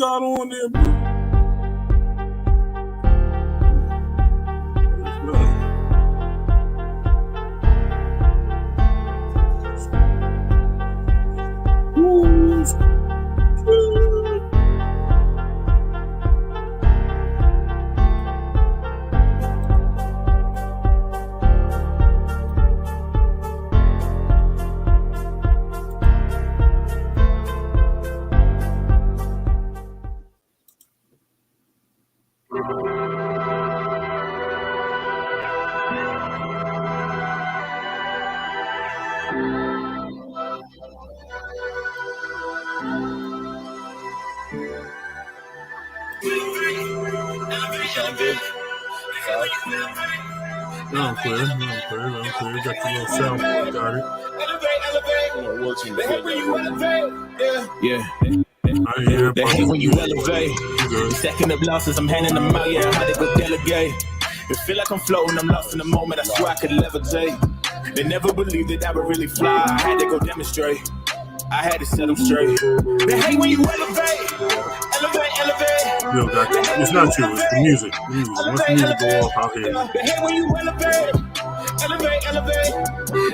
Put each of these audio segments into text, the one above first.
got on there, bro? I'm clear. Got the little sound. Got it. Yeah. They hate when you elevate. Stacking up losses, I'm handing them out. Yeah, I had to go delegate. It feel like I'm floating, I'm lost in the moment. I swear I could levitate. They never believed that I would really fly. I had to go demonstrate. I had to set them straight. They hate when you elevate. Yo, it's not you, it's the music. Once the music go off, I'll hear you. They hate when you elevate.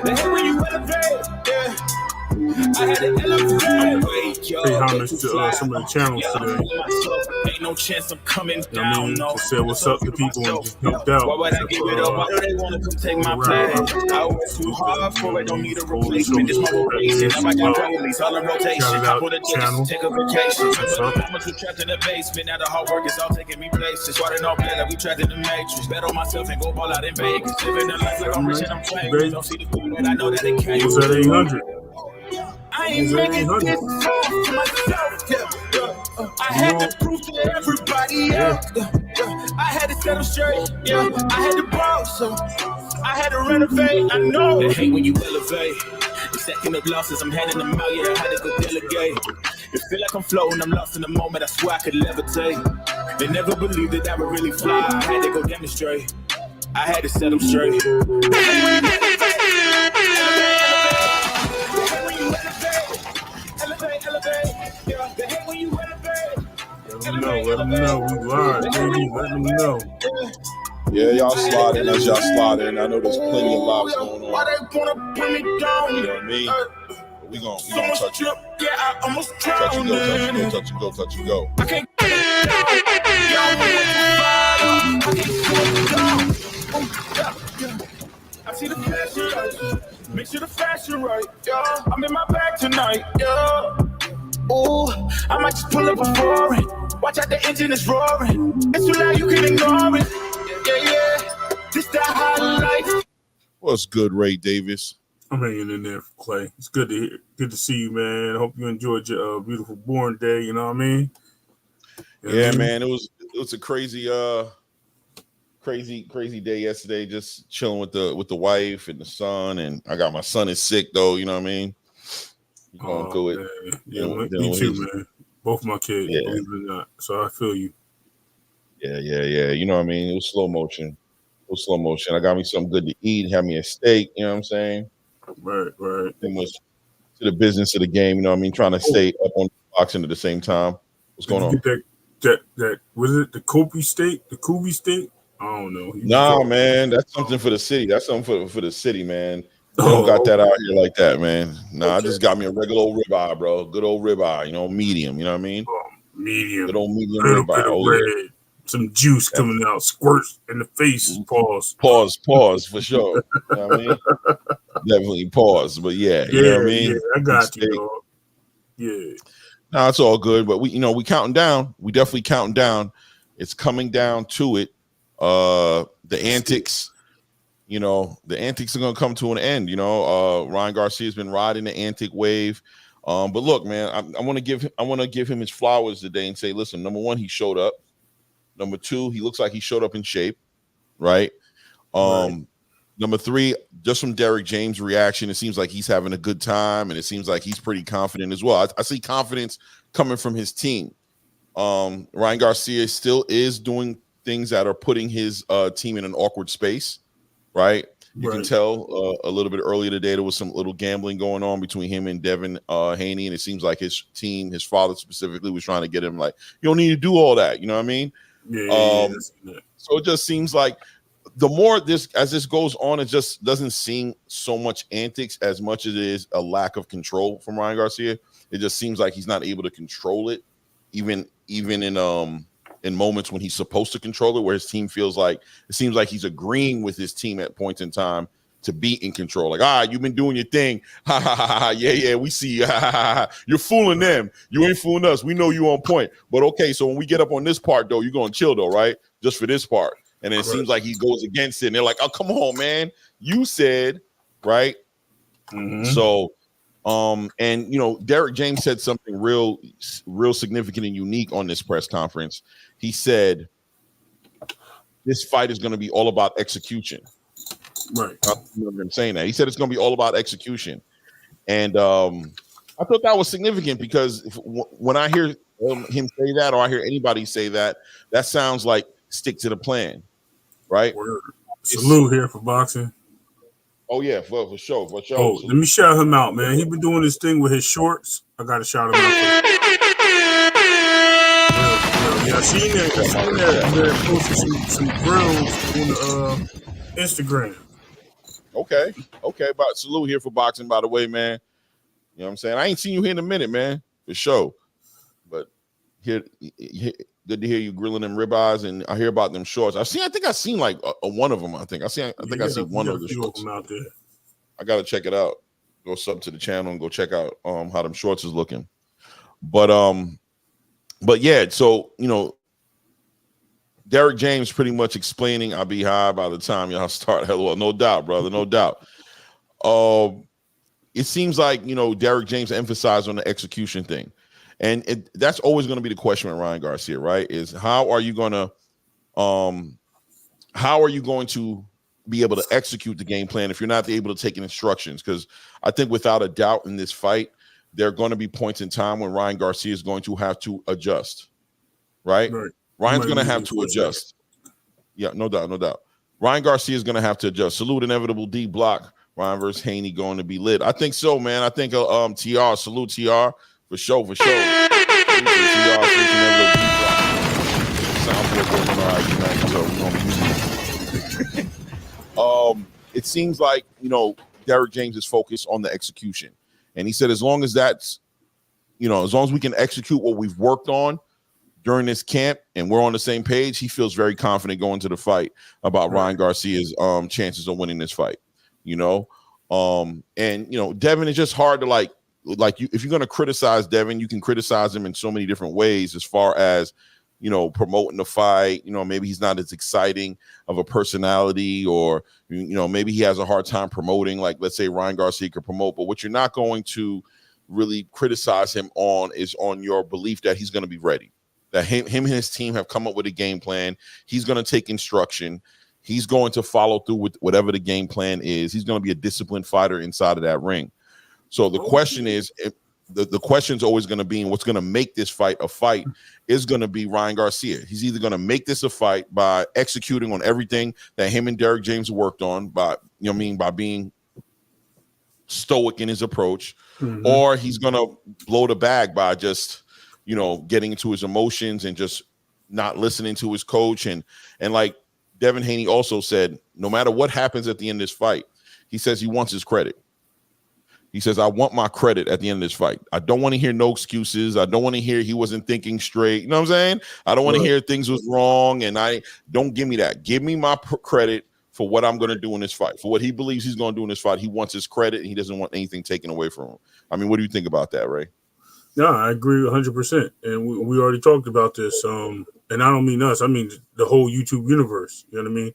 They hate when you elevate. Yeah. I had to elevate. Pay homage to some of the channels today. Ain't no chance I'm coming down. No. Just said what's up to people and just helped out. Why would I give it up? Why do they want to come take my place? I work too hard for it, don't need a replacement. This my rotation. Now I got goalies all in rotation. I put a channel, take a vacation. I'm too trapped in the basement. Now the hard work is all taking me places. Why they know better? We trapped in the matrix. Bet on myself and go ball out in Vegas. Living the life like I'm rich and I'm famous. Don't see the food and I know that it can't. Was that 800? I ain't making this for myself. I had to prove to everybody else. I had to set them straight. I had to borrow, so I had to renovate. I know they hate when you elevate. They stacking up losses, I'm handing them out. Yeah, I had to go delegate. It feel like I'm floating, I'm lost in the moment. I swear I could levitate. They never believed that I would really fly. I had to go demonstrate. I had to set them straight. Let them know. We live, baby. Let them know. Yeah, y'all slide in as y'all slide in. I know there's plenty of lives going on. Why they wanna bring me down? You know what I mean? But we gonna touch it. Yeah, I almost Touch and go. I can't I see the fashion right. Make sure the fashion right. Yeah, I'm in my bag tonight. Yeah. Ooh, I might just pull up a foreign. Watch out, the engine is roaring. It's too loud, you can ignore it. Yeah. This the highlight. What's good, Ray Davis? I'm hanging in there, Clay. It's good to see you, man. I hope you enjoyed your beautiful born day. You know what I mean? Yeah, man. It was a crazy day yesterday. Just chilling with the wife and the son, and I got my son is sick though. You know what I mean? Going through it. Yeah, me too, man. Both my kids, believe it or not. So I feel you. Yeah. You know what I mean? It was slow motion. I got me something good to eat, had me a steak, you know what I'm saying? Right. It was to the business of the game, you know what I mean? Trying to stay up on boxing at the same time. What's going on? That was it the Kobe steak? The Kobe steak? I don't know. Nah, man, that's something for the city. That's something for the city, man. They don't got that out here like that, man. Nah, I just got me a regular old ribeye, bro. Good old ribeye, you know, medium. You know what I mean? Medium. Good old medium ribeye. Some juice coming out, squirts in the face. Pause for sure. You know what I mean? Definitely pause, but you know what I mean? Yeah, I got you, dog. Yeah. No, it's all good, but we counting down. We definitely counting down. It's coming down to it. The antics. The antics are gonna come to an end. Ryan Garcia has been riding the antic wave. But look, man, I want to give him his flowers today and say, listen, number one, he showed up. Number two, he looks like he showed up in shape, right? Number three, just from Derek James' reaction, it seems like he's having a good time, and it seems like he's pretty confident as well. I see confidence coming from his team. Ryan Garcia still is doing things that are putting his team in an awkward space, right? You can tell a little bit earlier today there was some little gambling going on between him and Devin Haney, and it seems like his team, his father specifically, was trying to get him like, you don't need to do all that. You know what I mean? Yeah. So it just seems like the more as this goes on, it just doesn't seem so much antics as much as it is a lack of control from Ryan Garcia. It just seems like he's not able to control it, even in moments when he's supposed to control it, where his team feels like it seems like he's agreeing with his team at points in time to be in control. Like, you've been doing your thing. Ha ha ha ha. Yeah, we see you. Ha, ha, ha, ha. You're fooling them. You ain't fooling us. We know you on point. But okay, so when we get up on this part, though, you're gonna chill though, right? Just for this part. And then it seems like he goes against it. And they're like, oh, come on, man. You said, right? Mm-hmm. So and Derek James said something real significant and unique on this press conference. He said this fight is going to be all about execution. Right. I remember him saying that. He said it's going to be all about execution. And I thought that was significant because when I hear him say that, or I hear anybody say that, that sounds like stick to the plan, right? Salute here for boxing. Oh yeah, for sure. Oh, let me shout him out, man. He been doing this thing with his shorts. I gotta shout him out. Yeah, I seen that. They're posting some grills on Instagram. Okay. But salute here for boxing, by the way, man. You know what I'm saying? I ain't seen you here in a minute, man, for sure. But here good to hear you grilling them ribeyes, and I hear about them shorts. I think I seen like one of them. I think I see one of the shorts out there. I gotta check it out. Go sub to the channel and go check out how them shorts is looking. But yeah, so Derek James pretty much explaining I'll be high by the time y'all start. Hello, no doubt, brother, no doubt. It seems like Derek James emphasized on the execution thing. And that's always going to be the question with Ryan Garcia, right? Is how are you going to be able to execute the game plan if you're not able to take instructions? Because I think without a doubt in this fight, there are going to be points in time when Ryan Garcia is going to have to adjust, right? Ryan's going to have to adjust. Yeah, no doubt. Ryan Garcia is going to have to adjust. Salute Inevitable D Block. Ryan versus Haney going to be lit. I think so, man. I think TR, salute TR. For sure. It seems like Derek James is focused on the execution, and he said as long as that's as long as we can execute what we've worked on during this camp and we're on the same page, he feels very confident going to the fight about Ryan Garcia's chances of winning this fight. And Devin is just hard to like if you're going to criticize Devin, you can criticize him in so many different ways as far as promoting the fight. Maybe he's not as exciting of a personality, or maybe he has a hard time promoting, like let's say Ryan Garcia could promote. But what you're not going to really criticize him on is on your belief that he's going to be ready, that him and his team have come up with a game plan. He's going to take instruction. He's going to follow through with whatever the game plan is. He's going to be a disciplined fighter inside of that ring. So the question is, the question is always going to be, and what's going to make this fight a fight is going to be Ryan Garcia. He's either going to make this a fight by executing on everything that him and Derek James worked on, by by being stoic in his approach, or he's going to blow the bag by just getting into his emotions and just not listening to his coach. And like Devin Haney also said, no matter what happens at the end of this fight, he says he wants his credit. He says, I want my credit at the end of this fight. I don't want to hear no excuses. I don't want to hear he wasn't thinking straight. You know what I'm saying? I don't want to hear things was wrong. And don't give me that. Give me my credit for what I'm going to do in this fight, for what he believes he's going to do in this fight. He wants his credit, and he doesn't want anything taken away from him. I mean, what do you think about that, Ray? No, I agree 100%. And we already talked about this. And I don't mean us. I mean the whole YouTube universe. You know what I mean?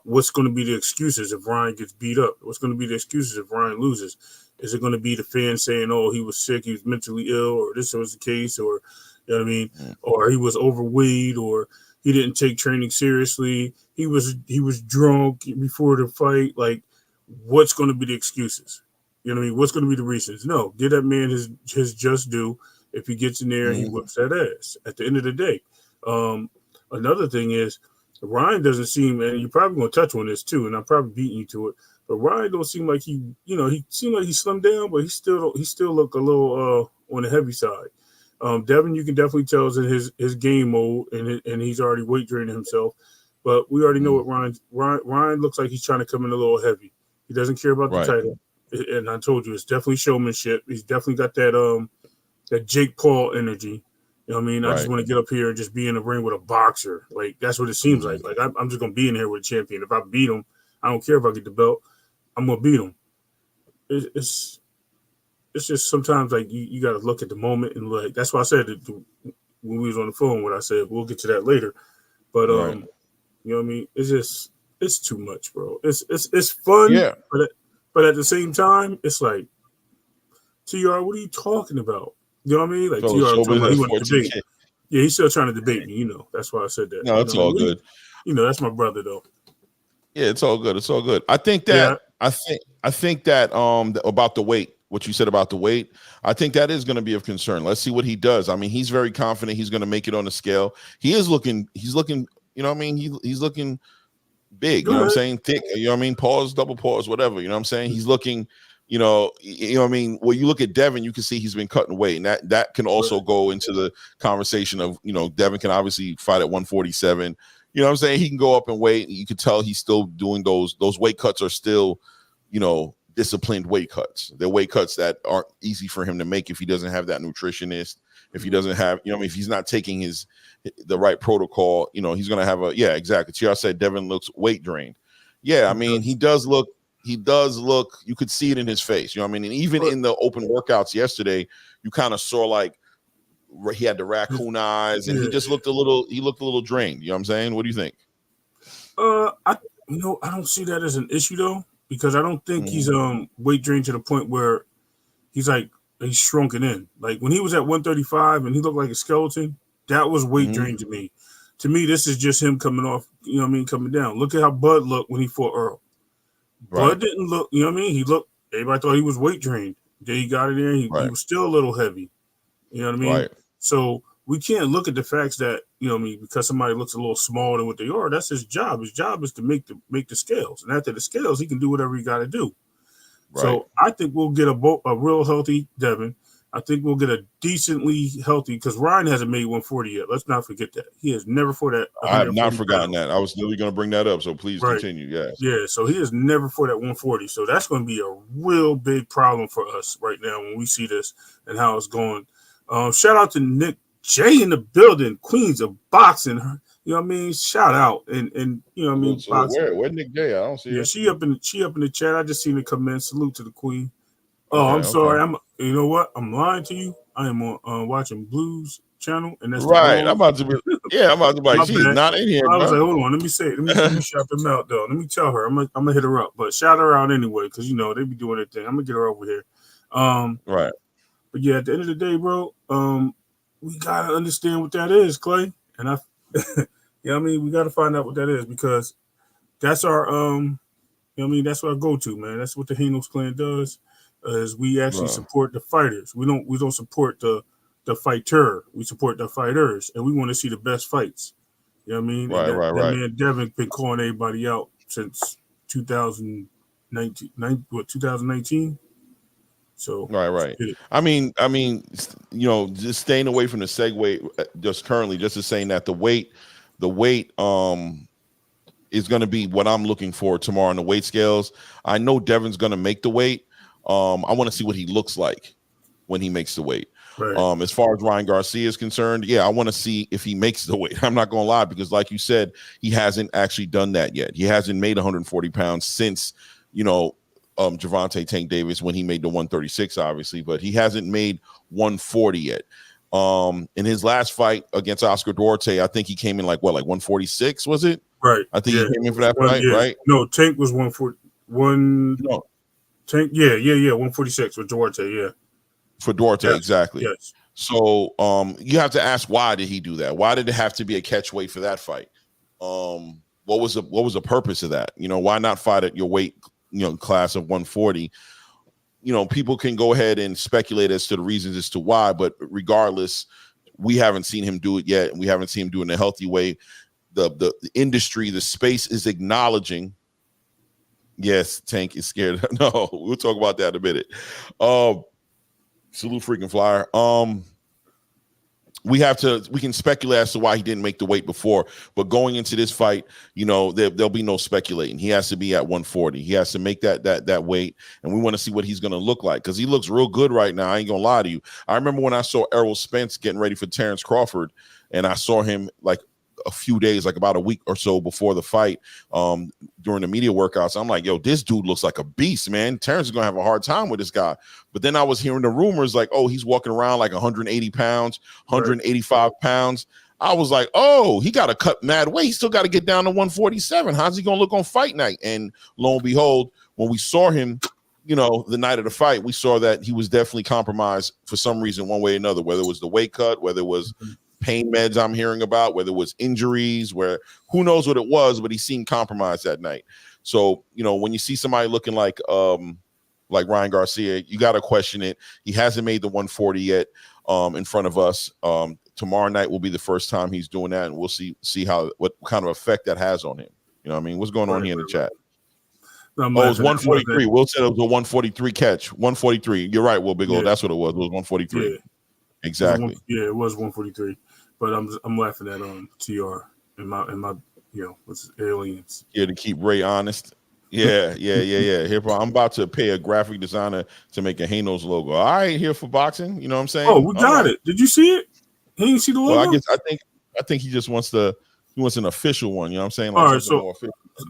What's going to be the excuses if Ryan gets beat up? What's going to be the excuses if Ryan loses? Is it going to be the fans saying, "Oh, he was sick, he was mentally ill," or this was the case, or you know what I mean, or he was overweight, or he didn't take training seriously, he was drunk before the fight? Like, what's going to be the excuses? You know what I mean? What's going to be the reasons? No, give that man his just due. If he gets in there, he whips that ass. At the end of the day, another thing is Ryan doesn't seem, and you're probably going to touch on this too, and I'm probably beating you to it. But Ryan don't seem like he seemed like he slimmed down, but he still look a little on the heavy side. Devin, you can definitely tell is in his game mode, and he's already weight draining himself. But we already know what Ryan looks like. He's trying to come in a little heavy. He doesn't care about the title, and I told you it's definitely showmanship. He's definitely got that Jake Paul energy. You know what I mean? I just want to get up here and just be in the ring with a boxer. Like that's what it seems like. Like I'm just gonna be in here with a champion. If I beat him, I don't care if I get the belt. I'm gonna beat him. It's just sometimes like you got to look at the moment and like that's why I said that when we was on the phone. What I said we'll get to that later, but you know what I mean. It's too much, bro. It's fun, but at the same time, it's like TR. What are you talking about? You know what I mean? Like TR talking about he want to debate. Yeah, he's still trying to debate me. You know, that's why I said that. No, it's all good. You know, that's my brother though. Yeah, it's all good. It's all good. I think that I think that about the weight, what you said about the weight, I think that is going to be of concern. Let's see what he does. I mean, he's very confident he's going to make it on the scale. He's looking, you know what I mean? He's looking big, you know what I'm saying? Thick, you know what I mean? Pause, double pause, whatever, you know what I'm saying? He's looking, you know what I mean? When you look at Devin, you can see he's been cutting weight, and that can also go into the conversation of, you know, Devin can obviously fight at 147. You know what I'm saying? He can go up in weight. You can tell he's still doing those weight cuts are still, you know, disciplined weight cuts. They're weight cuts that aren't easy for him to make if he doesn't have that nutritionist, if he doesn't have, you know, if he's not taking the right protocol, you know, he's going to have exactly. TR said Devin looks weight drained. Yeah, I mean, he does look, you could see it in his face. You know what I mean? And even in the open workouts yesterday, you kind of saw like he had the raccoon eyes and he just looked a little drained. You know what I'm saying? What do you think? I don't see that as an issue though, because I don't think he's weight drained to the point where he's shrunken in. Like when he was at 135 and he looked like a skeleton, that was weight drained to me. To me, this is just him coming off, you know what I mean, coming down. Look at how Bud looked when he fought Earl. Bud didn't look, you know what I mean? Everybody thought he was weight drained. Then he got in there, he was still a little heavy. You know what I mean? Right. So we can't look at the facts that, you know what I mean, because somebody looks a little smaller than what they are. That's his job. His job is to make the scales. And after the scales, he can do whatever he got to do. Right. So I think we'll get a real healthy Devin. I think we'll get a decently healthy, because Ryan hasn't made 140 yet. Let's not forget that. He has never fought that. I have not forgotten that. I was literally going to bring that up, so please continue. Yes. Yeah, so he has never fought at 140. So that's going to be a real big problem for us right now when we see this and how it's going. Shout out to Nick J in the building, Queens of Boxing. You know what I mean? Shout out and you know what I mean. So where Nick J? I don't see her. Yeah, she up in the chat. I just seen her come in. Salute to the Queen. Oh, I'm sorry. You know what? I'm lying to you. I am on watching Blues channel, and that's right. I'm about to be. She's not in here. I was like, hold on. Let me say it. Let me shout them out though. Let me tell her. I'm gonna hit her up, but shout her out anyway, because you know they be doing their thing. I'm gonna get her over here. Right. But yeah, at the end of the day, bro, we gotta understand what that is, Clay. And you know what I mean, we gotta find out what that is, because that's our you know what I mean, that's our go-to, man. That's what the Haney clan does, is we actually support the fighters. We don't support the fighter. We support the fighters, and we want to see the best fights. You know what I mean? Right. Man, Devin been calling everybody out since 2019. So right. I mean, you know, just staying away from the segue, just to saying that the weight is going to be what I'm looking for tomorrow on the weight scales. I know Devin's going to make the weight. I want to see what he looks like when he makes the weight. Right. As far as Ryan Garcia is concerned, I want to see if he makes the weight. I'm not going to lie, because like you said, he hasn't actually done that yet. He hasn't made 140 pounds since, you know, Gervonta Tank Davis, when he made the 136, obviously, but he hasn't made 140 yet. In his last fight against Oscar Duarte, I think he came in like 146, was it? Right. I think he came in for that fight, right? No, Tank was 141. No. Tank, 146 with Duarte, For Duarte, yes, exactly. Yes. So you have to ask, why did he do that? Why did it have to be a catch weight for that fight? What was the purpose of that? You know, why not fight at your weight, you know, class of 140? You know, people can go ahead and speculate as to the reasons as to why, but regardless, we haven't seen him do it yet, and we haven't seen him do it in a healthy way. The industry, the space is acknowledging, Yes, Tank is scared. No, we'll talk about that in a minute. Salute freaking Flyer. We can speculate as to why he didn't make the weight before, but going into this fight, there'll be no speculating. He has to be at 140. He has to make that weight, and we want to see what he's going to look like because he looks real good right now. I ain't gonna lie to you. I remember when I saw Errol Spence getting ready for Terrence Crawford, and I saw him like a few days, like about a week or so before the fight, during the media workouts. I'm like, yo, this dude looks like a beast, man. Terrence is gonna have a hard time with this guy. But then I was hearing the rumors like, oh, he's walking around like 180 pounds, 185 pounds. I was like, oh, he got to cut mad weight. He still got to get down to 147. How's he gonna look on fight night? And lo and behold, when we saw him, the night of the fight, we saw that he was definitely compromised for some reason, one way or another, whether it was the weight cut, whether it was pain meds I'm hearing about, whether it was injuries, where who knows what it was, but he seemed compromised that night. So, when you see somebody looking like Ryan Garcia, you got to question it. He hasn't made the 140 yet in front of us. Tomorrow night will be the first time he's doing that, and we'll see what kind of effect that has on him. You know what I mean? What's going on here in the chat? It was 143. Will said it was a 143 catch. 143. You're right, Will Bigelow. Yeah. That's what it was. It was 143. Yeah. Exactly. It was 143. But I'm laughing at TR and my with aliens. Yeah, to keep Ray honest. Yeah. Here, I'm about to pay a graphic designer to make a Haney's logo. I ain't here for boxing. You know what I'm saying? Oh, we got it. Did you see it? He didn't see the logo. Well, I think he just wants an official one. You know what I'm saying? Like, all right, so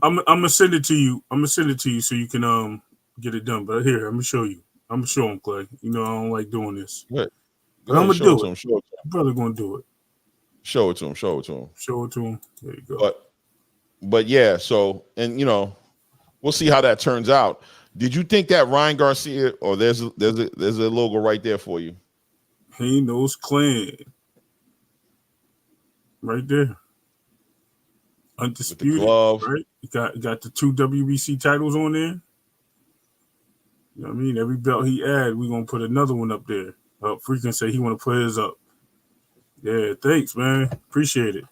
I'm gonna send it to you. I'm gonna send it to you so you can get it done. But here, let me show you. I'm gonna show him, Clay. I don't like doing this. Good. But I'm gonna do it. I'm probably gonna do it. Show it to him. Show it to him. There you go. But yeah, so and we'll see how that turns out. Did you think that Ryan Garcia, or there's a logo right there for you? Haney's Clan. Right there. Undisputed. Right? You got the 2 WBC titles on there. You know what I mean? Every belt he add, we're gonna put another one up there. Freaking say he wanna put his up. Yeah, thanks, man. Appreciate it.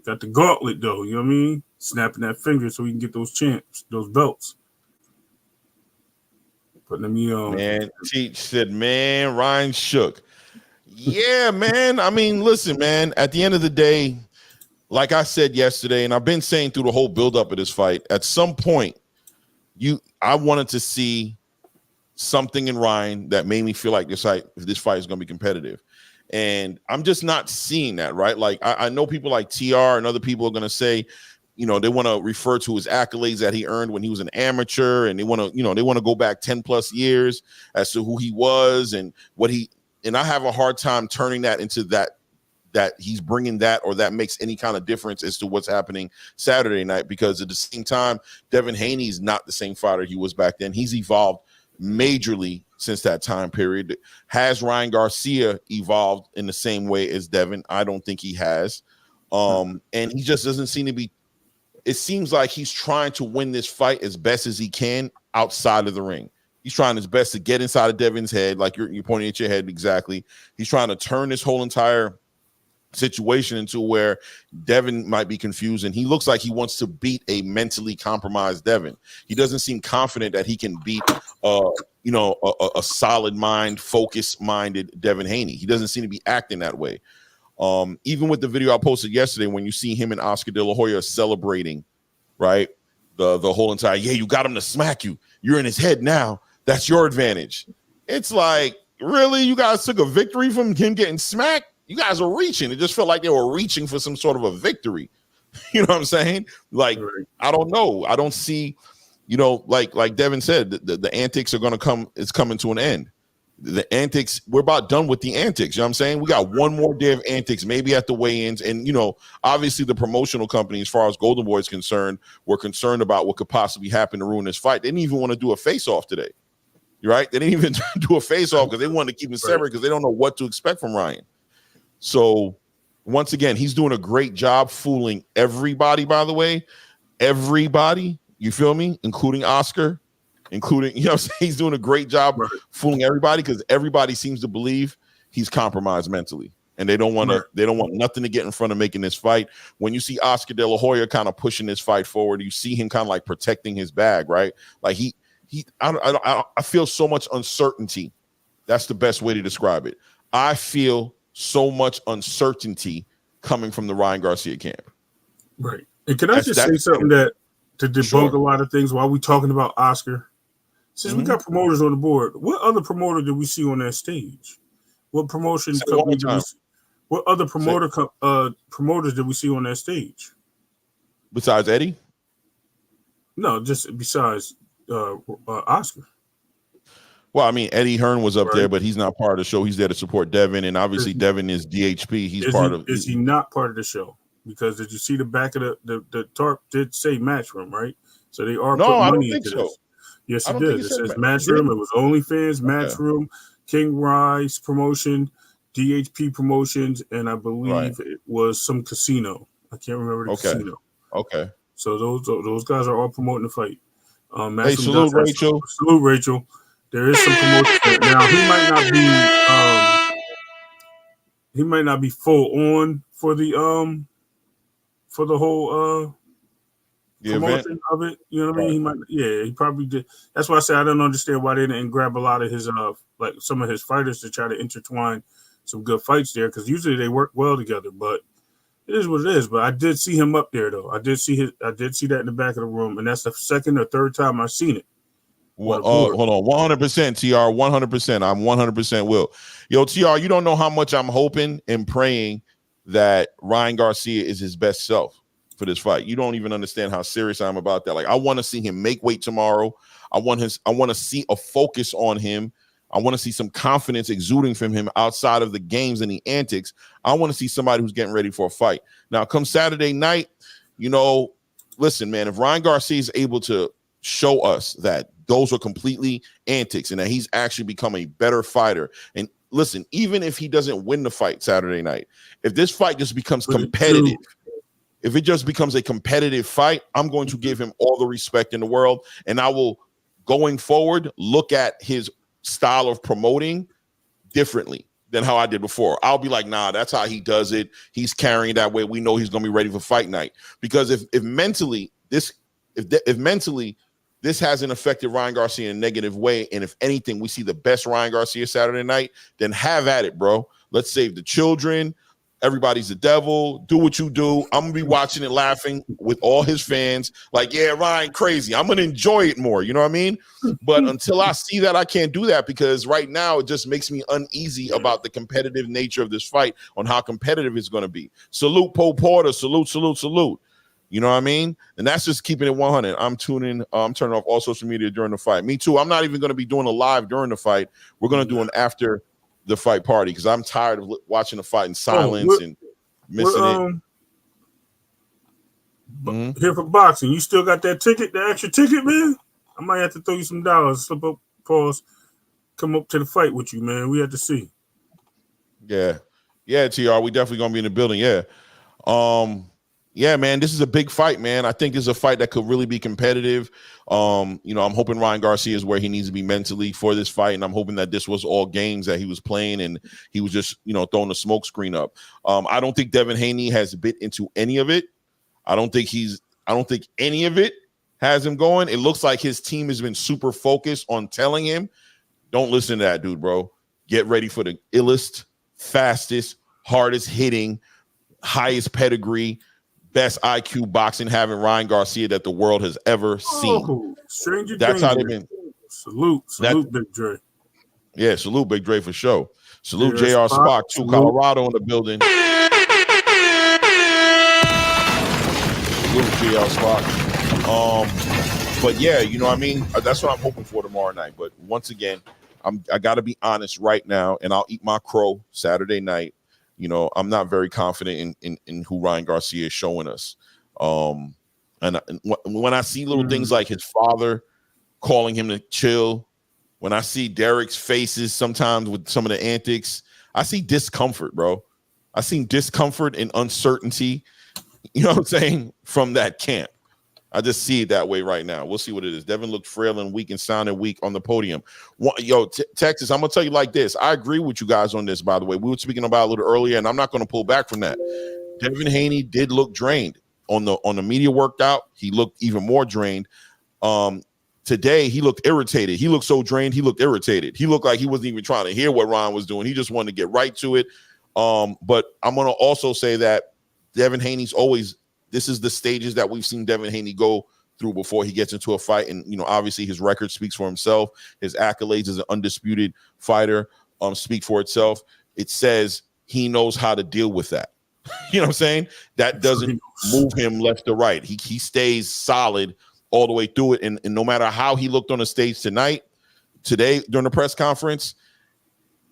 Got the gauntlet though, you know what I mean? Snapping that finger so we can get those champs, those belts. But let me man, Teach said, man, Ryan shook. Yeah, man. I mean, listen, man, at the end of the day, like I said yesterday, and I've been saying through the whole buildup of this fight, at some point, I wanted to see something in Ryan that made me feel like this fight is going to be competitive. And I'm just not seeing that, right? Like I know people like TR and other people are going to say, they want to refer to his accolades that he earned when he was an amateur, and they want to go back 10 plus years as to who he was and what and I have a hard time turning that into that he's bringing that, or that makes any kind of difference as to what's happening Saturday night, because at the same time, Devin Haney is not the same fighter he was back then. He's evolved majorly since that time period. Has Ryan Garcia evolved in the same way as Devin? I don't think he has. And he just doesn't seem to be, it seems like he's trying to win this fight as best as he can outside of the ring. He's trying his best to get inside of Devin's head, like you're pointing at your head exactly. He's trying to turn this whole entire situation into where Devin might be confused, and he looks like he wants to beat a mentally compromised Devin. He doesn't seem confident that he can beat a solid mind, focused minded Devin Haney. He doesn't seem to be acting that way. Even with the video I posted yesterday, when you see him and Oscar De La Hoya celebrating, right? The whole entire, you got him to smack you. You're in his head now. That's your advantage. It's like, really? You guys took a victory from him getting smacked? You guys are reaching. It just felt like they were reaching for some sort of a victory. You know what I'm saying? Like, I don't know. I don't see, like Devin said, the antics are going to come. It's coming to an end. The antics, we're about done with the antics. You know what I'm saying? We got one more day of antics, maybe at the weigh-ins. And, obviously the promotional company, as far as Golden Boy is concerned, were concerned about what could possibly happen to ruin this fight. They didn't even want to do a face-off today. Right? They didn't even do a face-off because they wanted to keep it separate because they don't know what to expect from Ryan. So, once again, he's doing a great job fooling everybody, by the way. Everybody, you feel me? Including Oscar, he's doing a great job fooling everybody because everybody seems to believe he's compromised mentally. and they don't want nothing to get in front of making this fight. When you see Oscar De La Hoya kind of pushing this fight forward, you see him kind of like protecting his bag, right? Like I feel so much uncertainty. That's the best way to describe it. I feel so much uncertainty coming from the Ryan Garcia camp. Right. And can I just say something to debunk a lot of things while we talking about Oscar? Since we got promoters on the board, what other promoter did we see on that stage? What promotion company did we see? What other promoters did we see on that stage? Besides Eddie? No, just besides Oscar. Well, I mean, Eddie Hearn was up there, but he's not part of the show. He's there to support Devin, and obviously Devin is DHP. Is he not part of the show? Because did you see the back of the tarp did say matchroom, right? So they are putting money into this. Yes, it did. It says matchroom. It was OnlyFans, matchroom, King Rice promotion, DHP promotions, and I believe it was some casino. I can't remember the casino. Okay. So those guys are all promoting the fight. Hey, salute Rachel. Salute Rachel. There is some promotion there. Now he might not be full on for the whole promotion of it. You know what I mean? He might, he probably did. That's why I say I don't understand why they didn't grab a lot of his like some of his fighters to try to intertwine some good fights there, because usually they work well together. But it is what it is. But I did see him up there though. I did see that in the back of the room, and that's the second or third time I've seen it. Well, hold on, 100% TR, 100%. I'm 100% will. Yo, TR, you don't know how much I'm hoping and praying that Ryan Garcia is his best self for this fight. You don't even understand how serious I am about that. Like, I want to see him make weight tomorrow. I want to see a focus on him. I want to see some confidence exuding from him outside of the games and the antics. I want to see somebody who's getting ready for a fight. Now, come Saturday night, listen, man, if Ryan Garcia is able to show us that those are completely antics and that he's actually become a better fighter. And listen, even if he doesn't win the fight Saturday night, if this fight just becomes competitive, if it just becomes a competitive fight, I'm going to give him all the respect in the world. And I will, going forward, look at his style of promoting differently than how I did before. I'll be like, nah, that's how he does it. He's carrying that way. We know he's going to be ready for fight night. Because if mentally this hasn't affected Ryan Garcia in a negative way, and if anything, we see the best Ryan Garcia Saturday night, then have at it, bro. Let's save the children. Everybody's the devil. Do what you do. I'm going to be watching it laughing with all his fans. Like, yeah, Ryan, crazy. I'm going to enjoy it more. You know what I mean? But until I see that, I can't do that, because right now it just makes me uneasy about the competitive nature of this fight, on how competitive it's going to be. Salute Poe Porter. Salute, salute, salute. You know what I mean? And that's just keeping it 100. I'm turning off all social media during the fight. Me too. I'm not even going to be doing a live during the fight. We're going to do an after the fight party, because I'm tired of watching the fight in silence and missing it. Here for boxing, you still got that ticket, the extra ticket, man? I might have to throw you some dollars, slip up, pause, come up to the fight with you, man. We have to see. Yeah, TR, we definitely going to be in the building, yeah. Yeah, man, this is a big fight, man. I think this is a fight that could really be competitive. I'm hoping Ryan Garcia is where he needs to be mentally for this fight, and I'm hoping that this was all games that he was playing and he was just, throwing the smoke screen up. I don't think Devin Haney has bit into any of it. I don't think any of it has him going. It looks like his team has been super focused on telling him, don't listen to that dude, bro. Get ready for the illest, fastest, hardest hitting, highest pedigree, best IQ boxing having Ryan Garcia that the world has ever seen. That's how they've been. Salute, Big Dre. Yeah, salute Big Dre for sure. Salute JR Spock too. Colorado in the building. Salute JR Spock. But yeah, you know what I mean? That's what I'm hoping for tomorrow night. But once again, I got to be honest right now, and I'll eat my crow Saturday night. I'm not very confident in who Ryan Garcia is showing us. And when I see little things like his father calling him to chill, when I see Derek's faces sometimes with some of the antics, I see discomfort, bro. I see discomfort and uncertainty, you know what I'm saying, from that camp. I just see it that way right now. We'll see what it is. Devin looked frail and weak and sounded weak on the podium. Texas, I'm going to tell you like this. I agree with you guys on this, by the way. We were speaking about it a little earlier, and I'm not going to pull back from that. Devin Haney did look drained. On the media workout, he looked even more drained. Today, he looked irritated. He looked so drained, he looked irritated. He looked like he wasn't even trying to hear what Ryan was doing. He just wanted to get right to it. But I'm going to also say that Devin Haney's always, this is the stages that we've seen Devin Haney go through before he gets into a fight. And, obviously his record speaks for himself. His accolades as an undisputed fighter speak for itself. It says he knows how to deal with that. You know what I'm saying? That doesn't move him left or right. He stays solid all the way through it. And no matter how he looked on the stage today during the press conference,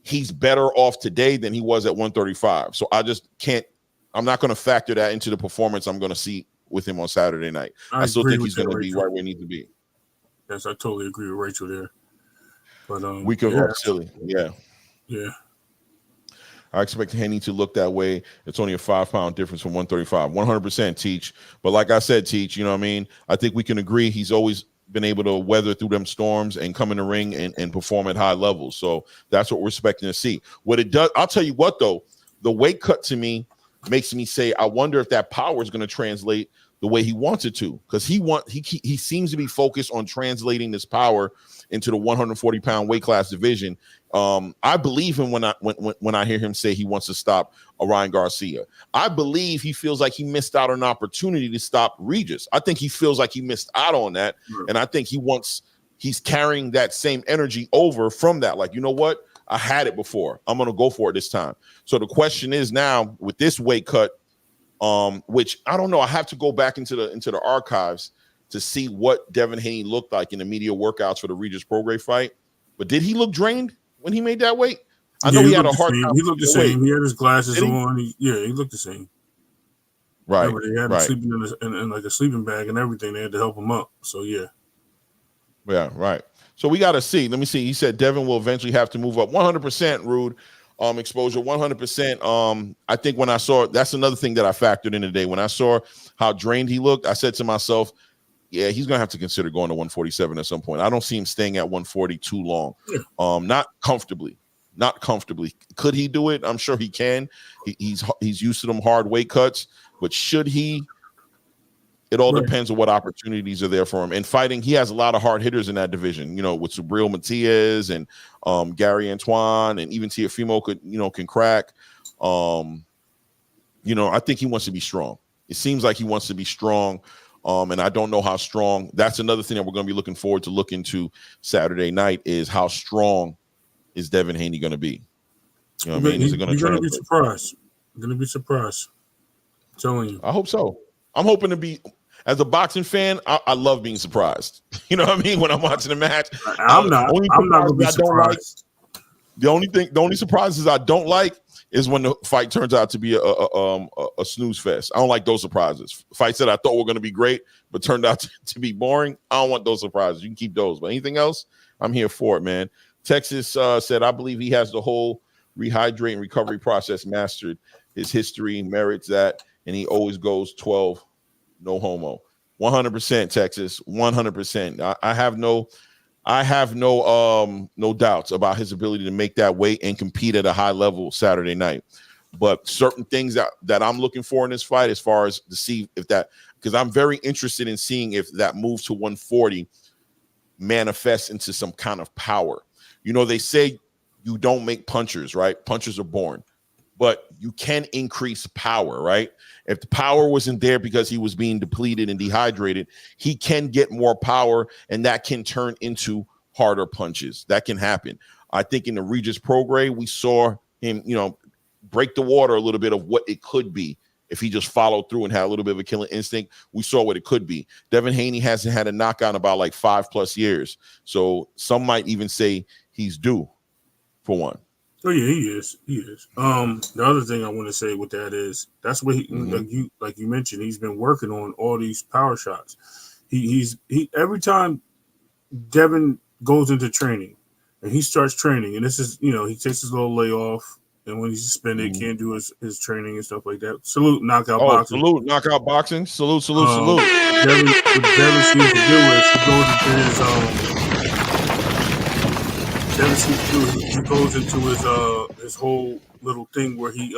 he's better off today than he was at 135. So I'm not going to factor that into the performance I'm going to see with him on Saturday night. I still think he's going to be right where he needs to be. Yes, I totally agree with Rachel there. But we could go silly. Yeah. Yeah. I expect Haney to look that way. It's only a 5-pound difference from 135. 100% Teach. But like I said, Teach, you know what I mean? I think we can agree he's always been able to weather through them storms and come in the ring and perform at high levels. So that's what we're expecting to see. What it does, I'll tell you what, though, the weight cut to me makes me say, I wonder if that power is going to translate the way he wants it to, because he seems to be focused on translating this power into the 140-pound weight class division. I believe him when I hear him say he wants to stop Ryan Garcia. I believe he feels like he missed out on an opportunity to stop Regis. I think he feels like he missed out on that, and I think he's carrying that same energy over from that. Like, you know what? I had it before. I'm going to go for it this time. So the question is now with this weight cut, which I don't know. I have to go back into the archives to see what Devin Haney looked like in the media workouts for the Regis Prograis fight. But did he look drained when he made that weight? I know he had a hard time. He looked the same. He had his glasses on. He looked the same. Right. They had him sleeping in like a sleeping bag and everything. They had to help him up. So yeah. Yeah, right. So we got to see. Let me see. He said Devin will eventually have to move up. 100% Rude. Exposure 100%. I think when I saw, that's another thing that I factored in today. When I saw how drained he looked, I said to myself, yeah, he's gonna have to consider going to 147 at some point. I don't see him staying at 140 too long. Not comfortably. Could he do it? I'm sure he can. He's used to them hard weight cuts, but should he? It all depends on what opportunities are there for him. And fighting, he has a lot of hard hitters in that division, with Subriel Matias and Gary Antoine, and even Teofimo can crack. I think he wants to be strong. It seems like he wants to be strong. And I don't know how strong. That's another thing that we're going to be looking forward to look into Saturday night is how strong is Devin Haney going to be? You know what I mean? Is it going to be surprised? I'm going to be surprised. I'm telling you. I hope so. I'm hoping to be. As a boxing fan, I love being surprised. You know what I mean? When I'm watching a match, I'm not going to be surprised. The only surprises I don't like is when the fight turns out to be a snooze fest. I don't like those surprises. Fights that I thought were going to be great, but turned out to be boring. I don't want those surprises. You can keep those. But anything else, I'm here for it, man. Texas said, I believe he has the whole rehydrate and recovery process mastered. His history merits that, and he always goes 12. No homo. 100% Texas. 100%. I have no doubts about his ability to make that weight and compete at a high level Saturday night. But certain things that I'm looking for in this fight, as far as to see if that, because I'm very interested in seeing if that move to 140 manifests into some kind of power. They say you don't make punchers, right? Punchers are born, but you can increase power, right? If the power wasn't there because he was being depleted and dehydrated, he can get more power, and that can turn into harder punches. That can happen. I think in the Regis Prograis, we saw him, break the water a little bit of what it could be if he just followed through and had a little bit of a killing instinct. We saw what it could be. Devin Haney hasn't had a knockout in about like 5+ years. So some might even say he's due for one. Oh yeah, he is. The other thing I want to say with that is that's what he, like you mentioned, he's been working on all these power shots. He every time Devin goes into training and he starts training, and this is he takes his little layoff and when he's suspended, can't do his training and stuff like that. Salute knockout Oh, boxing. salute knockout boxing. Salute. What Devin seems to do is he goes into his whole little thing where he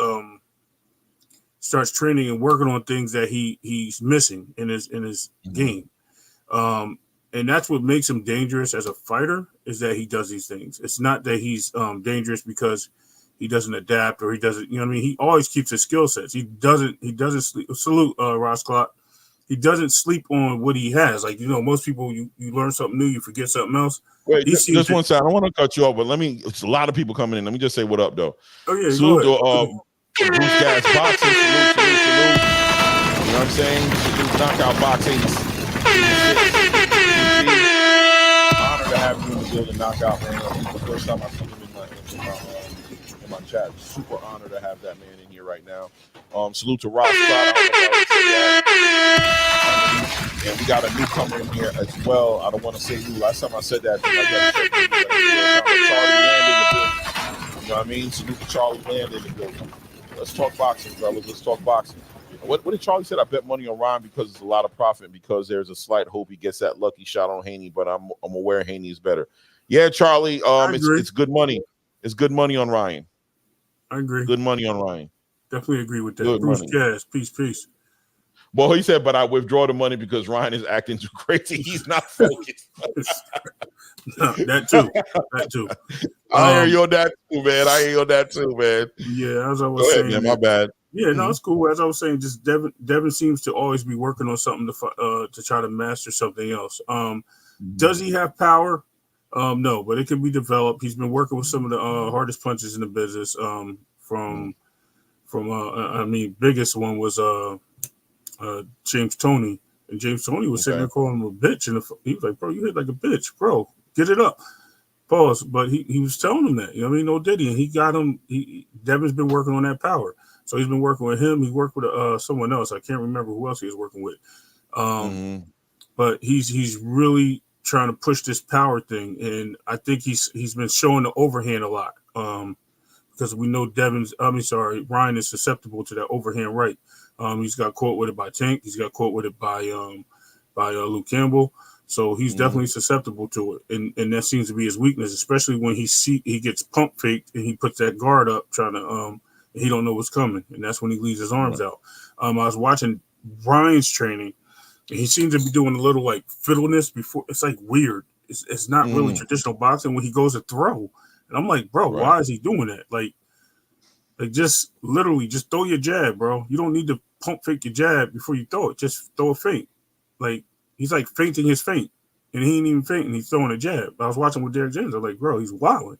starts training and working on things that he's missing in his game. And that's what makes him dangerous as a fighter, is that he does these things. It's not that he's dangerous because he doesn't adapt or he doesn't, you know what I mean? He always keeps his skill sets. He doesn't sleep. Salute, Ross Clot. He doesn't sleep on what he has. Like, you know, most people, you learn something new, you forget something else. Wait, just one second. I don't want to cut you off, but it's a lot of people coming in. Let me just say what up, though. Oh, yeah. Salute to Bruce Gas Boxing. Salute. You know what I'm saying? Salute knockout boxing. Honor to have you in the building, knockout, man. The first time I see him in my chat. Super honor to have that man in here right now. Salute to Ross Scott. And we got a newcomer in here as well. I don't want to say who. Last time I said that, Charlie Land in the building. You know what I mean? Salute to Charlie Land in the building. Let's talk boxing, fellas. Let's talk boxing. What did Charlie said? I bet money on Ryan because it's a lot of profit, because there's a slight hope he gets that lucky shot on Haney, but I'm aware Haney is better. Yeah, Charlie. It's good money. It's good money on Ryan. I agree. Good money on Ryan. Definitely agree with that. Good Bruce money. Gas, peace. Well, he said, but I withdraw the money because Ryan is acting too crazy. He's not focused. No, that too. I hear you on that too, man. Yeah, as I was saying. Yeah, my bad. Yeah, no, it's cool. As I was saying, just Devin seems to always be working on something to try to master something else. Does he have power? No, but it can be developed. He's been working with some of the hardest punches in the business. Biggest one was James Toney, and James Toney was sitting there calling him a bitch, and he was like, "Bro, you hit like a bitch, bro. Get it up." Pause. But he was telling him that, you know what I mean? No diddy, and he got him. Devin's been working on that power, so he's been working with him. He worked with someone else. I can't remember who else he was working with. But he's really trying to push this power thing, and I think he's been showing the overhand a lot. Because we know Ryan is susceptible to that overhand right. He's got caught with it by Tank. He's got caught with it by Luke Campbell. So he's definitely susceptible to it, and that seems to be his weakness, especially when he gets pump faked and he puts that guard up trying to he don't know what's coming, and that's when he leaves his arms out. I was watching Ryan's training, and he seems to be doing a little like fiddleness before. It's like weird. It's not really traditional boxing when he goes to throw. And I'm like, bro, why is he doing that? Like just literally just throw your jab, bro. You don't need to pump fake your jab before you throw it. Just throw a feint. Like, he's like feinting his feint. And he ain't even feinting. He's throwing a jab. I was watching with Derek James. I'm like, bro, he's wilding.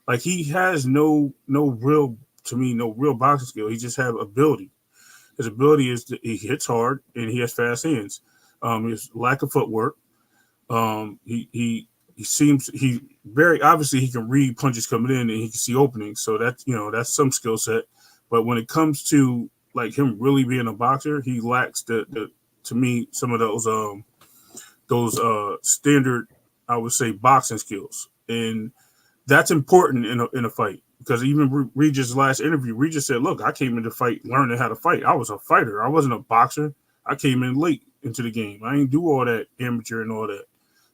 Like, he has no real boxing skill. He just have ability. His ability is that he hits hard and he has fast hands. His lack of footwork. He very obviously he can read punches coming in and he can see openings. So that's some skill set. But when it comes to like him really being a boxer, he lacks to me some of those standard, I would say, boxing skills. And that's important in a fight, because even Regis' last interview, Regis said, look, I came into fight learning how to fight. I was a fighter. I wasn't a boxer. I came in late into the game. I didn't do all that amateur and all that.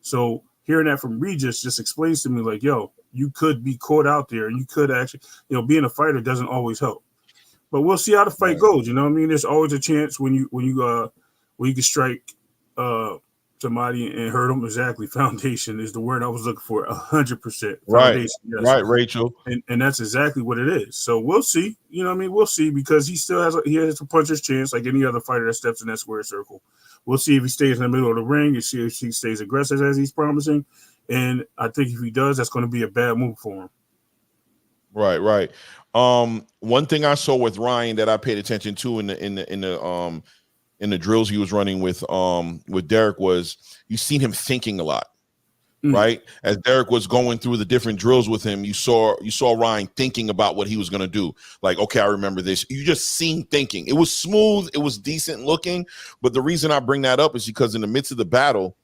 So hearing that from Regis just explains to me, like, yo, you could be caught out there, and you could actually, being a fighter doesn't always help. But we'll see how the fight goes. You know what I mean? There's always a chance when you can strike somebody and hurt them. Exactly. Foundation is the word I was looking for. 100%. Right. Yes. Right, Rachel. And that's exactly what it is. So we'll see. You know what I mean? We'll see, because he still has a puncher's chance like any other fighter that steps in that square circle. We'll see if he stays in the middle of the ring and see if he stays aggressive as he's promising. And I think if he does, that's going to be a bad move for him. Right. One thing I saw with Ryan that I paid attention to in the drills he was running with Derek was you seen him thinking a lot. Right? As Derek was going through the different drills with him, you saw Ryan thinking about what he was going to do. Like, okay, I remember this. You just seen thinking. It was smooth. It was decent looking. But the reason I bring that up is because in the midst of the battle,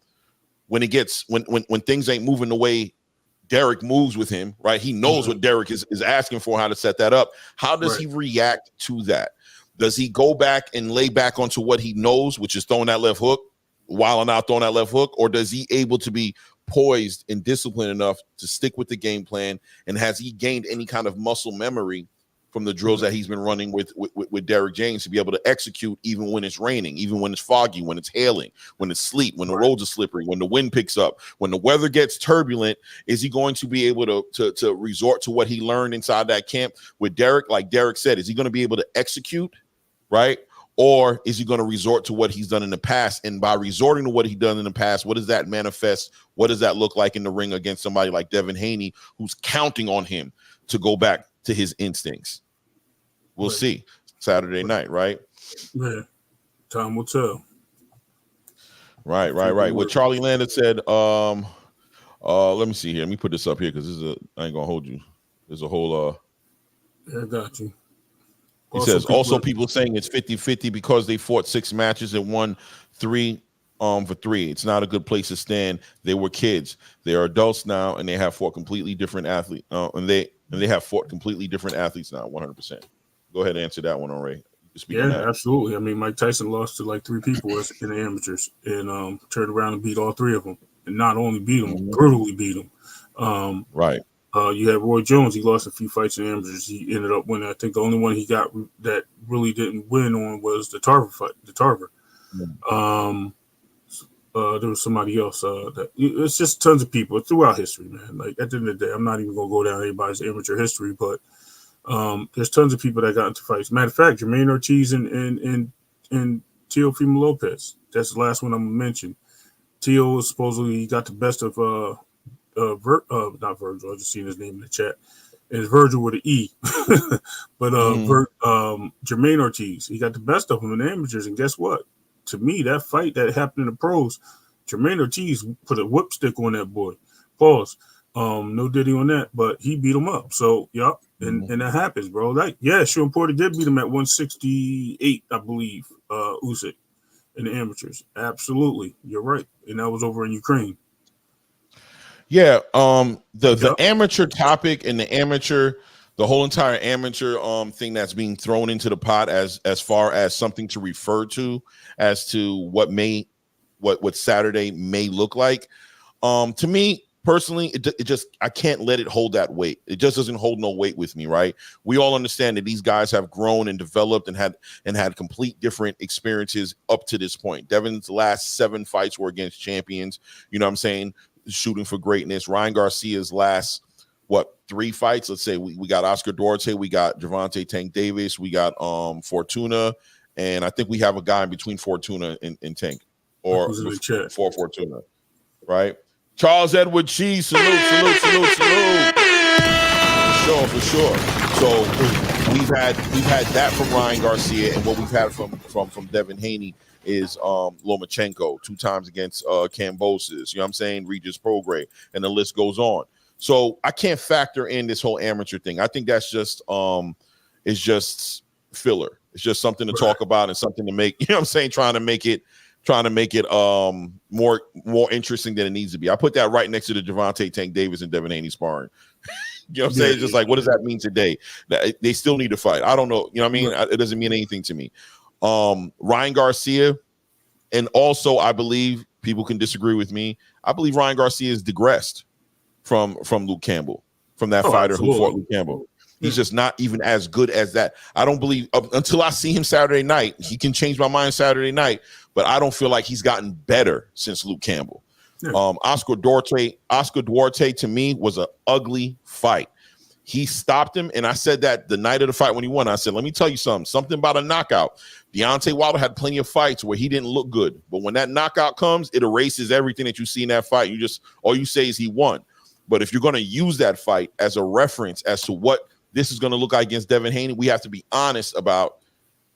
when things ain't moving the way Derek moves with him, right? He knows what Derek is asking for, how to set that up. How does he react to that? Does he go back and lay back onto what he knows, which is throwing that left hook, wilding out, throwing that left hook? Or does he able to be poised and disciplined enough to stick with the game plan? And has he gained any kind of muscle memory from the drills that he's been running with Derek James to be able to execute even when it's raining, even when it's foggy, when it's hailing, when it's sleet, when the roads are slippery, when the wind picks up, when the weather gets turbulent? Is he going to be able to resort to what he learned inside that camp with Derek? Like Derek said, is he going to be able to execute, right? Or is he going to resort to what he's done in the past? And by resorting to what he's done in the past, what does that manifest? What does that look like in the ring against somebody like Devin Haney, who's counting on him to go back to his instincts? We'll see Saturday night, right? Yeah, time will tell. Right. What Charlie Landon said. Let me see here. Let me put this up here because I ain't gonna hold you. There's a whole. Yeah, I got you. He says also people saying it's 50-50 because they fought 6 matches and won 3 for 3. It's not a good place to stand. They were kids. They are adults now, and they have fought completely different athletes. And they have fought completely different athletes now. 100%. Go ahead and answer that one, Ray. Yeah, absolutely. I mean, Mike Tyson lost to like 3 people in the amateurs, and turned around and beat all 3 of them, and not only beat them, brutally beat them. Right. You had Roy Jones. He lost a few fights in amateurs. He ended up winning. I think the only one he got that really didn't win on was the Tarver fight. The Tarver. There was somebody else. It's just tons of people throughout history, man. Like at the end of the day, I'm not even gonna go down anybody's amateur history, but there's tons of people that got into fights. Matter of fact, Jermaine Ortiz and Teofimo Lopez. That's the last one I'm gonna mention. Teo supposedly got the best of not Virgil. I just seen his name in the chat. It's Virgil with an E. But Jermaine Ortiz, he got the best of him in the amateurs. And guess what? To me, that fight that happened in the pros, Jermaine Ortiz put a whip stick on that boy. Pause. No diddy on that, but he beat him up. So, yep. And that happens, bro. Like, yeah, Sean Porter did beat him at 168, I believe, Usyk in the amateurs. Absolutely. You're right. And that was over in Ukraine. Yeah, the amateur topic and the whole entire amateur thing that's being thrown into the pot as far as something to refer to as to what Saturday may look like. To me personally, it just, I can't let it hold that weight. It just doesn't hold no weight with me, right? We all understand that these guys have grown and developed and had complete different experiences up to this point. Devin's last 7 fights were against champions. You know what I'm saying? Shooting for greatness. Ryan Garcia's last 3 fights, let's say we got Oscar Duarte, we got Gervonta Tank Davis, we got Fortuna, and I think we have a guy in between Fortuna and Tank, or for Fortuna, right? Charles Edward Cheese, salute. For sure. So we've had that from Ryan Garcia, and what we've had from Devin Haney is Lomachenko 2 times against Kambosos, you know what I'm saying, Regis Prograis, and the list goes on. So I can't factor in this whole amateur thing. I think that's just it's just filler. It's just something to talk about and something to make, you know what I'm saying, trying to make it more interesting than it needs to be. I put that right next to the Gervonta Tank Davis and Devin Haney sparring. You know what I'm saying? It's just like, what does that mean today? That they still need to fight. I don't know. You know what I mean? It doesn't mean anything to me. Ryan Garcia, and also I believe people can disagree with me. I believe Ryan Garcia is digressed from Luke Campbell, from that fighter who fought Luke Campbell. He's just not even as good as that. I don't believe until I see him Saturday night. He can change my mind Saturday night, but I don't feel like he's gotten better since Luke Campbell. Oscar Duarte to me was an ugly fight. He stopped him, and I said that the night of the fight when he won. I said, let me tell you something about a knockout. Deontay Wilder had plenty of fights where he didn't look good, but when that knockout comes, it erases everything that you see in that fight. All you say is he won. But if you're going to use that fight as a reference as to what this is going to look like against Devin Haney, we have to be honest about,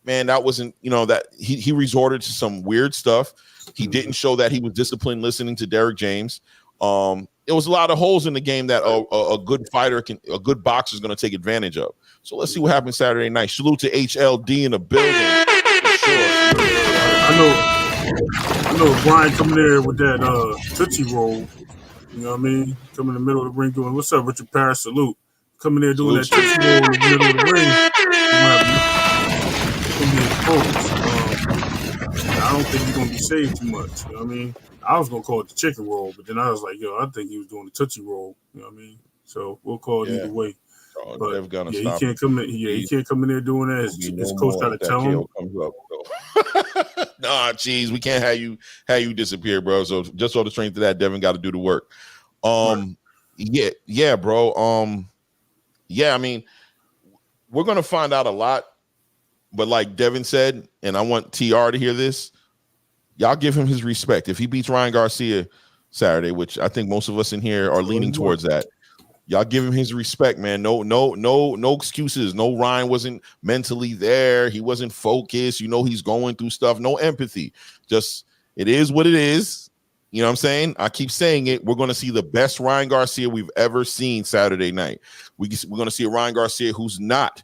man, that wasn't, that he resorted to some weird stuff. He didn't show that he was disciplined listening to Derek James. There was a lot of holes in the game that a good fighter a good boxer is going to take advantage of. So let's see what happens Saturday night. Salute to HLD in the building. Sure. I know Brian coming there with that Tootsie Roll. You know what I mean? Come in the middle of the ring doing, what's up, Richard Paris? Salute. Coming there doing Salute. that Tootsie Roll in the middle of the ring. It's going to be exposed. I don't think he's going to be saved too much. You know what I mean? I was going to call it the chicken roll, but then I was like, I think he was doing the Tootsie Roll. You know what I mean? So we'll call it either way. But he can't come in. He can't come in there doing that. His coach got to tell him. Nah, geez, we can't have you disappear, bro. So just on the strength of that, Devin got to do the work. Yeah, bro. Yeah, I mean, we're gonna find out a lot, but like Devin said, and I want TR to hear this. Y'all give him his respect. If he beats Ryan Garcia Saturday, which I think most of us in here are leaning towards that. Y'all give him his respect, man. No excuses. No, Ryan wasn't mentally there. He wasn't focused. He's going through stuff. No empathy. Just, it is what it is. You know what I'm saying? I keep saying it. We're going to see the best Ryan Garcia we've ever seen Saturday night. We're going to see a Ryan Garcia who's not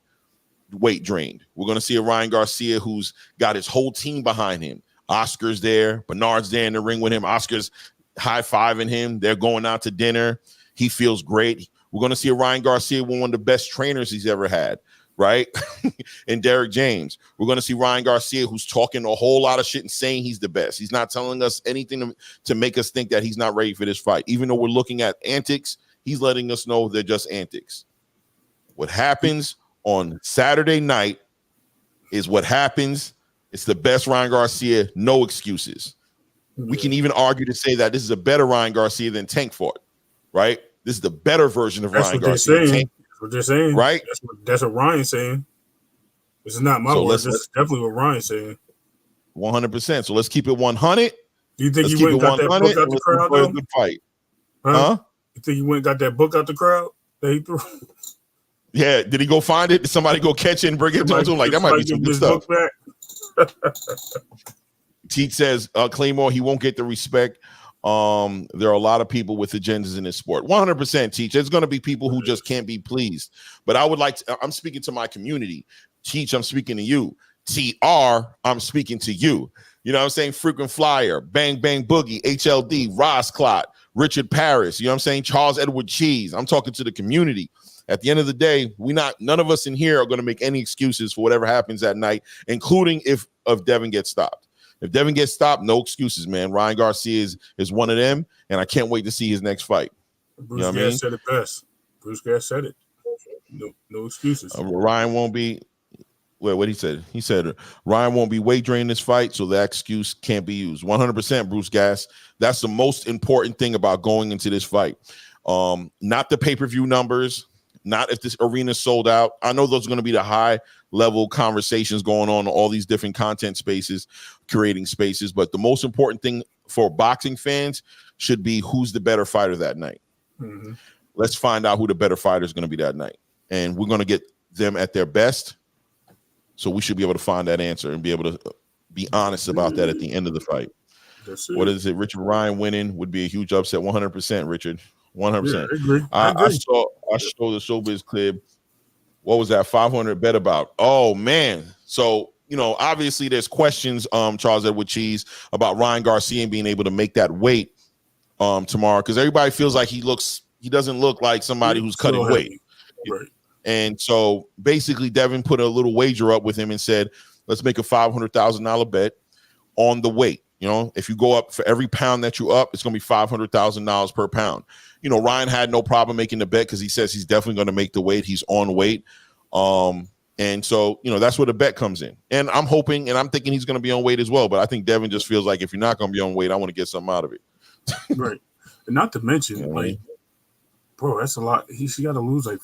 weight drained. We're going to see a Ryan Garcia who's got his whole team behind him. Oscar's there. Bernard's there in the ring with him. Oscar's high-fiving him. They're going out to dinner. He feels great. We're going to see a Ryan Garcia, one of the best trainers he's ever had, right? And Derek James. We're going to see Ryan Garcia, who's talking a whole lot of shit and saying he's the best. He's not telling us anything to make us think that he's not ready for this fight. Even though we're looking at antics, he's letting us know they're just antics. What happens on Saturday night is what happens. It's the best Ryan Garcia, no excuses. We can even argue to say that this is a better Ryan Garcia than Tank fought, right? This is the better version of Ryan Garcia. That's what they're saying. Right? That's what Ryan's saying. This is not my word. This is definitely what Ryan's saying. 100%. So let's keep it 100. Do you think he went and got that book out the crowd, though? Good fight. Huh? You think he went and got that book out the crowd that he threw? Yeah. Did he go find it? Did somebody go catch it and bring it to him? Like, that might be some good stuff. Teach says, Claymore, he won't get the respect. There are a lot of people with agendas in this sport. 100%, Teach. There's going to be people who just can't be pleased. But I would like to, I'm speaking to my community. Teach, I'm speaking to you. TR, I'm speaking to you. You know what I'm saying? Frequent Flyer, Bang Bang Boogie, HLD, Ross Clot, Richard Paris. You know what I'm saying? Charles Edward Cheese. I'm talking to the community. At the end of the day, none of us in here are going to make any excuses for whatever happens that night, including if Devin gets stopped. If Devin gets stopped, no excuses, man. Ryan Garcia is one of them, and I can't wait to see his next fight. Bruce Gas said it best. Bruce Gas said it. No excuses. Ryan won't be. Well, what he said? He said Ryan won't be weight draining this fight, so that excuse can't be used. 100%, Bruce Gas. That's the most important thing about going into this fight. Not the pay-per-view numbers. Not if this arena sold out. I know those are going to be the high-level conversations going on in all these different content spaces, creating spaces. But the most important thing for boxing fans should be who's the better fighter that night. Mm-hmm. Let's find out who the better fighter is going to be that night. And we're going to get them at their best. So we should be able to find that answer and be able to be honest about that at the end of the fight. What is it? Richard Ryan winning would be a huge upset. 100%, Richard. 100%. Yeah, I saw the Showbiz clip. What was that? 500 bet about? Oh man. So obviously there's questions, Charles Edward Cheese, about Ryan Garcia being able to make that weight tomorrow, because everybody feels like he doesn't look like somebody who's cutting weight. Right. And so basically Devin put a little wager up with him and said, let's make a $500,000 bet on the weight. If you go up for every pound that you up, it's going to be $500,000 per pound. Ryan had no problem making the bet because he says he's definitely going to make the weight. He's on weight. And so, that's where the bet comes in. And I'm hoping and I'm thinking he's going to be on weight as well. But I think Devin just feels like if you're not going to be on weight, I want to get something out of it. Right. And not to mention, bro, that's a lot. He's got to lose a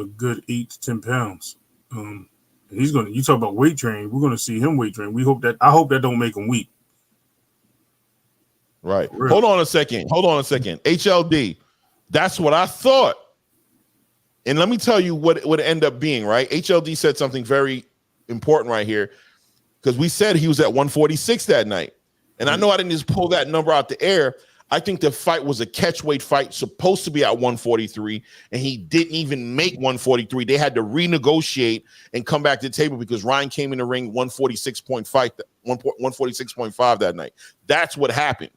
good 8 to 10 pounds. You talk about weight training. We're going to see him weight train. I hope that don't make him weak. Right. Really? Hold on a second. HLD. That's what I thought. And let me tell you what it would end up being, right? HLD said something very important right here, because we said he was at 146 that night. And I know I didn't just pull that number out the air. I think the fight was a catchweight fight, supposed to be at 143, and he didn't even make 143. They had to renegotiate and come back to the table because Ryan came in the ring 146.5 that night. That's what happened.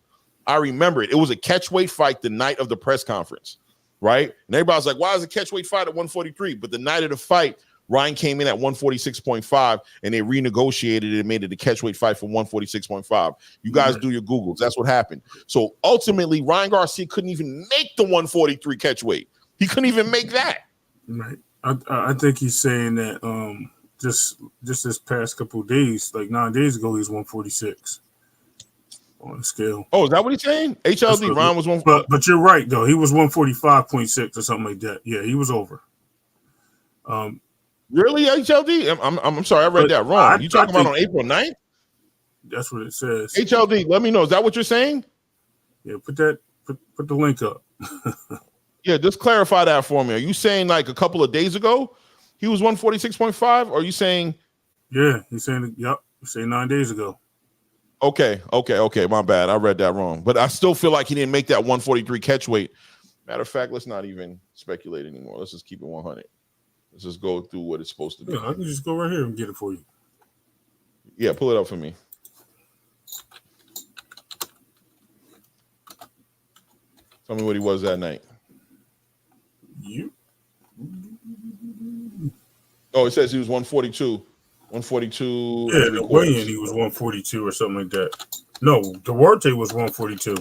I remember it. It was a catchweight fight the night of the press conference, right? And everybody's like, why is a catchweight fight at 143? But the night of the fight, Ryan came in at 146.5, and they renegotiated it and made it a catchweight fight for 146.5. You guys do your Googles. That's what happened. So ultimately, Ryan Garcia couldn't even make the 143 catchweight. He couldn't even make that. Right. I think he's saying that just this past couple of days, like 9 days ago, he was 146 on the scale. Oh, is that what he's saying? HLD, Ryan was one. But you're right though. He was 145.6 or something like that. Yeah, he was over. Really, HLD? I'm sorry, I read that wrong. You talking about on April 9th? That's what it says. HLD, let me know. Is that what you're saying? Yeah, put the link up. Yeah, just clarify that for me. Are you saying like a couple of days ago he was 146.5? Or are you saying? Yeah, he's saying, yep, he's saying 9 days ago. Okay. My bad. I read that wrong. But I still feel like he didn't make that 143 catchweight. Matter of fact, let's not even speculate anymore. Let's just keep it 100. Let's just go through what it's supposed to be. Yeah, I can just go right here and get it for you. Yeah, pull it up for me. Tell me what he was that night. You? Oh, it says he was 142. 142. Yeah, the weigh-in, he was 142 or something like that. No, Duarte was 142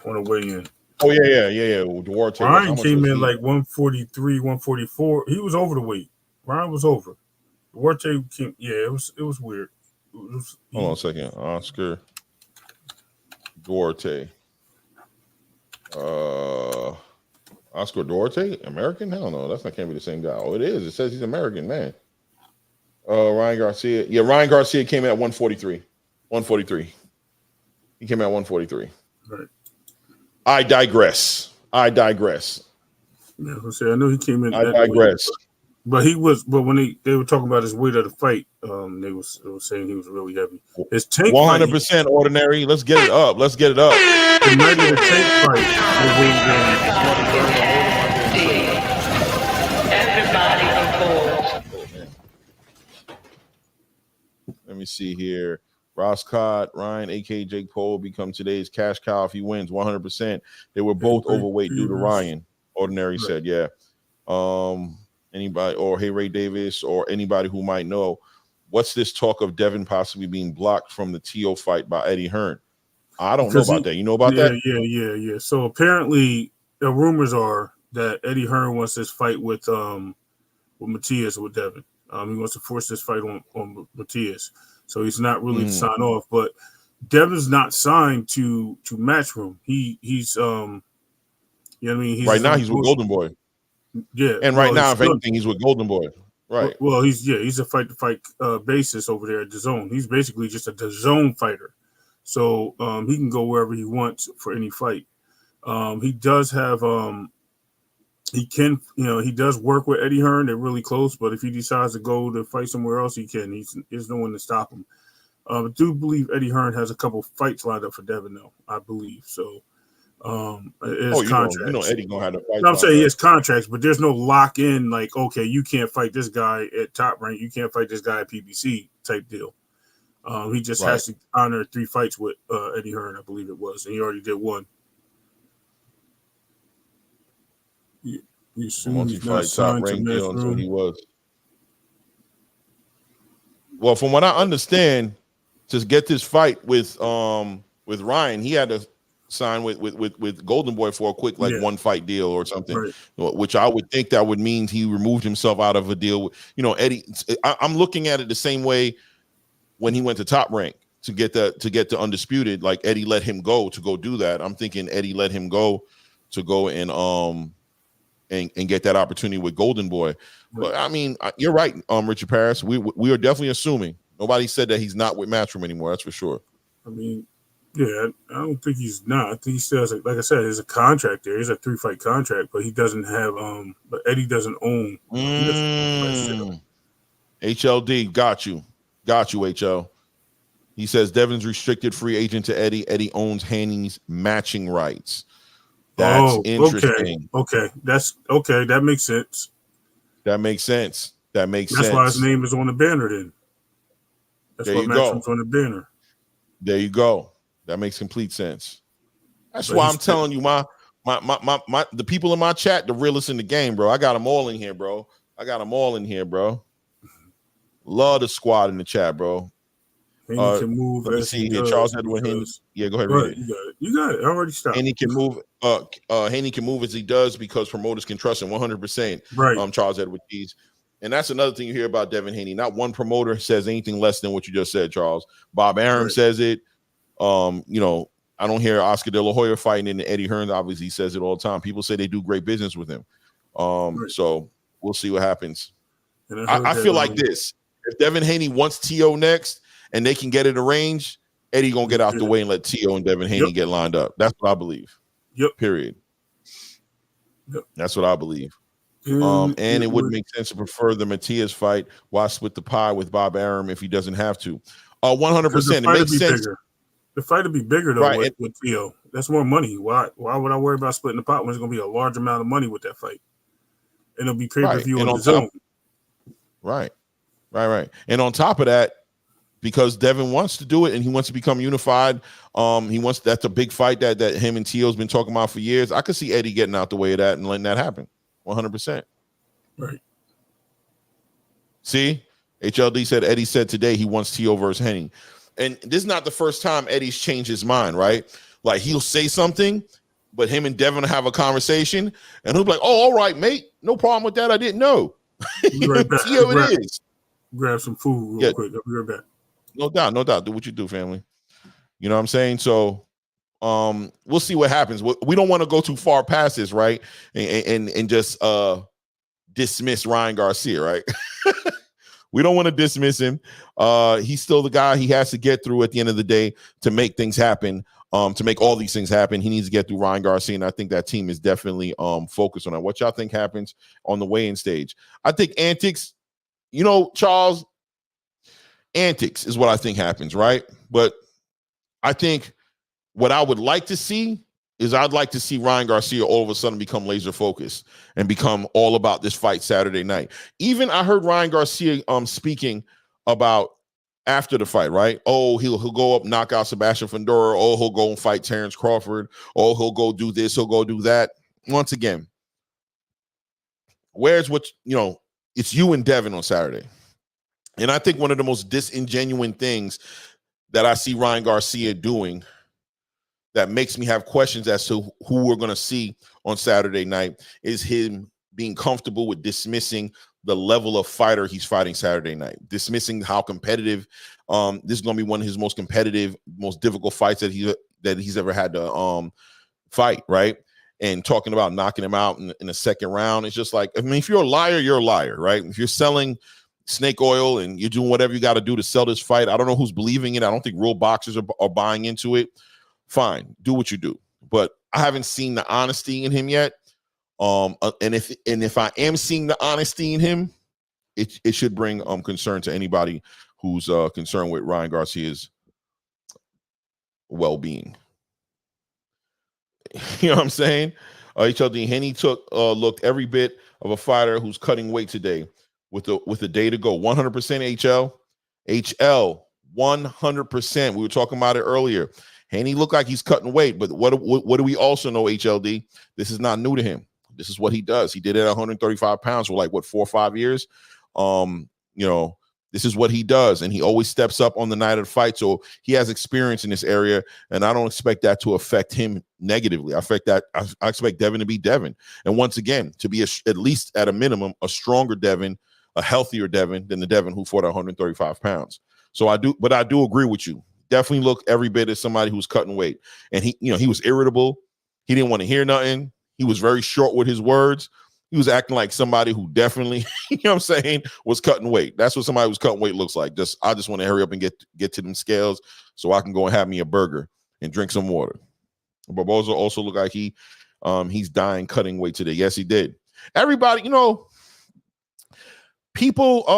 on the weigh-in. Oh, yeah. Duarte. Ryan came in like 143, 144. He was over the weight. Ryan was over. Duarte came, it was weird. Hold on a second. Oscar Duarte. Oscar Duarte? American? Hell no, that can't be the same guy. Oh, it is. It says he's American, man. Ryan Garcia. Yeah, Ryan Garcia came in at 143. 143. He came in at 143. Right. I digress. Yeah, I know he came in. I digress. But when they were talking about his weight of the fight, they were saying he was really heavy. His tank 100% ordinary. Let's get it up. The night of the tank fight, let me see here. Roscott, Ryan, aka Jake Paul, become today's cash cow if he wins 100%. They were both overweight due to Ryan. Ordinary said, yeah. Anybody or Hey Ray Davis or anybody who might know, what's this talk of Devin possibly being blocked from the TO fight by Eddie Hearn? I don't know about that. You know about that? Yeah. So apparently the rumors are that Eddie Hearn wants this fight with Matias with Devin. He wants to force this fight on Matias. So he's not really to sign off, but Devin's not signed to Matchroom. He's you know what I mean? He's right now he's with Golden Boy. Yeah. And right now, if anything, he's with Golden Boy. Right. Well, he's a fight-to-fight basis over there at DAZN. He's basically just a DAZN fighter. So he can go wherever he wants for any fight. He does have he does work with Eddie Hearn. They're really close, but if he decides to go to fight somewhere else, he can. There's no one to stop him. I do believe Eddie Hearn has a couple fights lined up for Devin, though. I believe so. Contracts. You know Eddie gonna have to fight. I'm saying he has contracts, but there's no lock in. Like, okay, you can't fight this guy at Top Rank. You can't fight this guy at PBC type deal. He just has to honor 3 fights with Eddie Hearn, I believe it was, and he already did 1. Multi-fight Top Rank deal until he was. Well, from what I understand, to get this fight with Ryan, he had to sign with Golden Boy for a quick 1 fight deal or something, which I would think that would mean he removed himself out of a deal with, Eddie. I'm looking at it the same way when he went to Top Rank to get the Undisputed. Like Eddie let him go to go do that. I'm thinking Eddie let him go to go and get that opportunity with Golden Boy. But I mean, you're right, Richard Paris. We are definitely assuming. Nobody said that he's not with Matchroom anymore. That's for sure. I mean, yeah, I don't think he's not. I think he still has, like I said, there's a contract there. There's a 3-fight contract, but he doesn't have. But Eddie doesn't own. HLD, got you, HL. He says Devin's restricted free agent to Eddie. Eddie owns Haney's matching rights. That's interesting. Okay, that's okay. That makes sense. That's why his name is on the banner. Then that's why Matchroom's on the banner. There you go. That makes complete sense. That's But why I'm telling you, my the people in my chat, the realest in the game, bro. I got them all in here, bro. Love the squad in the chat, bro. Haney can move Let me as he see here. does. Charles Edward Haney. Yeah, go ahead, Go read ahead, it. you got it. I already stopped. Haney can move. Haney can move as he does because promoters can trust him 100%. Right. Charles Edward Keys. And that's another thing you hear about Devin Haney. Not one promoter says anything less than what you just said, Charles. Bob Arum says it. I don't hear Oscar De La Hoya fighting in Eddie Hearn. Obviously, he says it all the time. People say they do great business with him. So we'll see what happens. I feel like this. If Devin Haney wants T.O. next and they can get it arranged, Eddie gonna get out the way and let T.O. and Devin Haney get lined up. That's what I believe. Period. That's what I believe. And it would make sense to prefer the Matias fight. Why split the pie with Bob Arum if he doesn't have to? 100%. It makes sense. Bigger. The fight would be bigger though with T.O. That's more money. Why would I worry about splitting the pot when it's gonna be a large amount of money with that fight? And it'll be pay-per-view on the zone. Right. And on top of that, because Devin wants to do it and he wants to become unified, that's a big fight that him and T.O.'s been talking about for years. I could see Eddie getting out the way of that and letting that happen. 100%. Right. See? HLD said Eddie said today he wants T.O. versus Haney. And this is not the first time Eddie's changed his mind, right? Like he'll say something, but him and Devin have a conversation, and he'll be like, "Oh, all right, mate, no problem with that. I didn't know." Right back. See how it is. Grab some food real quick. I'll be right back. No doubt. Do what you do, family. You know what I'm saying? So, we'll see what happens. We don't want to go too far past this, right? And just dismiss Ryan Garcia, right? We don't want to dismiss him. He's still the guy he has to get through at the end of the day to make things happen. To make all these things happen, he needs to get through Ryan Garcia, and I think that team is definitely focused on that. What y'all think happens on the weigh-in stage? I think antics, Charles, antics is what I think happens, right? But I think what I would like to see is I'd like to see Ryan Garcia all of a sudden become laser focused and become all about this fight Saturday night. Even I heard Ryan Garcia speaking about after the fight, right? Oh, he'll go up, knock out Sebastian Fundora. Oh, he'll go and fight Terrence Crawford. Oh, he'll go do this, he'll go do that. Once again, it's you and Devin on Saturday. And I think one of the most disingenuous things that I see Ryan Garcia doing that makes me have questions as to who we're going to see on Saturday night is him being comfortable with dismissing the level of fighter he's fighting Saturday night, dismissing how competitive. This is going to be one of his most competitive, most difficult fights that he's ever had to fight, right? And talking about knocking him out in the second round. It's just like, if you're a liar, you're a liar, right? If you're selling snake oil and you're doing whatever you got to do to sell this fight, I don't know who's believing it. I don't think real boxers are buying into it. Fine, do what you do. But I haven't seen the honesty in him yet. And if I am seeing the honesty in him, it should bring concern to anybody who's concerned with Ryan Garcia's well-being. You know what I'm saying? HLD Haney looked every bit of a fighter who's cutting weight today with a day to go. 100% HL 100%. We were talking about it earlier. Haney looked like he's cutting weight, but what do we also know, HLD? This is not new to him. This is what he does. He did it at 135 pounds for 4 or 5 years. This is what he does, and he always steps up on the night of the fight. So he has experience in this area, and I don't expect that to affect him negatively. I expect Devin to be Devin, and once again to be at least at a minimum a stronger Devin, a healthier Devin than the Devin who fought at 135 pounds. So I do agree with you. Definitely look every bit as somebody who's cutting weight, and he was irritable. He didn't want to hear nothing. He was very short with his words. He was acting like somebody who definitely, was cutting weight. That's what somebody who's cutting weight looks like. I just want to hurry up and get to them scales so I can go and have me a burger and drink some water. Barboza also looked like he's dying cutting weight today. Yes, he did. Everybody, people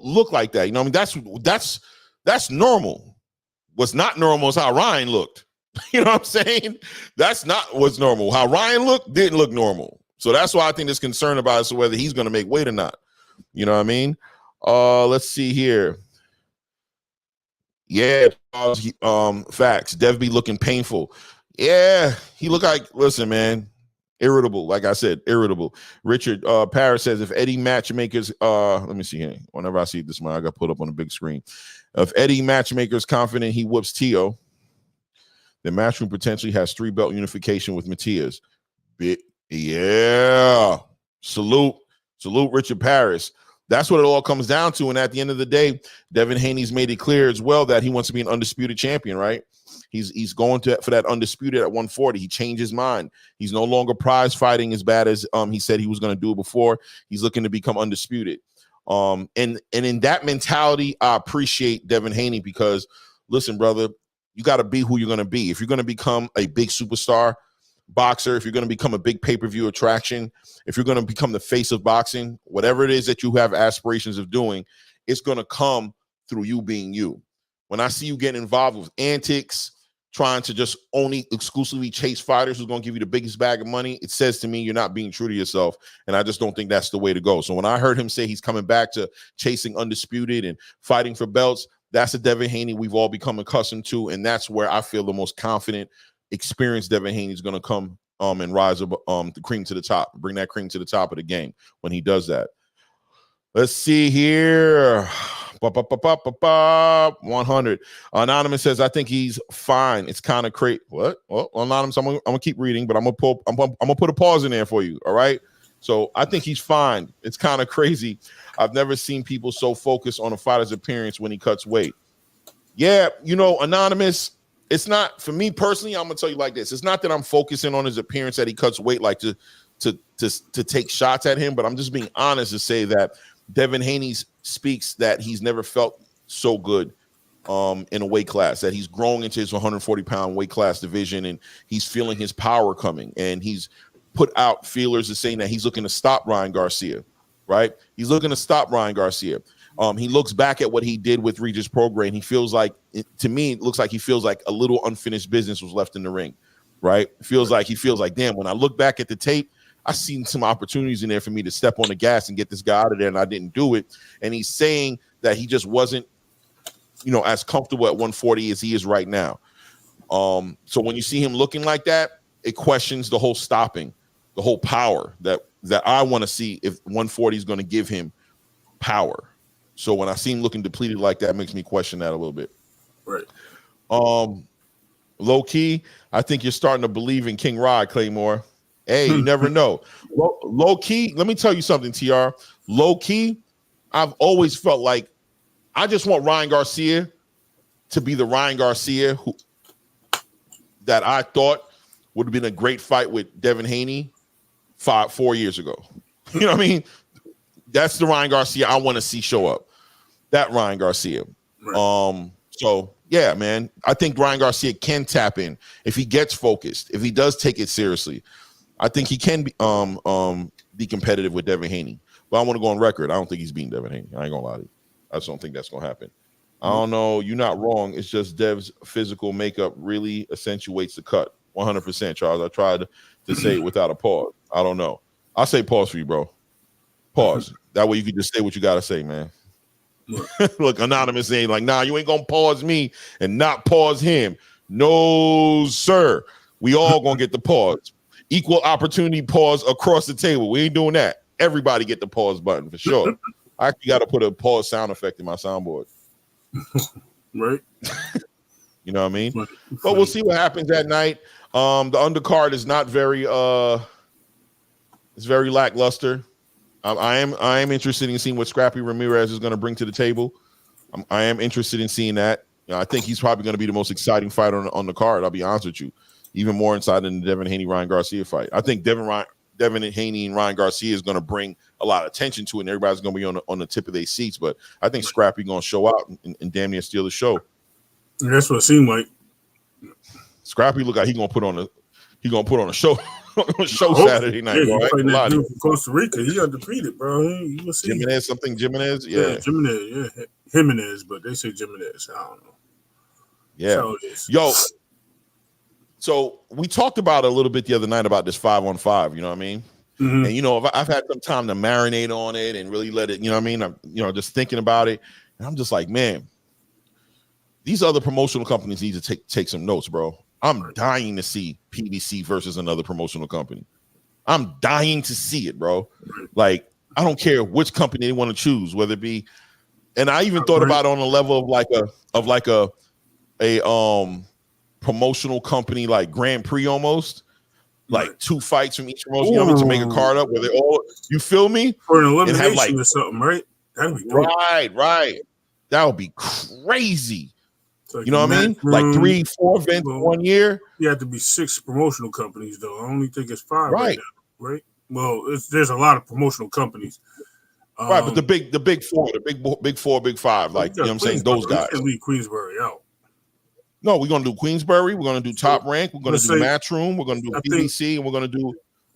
look like that. That's normal. What's not normal is how Ryan looked. You know what I'm saying? That's not what's normal. How Ryan looked didn't look normal. So that's why I think there's concern about as to whether he's going to make weight or not. You know what I mean? Let's see here. Yeah, facts. Dev be looking painful. Yeah, he look like, listen, man, irritable. Like I said, irritable. Richard Paris says, if Eddie Matchmaker's, let me see here. Whenever I see this one, I got put up on the big screen. If Eddie Matchmaker's confident he whoops Tio, then Matchroom potentially has 3-belt unification with Matias. Yeah. Salute Richard Paris. That's what it all comes down to. And at the end of the day, Devin Haney's made it clear as well that he wants to be an undisputed champion, right? He's going for that undisputed at 140. He changed his mind. He's no longer prize fighting as bad as he said he was going to do it before. He's looking to become undisputed. And in that mentality, I appreciate Devin Haney because, listen, brother, you got to be who you're going to be. If you're going to become a big superstar boxer, if you're going to become a big pay-per-view attraction, if you're going to become the face of boxing, whatever it is that you have aspirations of doing, it's going to come through you being you. When I see you getting involved with antics, trying to just only exclusively chase fighters who's going to give you the biggest bag of money, it says to me you're not being true to yourself, and I just don't think that's the way to go. So when I heard him say he's coming back to chasing undisputed and fighting for belts, that's a Devin Haney we've all become accustomed to, and that's where I feel the most confident, experienced Devin Haney is going to come and rise up the cream to the top, bring that cream to the top of the game when he does that. Let's see here. 100. Anonymous says, I think he's fine. It's kind of crazy. What? Well, Anonymous, I'm gonna keep reading, but I'm gonna put a pause in there for you. All right. So I think he's fine. It's kind of crazy. I've never seen people so focused on a fighter's appearance when he cuts weight. Yeah, Anonymous, it's not, for me personally, I'm gonna tell you like this. It's not that I'm focusing on his appearance that he cuts weight, like to take shots at him, but I'm just being honest to say that Devin Haney speaks that he's never felt so good in a weight class, that he's growing into his 140-pound weight class division, and he's feeling his power coming, and he's put out feelers of saying that he's looking to stop Ryan Garcia, right? He's looking to stop Ryan Garcia. He looks back at what he did with Regis Prograis, and he feels like, to me, it looks like he feels like a little unfinished business was left in the ring, right? He feels like, damn, when I look back at the tape, I seen some opportunities in there for me to step on the gas and get this guy out of there, and I didn't do it. And he's saying that he just wasn't, as comfortable at 140 as he is right now. So when you see him looking like that, it questions the whole stopping, the whole power that I want to see if 140 is going to give him power. So when I see him looking depleted like that, it makes me question that a little bit. Right. Low key, I think you're starting to believe in King Rod, Claymore. Hey, you never know. Low key, let me tell you something, TR. Low key, I've always felt like I just want Ryan Garcia to be the Ryan Garcia that I thought would have been a great fight with Devin Haney 4 years ago. You know what I mean? That's the Ryan Garcia I want to see show up. That Ryan Garcia. Right. So yeah, man, I think Ryan Garcia can tap in if he gets focused, if he does take it seriously. I think he can be competitive with Devin Haney. But I want to go on record. I don't think he's beating Devin Haney. I ain't gonna lie to you. I just don't think that's gonna happen. I don't know. You're not wrong. It's just Dev's physical makeup really accentuates the cut. 100%, Charles. I tried to say it without a pause. I don't know. I'll say pause for you, bro. Pause. That way you can just say what you gotta say, man. Look, Anonymous ain't like, nah, you ain't gonna pause me and not pause him. No, sir. We all gonna get the pause. Equal opportunity pause across the table. We ain't doing that. Everybody get the pause button for sure. I actually got to put a pause sound effect in my soundboard. Right. You know what I mean? But we'll see what happens that night. The undercard is not very it's very lackluster. I am interested in seeing what Scrappy Ramirez is going to bring to the table. I am interested in seeing that. I think he's probably going to be the most exciting fighter on the card. I'll be honest with you. Even more inside than the Devin Haney Ryan Garcia fight. I think Devin Haney and Ryan Garcia is going to bring a lot of attention to it, and everybody's going to be on the tip of their seats. But I think Scrappy going to show out and damn near steal the show. That's what it seemed like. Scrappy look like he going to put on a show Saturday night. Yeah, right? That dude from Costa Rica, he undefeated, bro. You will see. Jimenez, yeah, Jimenez, yeah, Jimenez, but they say Jimenez. I don't know. Yeah, yo. So we talked about a little bit the other night about this 5-on-5, you know what I mean? Mm-hmm. And, I've had some time to marinate on it and really let it, you know what I mean? I'm, just thinking about it. And I'm just like, man, these other promotional companies need to take some notes, bro. I'm dying to see PBC versus another promotional company. I'm dying to see it, bro. Like, I don't care which company they want to choose, whether it be, and I even thought about it on a level of like a promotional company like Grand Prix almost. Like 2 fights from each promotion, you know what I mean, to make a card up where they all, you feel me? For an elimination or something, right? That'd be dope. Right. That would be crazy. Like, you know what I mean? Like 3-4 events in 1 year. You have to be 6 promotional companies, though. I only think it's 5 right now, right? Well, there's a lot of promotional companies. Right, but the big 4, the big 4, big 5, like, you know what I'm saying? Those guys. You can't leave Queensbury out. No, we're gonna do Queensbury. We're gonna do Top Rank. We're gonna do Matchroom. We're gonna do PBC, and we're gonna do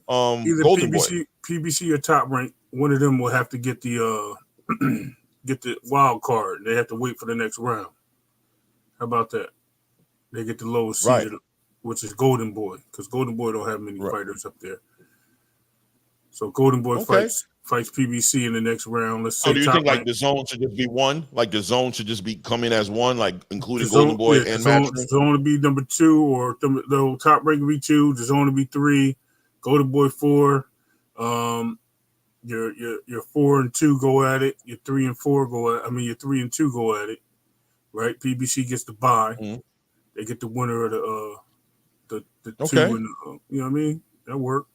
either Golden PBC or Top Rank. One of them will have to get the get the wild card. They have to wait for the next round. How about that? They get the lowest seed, which is Golden Boy, because Golden Boy don't have many fighters up there. So Golden Boy fights PBC in the next round. Let's say. So do you think like the zone should just be one? Like the zone should just be coming as one, like including Golden Boy and Matchroom? The zone to be number 2, or the Top Rank will be 2. The zone to be 3. Golden Boy 4. Your 4 and 2 go at it. Your 3 and 4 go at. I mean, your 3 and 2 go at it. Right? PBC gets the bye. Mm-hmm. They get the winner of the 2 and you know what I mean? That worked.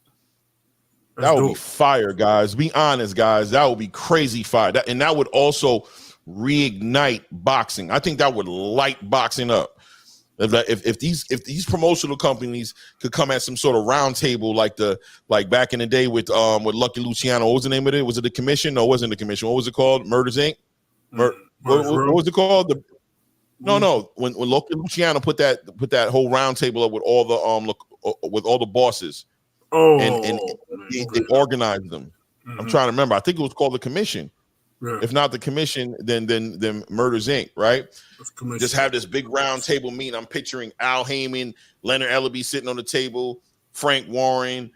That would be fire, guys. Be honest, guys. That would be crazy fire. And that would also reignite boxing. I think that would light boxing up. If these promotional companies could come at some sort of round table like back in the day with Lucky Luciano. What was the name of it? Was it the Commission? No, it wasn't the Commission. What was it called? Murders Inc. What was it called? No. When Lucky Luciano put that whole round table up with all the bosses. And they organized them. Mm-hmm. I'm trying to remember. I think it was called the Commission. Yeah. If not the Commission, then Murders Inc. Right? Just have this big round table meeting. I'm picturing Al Heyman, Leonard Ellaby sitting on the table, Frank Warren,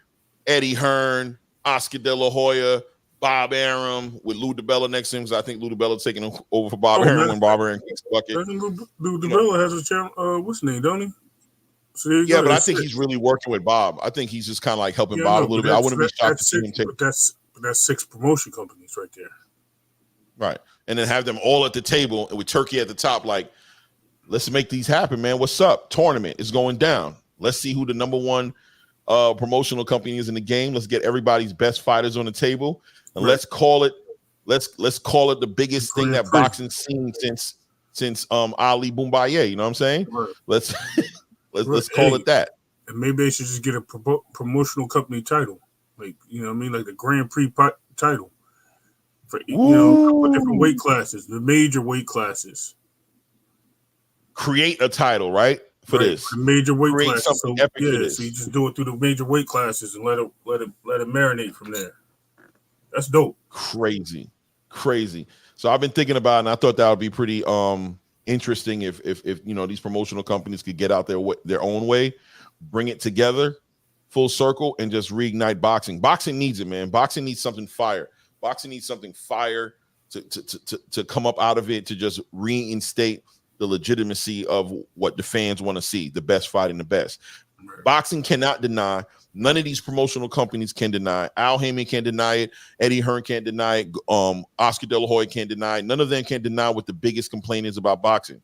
Eddie Hearn, Oscar De La Hoya, Bob Arum with Lou DiBella next to him. Because I think Lou DiBella taking over for Bob Arum when Bob Arum kicks the bucket. Lou DiBella has a channel. What's his name? Don't he? So yeah, but I think he's really working with Bob. I think he's just kind of like helping Bob a little bit. I wouldn't be shocked to see him take. But that's 6 promotion companies right there. Right, and then have them all at the table and with Turkey at the top. Like, let's make these happen, man. What's up? Tournament is going down. Let's see who the number 1 promotional company is in the game. Let's get everybody's best fighters on the table, and let's call it. Let's call it the biggest thing that boxing's seen since Ali Boumbaye. You know what I'm saying? Right. Let's call it that. And maybe they should just get a promotional company title, like, you know what I mean, like the Grand Prix title for, you know, different weight classes, the major weight classes. Create a title, right? For this, the major weight classes. So, so you just do it through the major weight classes and let it marinate from there. That's dope. Crazy. So I've been thinking about it, and I thought that would be pretty interesting if you know, these promotional companies could get out their own way, bring it together full circle, and just reignite boxing. Boxing needs it, man. Boxing needs something fire. Boxing needs something fire to come up out of it, to just reinstate the legitimacy of what the fans want to see, the best fighting the best. Right. Boxing cannot deny. None of these promotional companies can deny. Al Heyman can't deny it. Eddie Hearn can't deny it. Oscar De La Hoya can't deny it. None of them can deny what the biggest complaint is about boxing.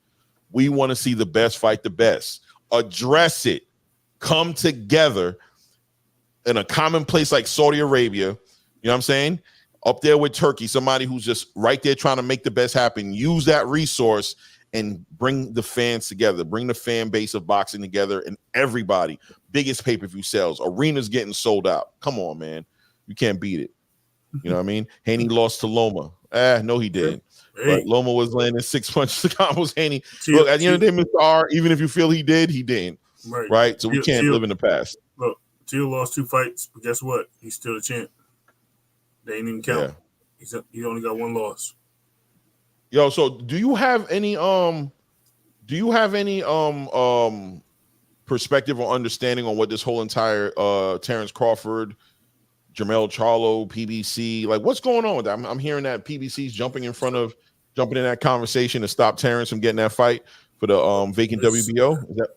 We want to see the best fight the best. Address it. Come together in a common place like Saudi Arabia. You know what I'm saying? Up there with Turkey, somebody who's just right there trying to make the best happen. Use that resource and bring the fans together, bring the fan base of boxing together, and everybody. Biggest pay-per-view sales, arenas getting sold out. Come on, man. You can't beat it. You know what I mean? Haney lost to Loma. No, he didn't. Hey. But Loma was landing 6 punches to combos. Haney. Look, at the end of the day, Mr. R, even if you feel he did, he didn't. Right? So we can't live in the past. Look, Teal lost 2 fights, but guess what? He's still a champ. They ain't even count. Yeah. He only got 1 loss. Yo, so do you have any perspective or understanding on what this whole entire Terrence Crawford, Jermell Charlo, PBC, like what's going on with that? I'm hearing that PBC's jumping in that conversation to stop Terrence from getting that fight. for the vacant WBO? Is that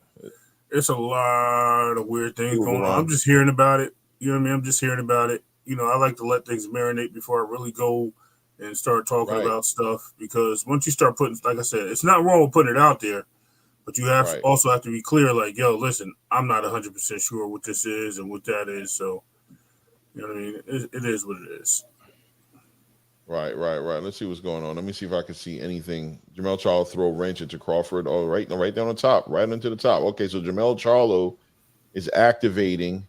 it's a lot of weird things going on. on? I'm just hearing about it. You know what I mean? I'm just hearing about it. You know, I like to let things marinate before I really go and start talking about stuff, because once you start putting, like I said, it's not wrong with putting it out there, but you have to also have to be clear, like, yo, listen, I'm not 100% sure what this is and what that is. So, you know what I mean? It is what it is. Right. Let's see what's going on. Let me see if I can see anything. Jermell Charlo throw a wrench into Crawford. Oh, right down the top, right into the top. Okay, so Jermell Charlo is activating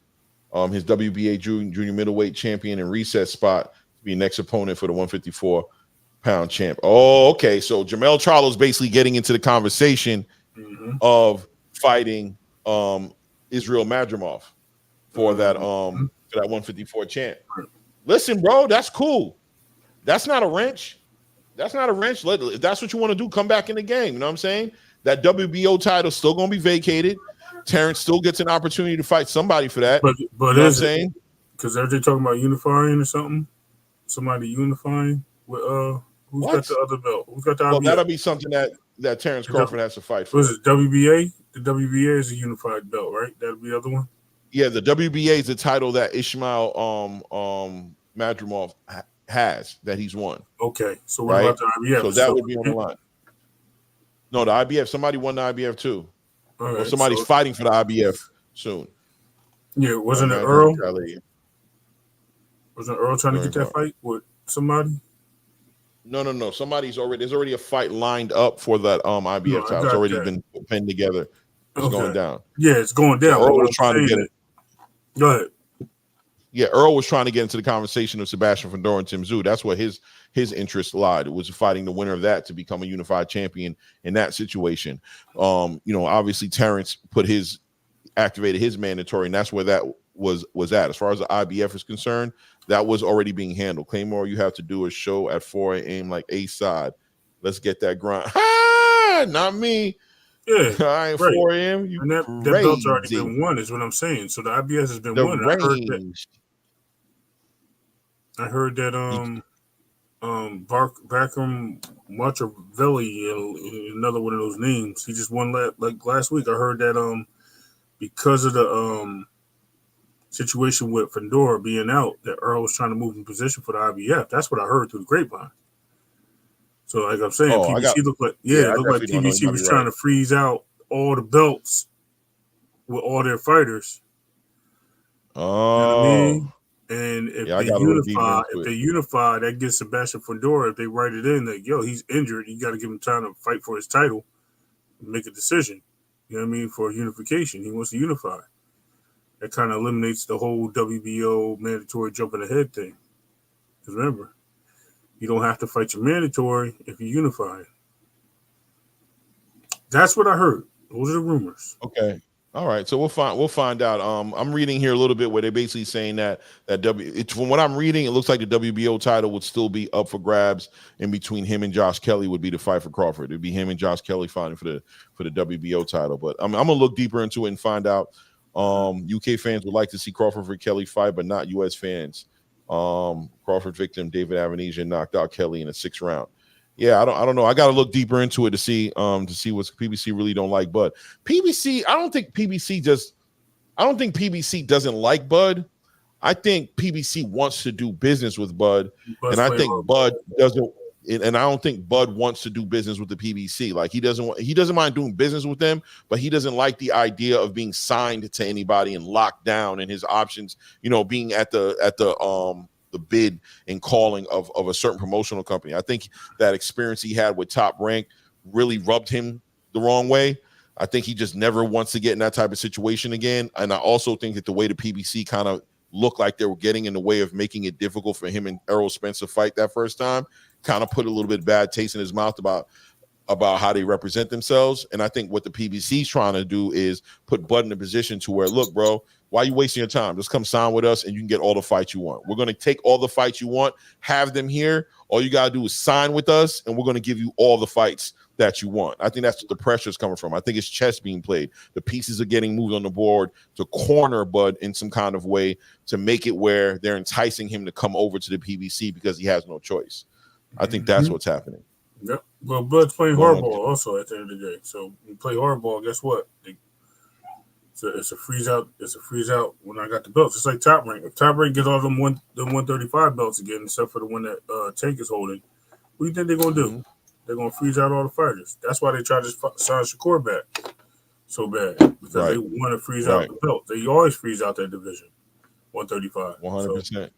his WBA junior middleweight champion and reset spot to be next opponent for the 154-pound champ. Oh, okay. So Jermell Charlo is basically getting into the conversation of fighting Israel Madrimov for that 154 champ. Listen, bro, that's cool. That's not a wrench. That's not a wrench. If that's what you want to do, come back in the game. You know what I'm saying? That WBO title still going to be vacated. Terrence still gets an opportunity to fight somebody for that. But you know what I'm saying? Because are they talking about unifying or something? Somebody unifying with who's got the other belt? Who's got the IBF? Well, that'll be something that Terrence Crawford has to fight for. Was it WBA? The WBA is a unified belt, right? That'll be the other one. Yeah, the WBA is the title that Ismail Madrimov has, that he's won. Okay, so what about the IBF? So that would be on the line. No, the IBF. Somebody won the IBF too. Or somebody's fighting for the IBF soon. Yeah, wasn't it Earl? Wasn't Earl trying to get that fight with somebody? No. There's already a fight lined up for that IBF title. It's already been pinned together. It's going down. Yeah, it's going down. So Earl was trying to get it. Go ahead. Yeah, Earl was trying to get into the conversation of Sebastian Fedor and Tim Tszyu. That's what his interest lied. It was fighting the winner of that to become a unified champion in that situation. Obviously Terrence activated his mandatory, and that's where that was at. As far as the IBF is concerned, that was already being handled. Claymore, you have to do a show at 4 a.m. like A-side. Let's get that grind. Not me. Yeah, I ain't 4 a.m. And that belt's already been won, is what I'm saying. So the IBS has been won. I heard that Bakram Machiavelli, another one of those names, he just won last week. I heard that because of the situation with Fedor being out, that Earl was trying to move in position for the IBF. That's what I heard through the grapevine. So, like I'm saying, PBC looked like PBC was trying to freeze out all the belts with all their fighters. Oh, you know what I mean? And if they unify, that gives Sebastian Fedor, if they write it in that, yo, he's injured, you got to give him time to fight for his title and make a decision. You know what I mean? For unification, he wants to unify. That kind of eliminates the whole WBO mandatory jumping ahead thing. Because remember, you don't have to fight your mandatory if you unify. That's what I heard. Those are the rumors. Okay. All right. So we'll find out. I'm reading here a little bit where they're basically saying that from what I'm reading, it looks like the WBO title would still be up for grabs, in between him and Josh Kelly would be the fight for Crawford. It'd be him and Josh Kelly fighting for the WBO title. But I'm gonna look deeper into it and find out. UK fans would like to see Crawford for Kelly fight, but not US fans. Crawford victim David Avanesian knocked out Kelly in the 6th round. Yeah, I don't know. I got to look deeper into it to see what PBC really don't like Bud. PBC, I don't think PBC doesn't like Bud. I think PBC wants to do business with Bud, and I think Bud doesn't. And I don't think Bud wants to do business with the PBC. Like he doesn't mind doing business with them, but he doesn't like the idea of being signed to anybody and locked down, and his options, being at the bid and calling of a certain promotional company. I think that experience he had with Top Rank really rubbed him the wrong way. I think he just never wants to get in that type of situation again. And I also think that the way the PBC kind of looked like they were getting in the way of making it difficult for him and Errol Spence to fight that first time kind of put a little bit bad taste in his mouth about how they represent themselves. And I think what the PBC is trying to do is put Bud in a position to where, look, bro, why are you wasting your time? Just come sign with us and you can get all the fights you want. We're going to take all the fights you want, have them here. All you got to do is sign with us, and we're going to give you all the fights that you want. I think that's what the pressure is coming from. I think it's chess being played. The pieces are getting moved on the board to corner Bud in some kind of way to make it where they're enticing him to come over to the PBC because he has no choice. I think that's what's happening. Yep. Well, Blood's playing 100%. hardball also at the end of the day. So you play hardball, guess what? It's a freeze out. It's a freeze out when I got the belts. It's like Top Rank. If Top Rank gets all them 135 belts again, except for the one that Tank is holding, what do you think they're gonna do? They're gonna freeze out all the fighters. That's why they tried to sign Shakur back so bad, because they want to freeze out the belt. They always freeze out that division, 135. 100%.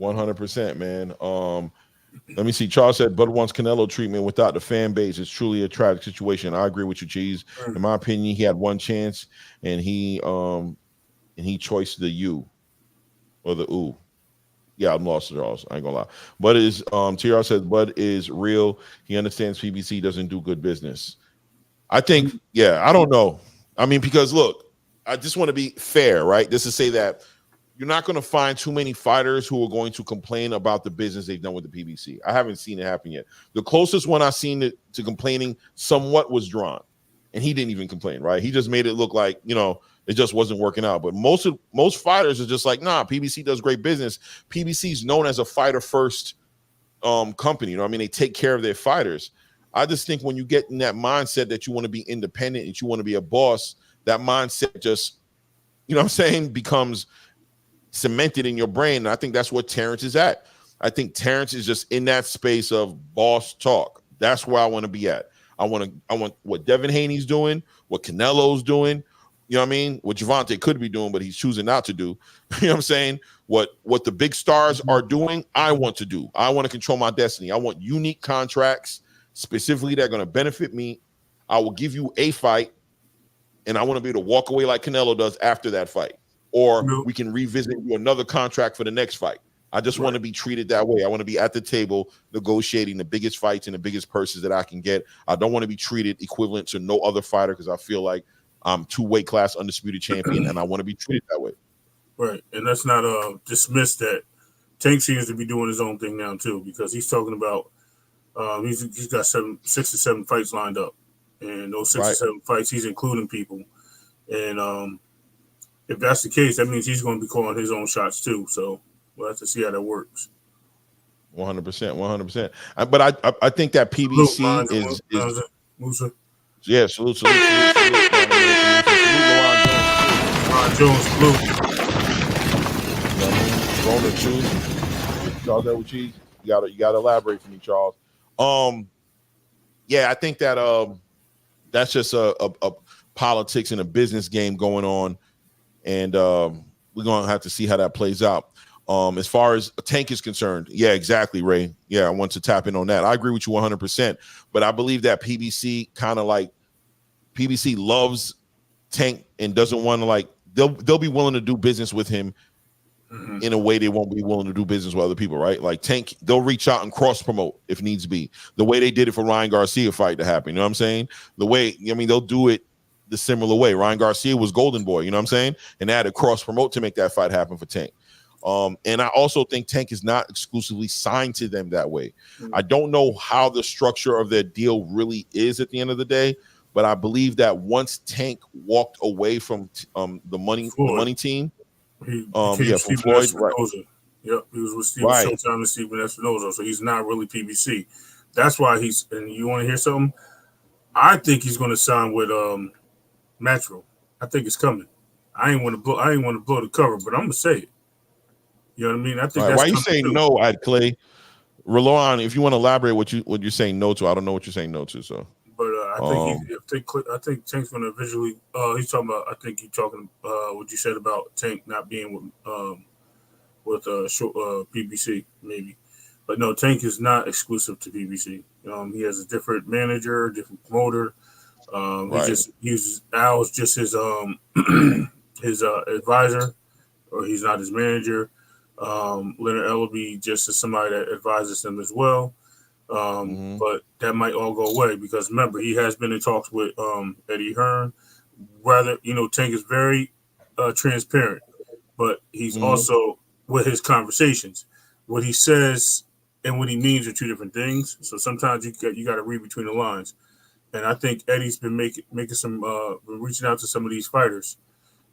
100%, man. Let me see. Charles said Bud wants Canelo treatment without the fan base. It's truly a tragic situation. I agree with you, Cheese. In my opinion, he had one chance, and he choiced the U or the ooh. Yeah, I'm lost, Charles. I ain't gonna lie. Bud is TR says Bud is real. He understands PBC doesn't do good business. I think, I don't know. I mean, because look, I just want to be fair, right? Just to say that you're not going to find too many fighters who are going to complain about the business they've done with the PBC. I haven't seen it happen yet. The closest one I've seen to complaining somewhat was Drawn, and he didn't even complain, right? He just made it look like, it just wasn't working out. But most fighters are just like, nah, PBC does great business. PBC is known as a fighter first company. You know what I mean? They take care of their fighters. I just think when you get in that mindset that you want to be independent, that you want to be a boss, that mindset just, becomes cemented in your brain. And I think that's what Terrence is at. I think Terrence is just in that space of boss talk. That's where I want to be at. I want what Devin Haney's doing, what Canelo's doing, you know what I mean? What Javante could be doing, but he's choosing not to do. You know what I'm saying? What the big stars are doing, I want to do. I want to control my destiny. I want unique contracts, specifically that are going to benefit me. I will give you a fight, and I want to be able to walk away like Canelo does after that fight. Or we can revisit another contract for the next fight. I just want to be treated that way. I want to be at the table negotiating the biggest fights and the biggest purses that I can get. I don't want to be treated equivalent to no other fighter because I feel like I'm two weight class undisputed champion, and I want to be treated that way. Right, and let's not dismiss that Tank seems to be doing his own thing now too, because he's talking about he's got 6 to 7 fights lined up, and those 6 to 7 fights he's including people, and if that's the case, that means he's going to be calling his own shots too. So we'll have to see how that works. 100%. But I think that PBC is Musa. Yeah, salute. Ron Jones, salute. Rona too. Charles that with cheese. You gotta elaborate for me, Charles. I think that that's just a politics and a business game going on, and we're gonna have to see how that plays out. As far as Tank is concerned, yeah, exactly, Ray. Yeah, I want to tap in on that. I agree with you 100%, but I believe that PBC PBC loves Tank and doesn't want to they'll be willing to do business with him in a way they won't be willing to do business with other people, right? Like Tank, they'll reach out and cross promote if needs be. The way they did it for Ryan Garcia fight to happen, you know what I'm saying? They'll do it the similar way. Ryan Garcia was Golden Boy, you know what I'm saying? And they had to cross promote to make that fight happen for Tank. And I also think Tank is not exclusively signed to them that way. I don't know how the structure of their deal really is at the end of the day, but I believe that once Tank walked away from the money team, from Floyd, right? Yep, he was with Steven Showtime and Steven Espinoza, so he's not really PBC. That's why and you want to hear something? I think he's going to sign with Metro. I think it's coming. I ain't want to blow the cover, but I'm going to say it. You know what I mean? I think that's why you saying no at Clay? Rolon, if you want to elaborate what you're saying no to, I don't know what you're saying no to. So, but I think Tank's going to visually. He's talking about. I think he's talking what you said about Tank not being with PBC maybe, but no, Tank is not exclusive to PBC. He has a different manager, different promoter. He just uses Al's just his his advisor, or he's not his manager. Leonard Ellaby just is somebody that advises him as well. But that might all go away because remember, he has been in talks with Eddie Hearn. Tank is very transparent, but he's also with his conversations. What he says and what he means are two different things. So sometimes you got to read between the lines. And I think Eddie's been making some reaching out to some of these fighters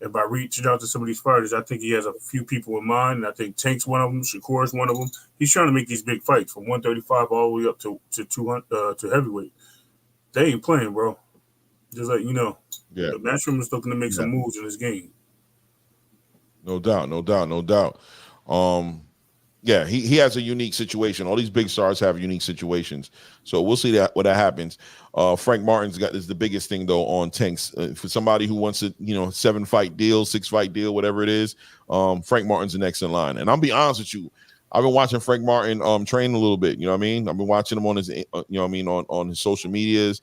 And by reaching out to some of these fighters, I think he has a few people in mind. And I think Tank's one of them. Shakur's one of them. He's trying to make these big fights from 135 all the way up to 200 to heavyweight. They ain't playing, bro. Just like you know, Yeah. the Matchroom is looking to make some moves in this game. No doubt. Yeah, he has a unique situation. All these big stars have unique situations, so we'll see that when that happens. Frank Martin's is the biggest thing though on Tanks. For somebody who wants a 7-fight deal, 6-fight deal, whatever it is, Frank Martin's the next in line. And I'll be honest with you, I've been watching Frank Martin train a little bit. You know what I mean? I've been watching him on his on his social medias.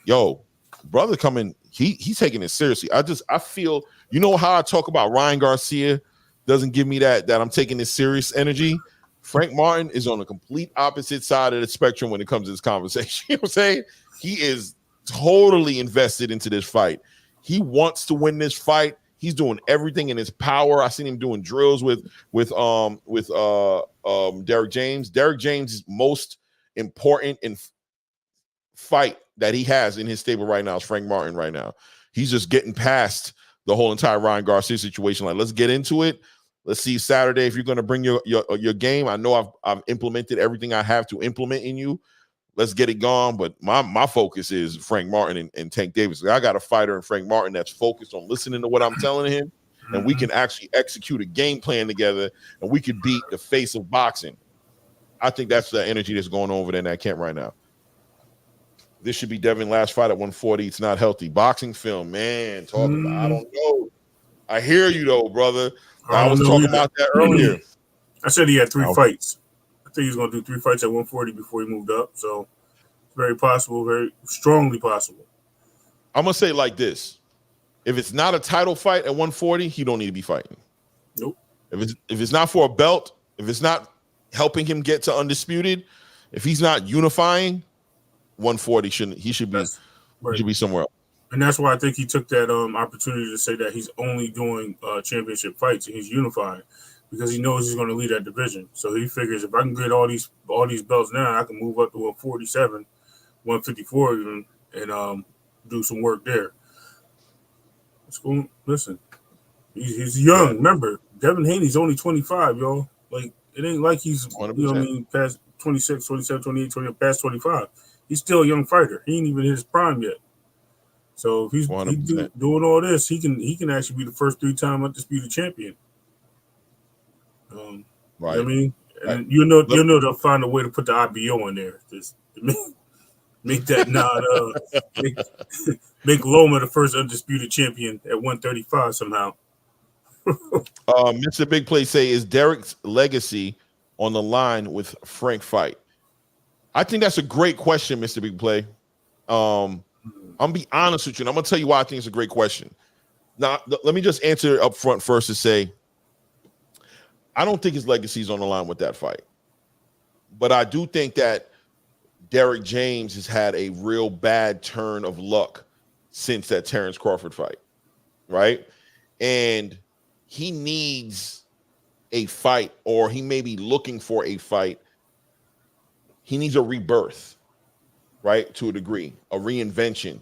Yo, brother, coming, he's taking it seriously. I feel, you know how I talk about Ryan Garcia doesn't give me that I'm taking this serious energy. Frank Martin is on the complete opposite side of the spectrum when it comes to this conversation. You know what I'm saying? He is totally invested into this fight. He wants to win this fight. He's doing everything in his power. I seen him doing drills with Derek James. Derek James' most important fight that he has in his stable right now is Frank Martin right now. He's just getting past the whole entire Ryan Garcia situation. Like, let's get into it. Let's see Saturday if you're going to bring your game. I know I've implemented everything I have to implement in you. Let's get it going. But my focus is Frank Martin and Tank Davis. I got a fighter in Frank Martin that's focused on listening to what I'm telling him, and we can actually execute a game plan together, and we could beat the face of boxing. I think that's the energy that's going on over there in that camp right now. This should be Devin last fight at 140. It's not healthy. Boxing film, man. Talking about, I don't know. I hear you though, brother. I was talking about that earlier. I said he had 3 fights. I think he's going to do 3 fights at 140 before he moved up. So it's very possible, very strongly possible. I'm going to say it like this. If it's not a title fight at 140, he don't need to be fighting. Nope. If it's not for a belt, if it's not helping him get to undisputed, if he's not unifying, 140 should be somewhere else. And that's why I think he took that opportunity to say that he's only doing championship fights and he's unifying, because he knows he's going to lead that division. So he figures if I can get all these belts now, I can move up to 147, 154 even, and do some work there. Let's go. Listen, he's young. Remember, Devin Haney's only 25, y'all. Like, it ain't like he's 100%. Past 26, 27, 28, 20, past 25. He's still a young fighter. He ain't even hit his prime yet. So if he's doing all this, he can actually be the first 3-time undisputed champion. Right. You know what I mean? And you know they'll find a way to put the IBO in there. Just make that make Loma the first undisputed champion at 135 somehow. Mr. Big Play say, is Derek's legacy on the line with Frank fight? I think that's a great question, Mr. Big Play. I'm gonna be honest with you, and I'm gonna tell you why I think it's a great question. Now, let me just answer up front first to say, I don't think his legacy is on the line with that fight, but I do think that Derek James has had a real bad turn of luck since that Terrence Crawford fight, right? And he needs a fight, or he may be looking for a fight. He needs a rebirth, right? To a degree, a reinvention,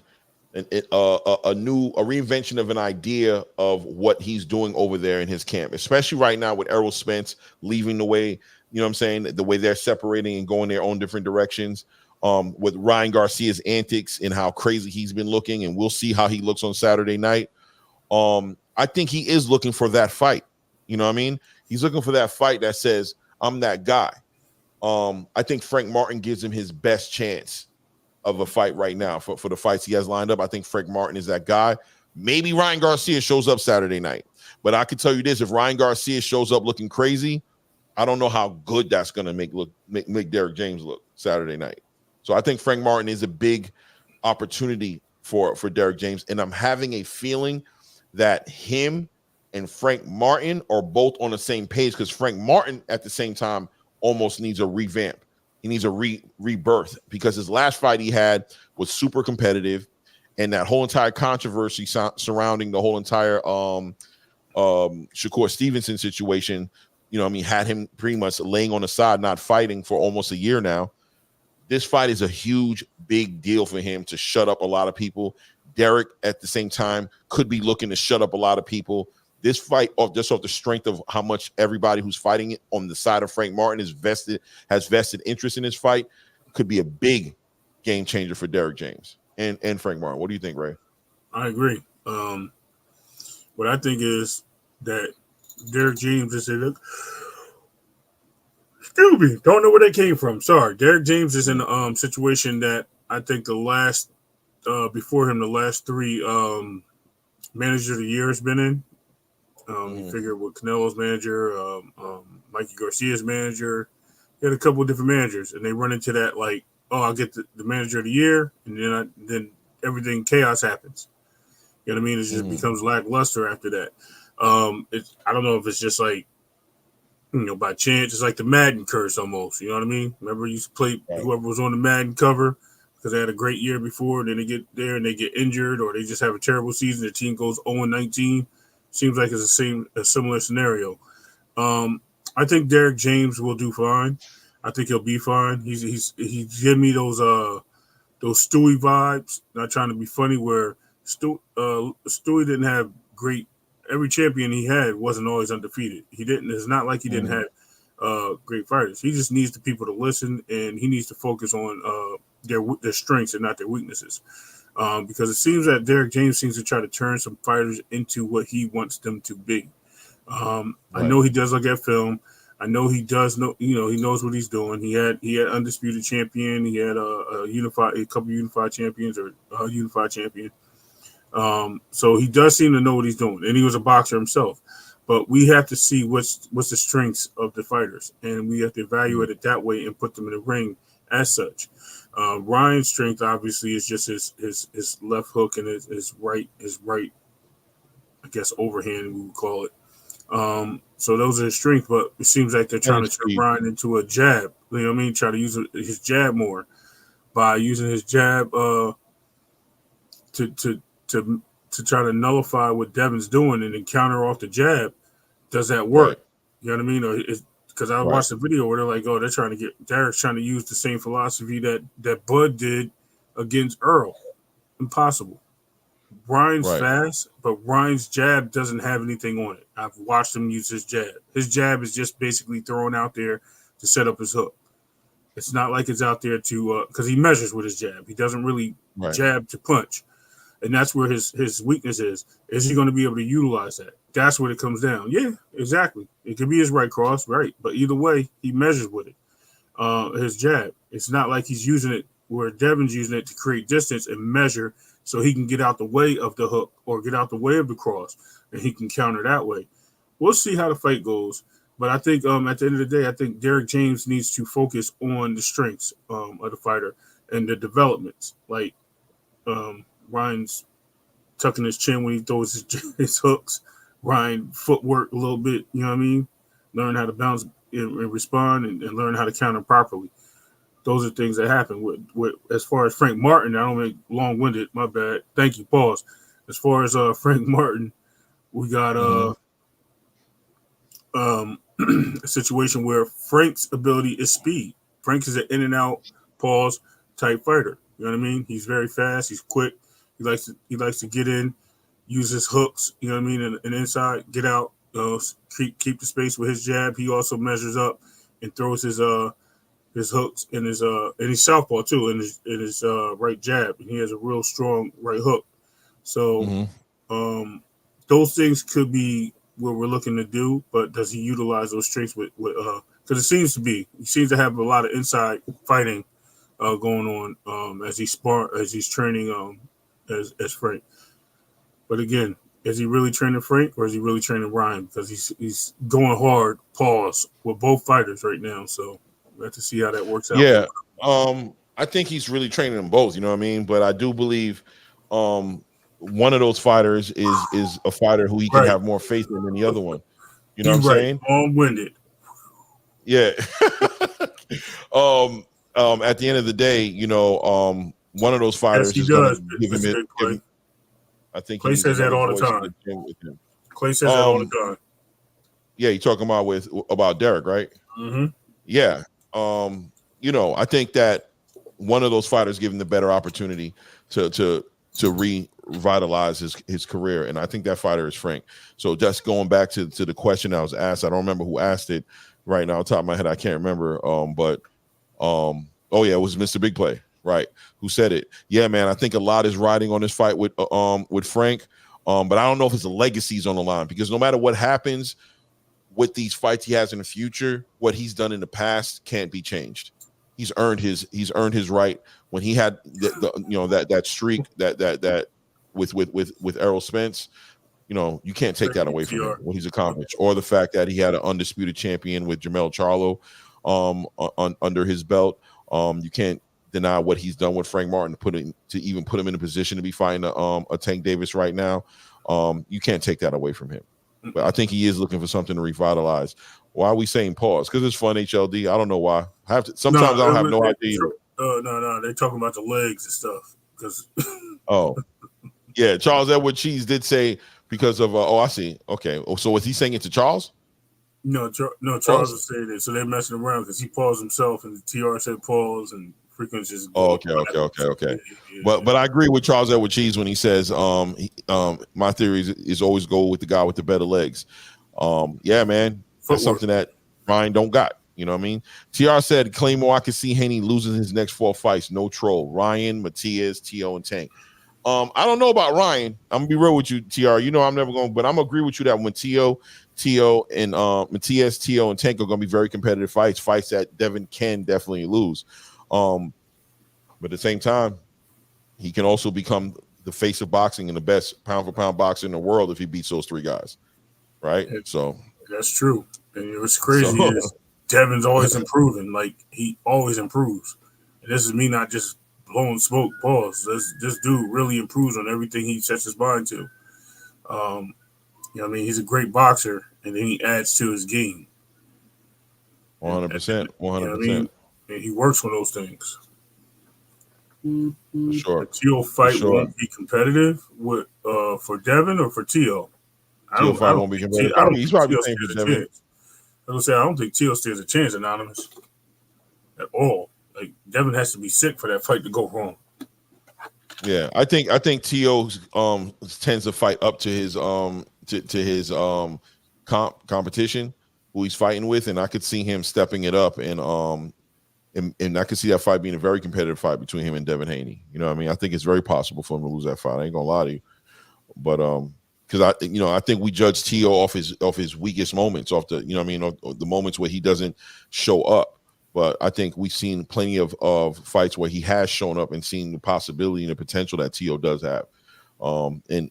a reinvention of an idea of what he's doing over there in his camp, especially right now with Errol Spence leaving the way, you know what I'm saying, the way they're separating and going their own different directions, with Ryan Garcia's antics and how crazy he's been looking, and we'll see how he looks on Saturday night. I think he is looking for that fight. You know what I mean? He's looking for that fight that says, I'm that guy. I think Frank Martin gives him his best chance of a fight right now for the fights he has lined up. I think Frank Martin is that guy. Maybe Ryan Garcia shows up Saturday night, but I can tell you this: if Ryan Garcia shows up looking crazy, I don't know how good that's going to make Derek James look Saturday night. So I think Frank Martin is a big opportunity for Derek James, and I'm having a feeling that him and Frank Martin are both on the same page, because Frank Martin at the same time almost needs a revamp. He needs a rebirth, because his last fight he had was super competitive, and that whole entire controversy surrounding the whole entire Shakur Stevenson situation, you know what I mean, had him pretty much laying on the side, not fighting for almost a year now. This fight is a huge, big deal for him to shut up a lot of people, Derek at the same time could be looking to shut up a lot of people. This fight, just off the strength of how much everybody who's fighting it on the side of Frank Martin has vested interest in this fight, could be a big game changer for Derek James and Frank Martin. What do you think, Ray? I agree. What I think is that Derek James is in excuse me, don't know where they came from. Sorry. Derek James is in a situation that I think before him, the last three managers of the year has been in. You figure with Canelo's manager, Mikey Garcia's manager, he had a couple of different managers, and they run into that like, oh, I'll get the manager of the year, and then everything chaos happens. You know what I mean? It just becomes lackluster after that. I don't know if it's just like, by chance. It's like the Madden curse almost. You know what I mean? Remember, you used to play whoever was on the Madden cover because they had a great year before, and then they get there and they get injured, or they just have a terrible season. Their team goes 0-19. Seems like it's a similar scenario. I think Derek James will do fine. I think he'll be fine. He gave me those Stewie vibes. Not trying to be funny, where Stewie didn't have great. Every champion he had wasn't always undefeated. He didn't. It's not like he didn't have great fighters. He just needs the people to listen, and he needs to focus on their strengths and not their weaknesses. Because it seems that Derek James seems to try to turn some fighters into what he wants them to be. I know he does look at film. I know he does know. He knows what he's doing. He had undisputed champion. He had a couple unified champions or a unified champion. So he does seem to know what he's doing, and he was a boxer himself. But we have to see what's the strengths of the fighters, and we have to evaluate it that way and put them in the ring as such. Ryan's strength obviously is just his left hook and his right, I guess, overhand we would call it. So those are his strengths, but it seems like they're trying to turn Ryan into a jab. You know what I mean? Try to use his jab more by using his jab to try to nullify what Devin's doing and then counter off the jab. Does that work? Right. You know what I mean? Or because I watched the video where they're like, oh, Derek's trying to use the same philosophy that Bud did against Earl. Impossible. Ryan's fast, but Ryan's jab doesn't have anything on it. I've watched him use his jab. His jab is just basically thrown out there to set up his hook. It's not like it's out there to because he measures with his jab. He doesn't really jab to punch. And that's where his weakness is. Is he going to be able to utilize that? That's what it comes down. Yeah, exactly. It could be his right cross, right? But either way, he measures with it. His jab. It's not like he's using it where Devin's using it to create distance and measure so he can get out the way of the hook or get out the way of the cross, and he can counter that way. We'll see how the fight goes. But I think at the end of the day, I think Derek James needs to focus on the strengths of the fighter and the developments. Like Ryan's tucking his chin when he throws his hooks. Ryan footwork a little bit, you know what I mean? Learn how to bounce and respond and learn how to counter properly. Those are things that happen. With as far as Frank Martin, I don't make long-winded, my bad. Thank you, pause. As far as Frank Martin, we got a situation where Frank's ability is speed. Frank is an in-and-out, pause type fighter. You know what I mean? He's very fast. He's quick. He likes to get in, use his hooks. You know what I mean? And inside, get out. Keep the space with his jab. He also measures up and throws his hooks and he's southpaw too in his right jab, and he has a real strong right hook. So those things could be what we're looking to do, but does he utilize those strengths with because it seems to have a lot of inside fighting going on as he's training as Frank. But again, is he really training Frank or is he really training Ryan? Because he's going hard, pause, with both fighters right now. So we have to see how that works out. Yeah. I think he's really training them both, you know what I mean? But I do believe one of those fighters is a fighter who he can have more faith in than the other one. You know what I'm saying? Long-winded. Yeah. At the end of the day, one of those fighters is going to give him it. I think Clay says that all the time. Clay says that all the time. Yeah, you're talking about Derek, right? Mm-hmm. Yeah. I think that one of those fighters give him the better opportunity to revitalize his career, and I think that fighter is Frank. So just going back to the question I was asked, I don't remember who asked it right now. On top of my head, I can't remember. Oh yeah, it was Mr. Big Play, right? Who said it? Yeah, man. I think a lot is riding on this fight with Frank. But I don't know if it's the legacies on the line, because no matter what happens with these fights he has in the future, what he's done in the past can't be changed. He's earned his right. When he had that streak that with Errol Spence, you can't take that away from him, what he's accomplished, or the fact that he had an undisputed champion with Jermell Charlo under his belt. You can't deny what he's done with Frank Martin to even put him in a position to be fighting a Tank Davis right now. You can't take that away from him. But I think he is looking for something to revitalize. Why are we saying pause? Because it's fun, HLD. I don't know why. Sometimes I don't have no idea. No. They're talking about the legs and stuff. Because oh, yeah. Charles Edward Cheese did say because of. I see. Okay. So was he saying it to Charles? No. Charles was saying it. So they're messing around because he paused himself, and the TR said pause, and frequencies. Okay. Yeah. But I agree with Charles Edward Cheese when he says, my theory is always go with the guy with the better legs. Yeah, man. That's something that Ryan don't got. You know what I mean? TR said, Claymore, I can see Haney losing his next 4 fights. No troll. Ryan, Matias, T.O., and Tank. I don't know about Ryan. I'm going to be real with you, TR. I'm never going, but I'm going to agree with you that when T.O., and Matias, T.O., and Tank are going to be very competitive fights that Devin can definitely lose. But at the same time, he can also become the face of boxing and the best pound-for-pound boxer in the world if he beats those 3 guys. Right? So that's true. And what's crazy is Devin's always improving. Like, he always improves. And this is me not just blowing smoke, pause. This dude really improves on everything he sets his mind to. He's a great boxer, and then he adds to his game. 100%. 100%. And he works on those things. For sure. The T.O. fight won't be competitive with for Devin or for T.O. T.O. fight won't be competitive. He's probably playing for Devin. I don't think T.O. stands a chance, Anonymous, at all. Like, Devin has to be sick for that fight to go wrong. Yeah, I think T.O. tends to fight up to his competition who he's fighting with, and I could see him stepping it up, and I could see that fight being a very competitive fight between him and Devin Haney. You know what I mean? I think it's very possible for him to lose that fight. I ain't gonna lie to you, but because I think we judge T.O. off his weakest moments, off the the moments where he doesn't show up. But I think we've seen plenty of fights where he has shown up and seen the possibility and the potential that T.O. does have. And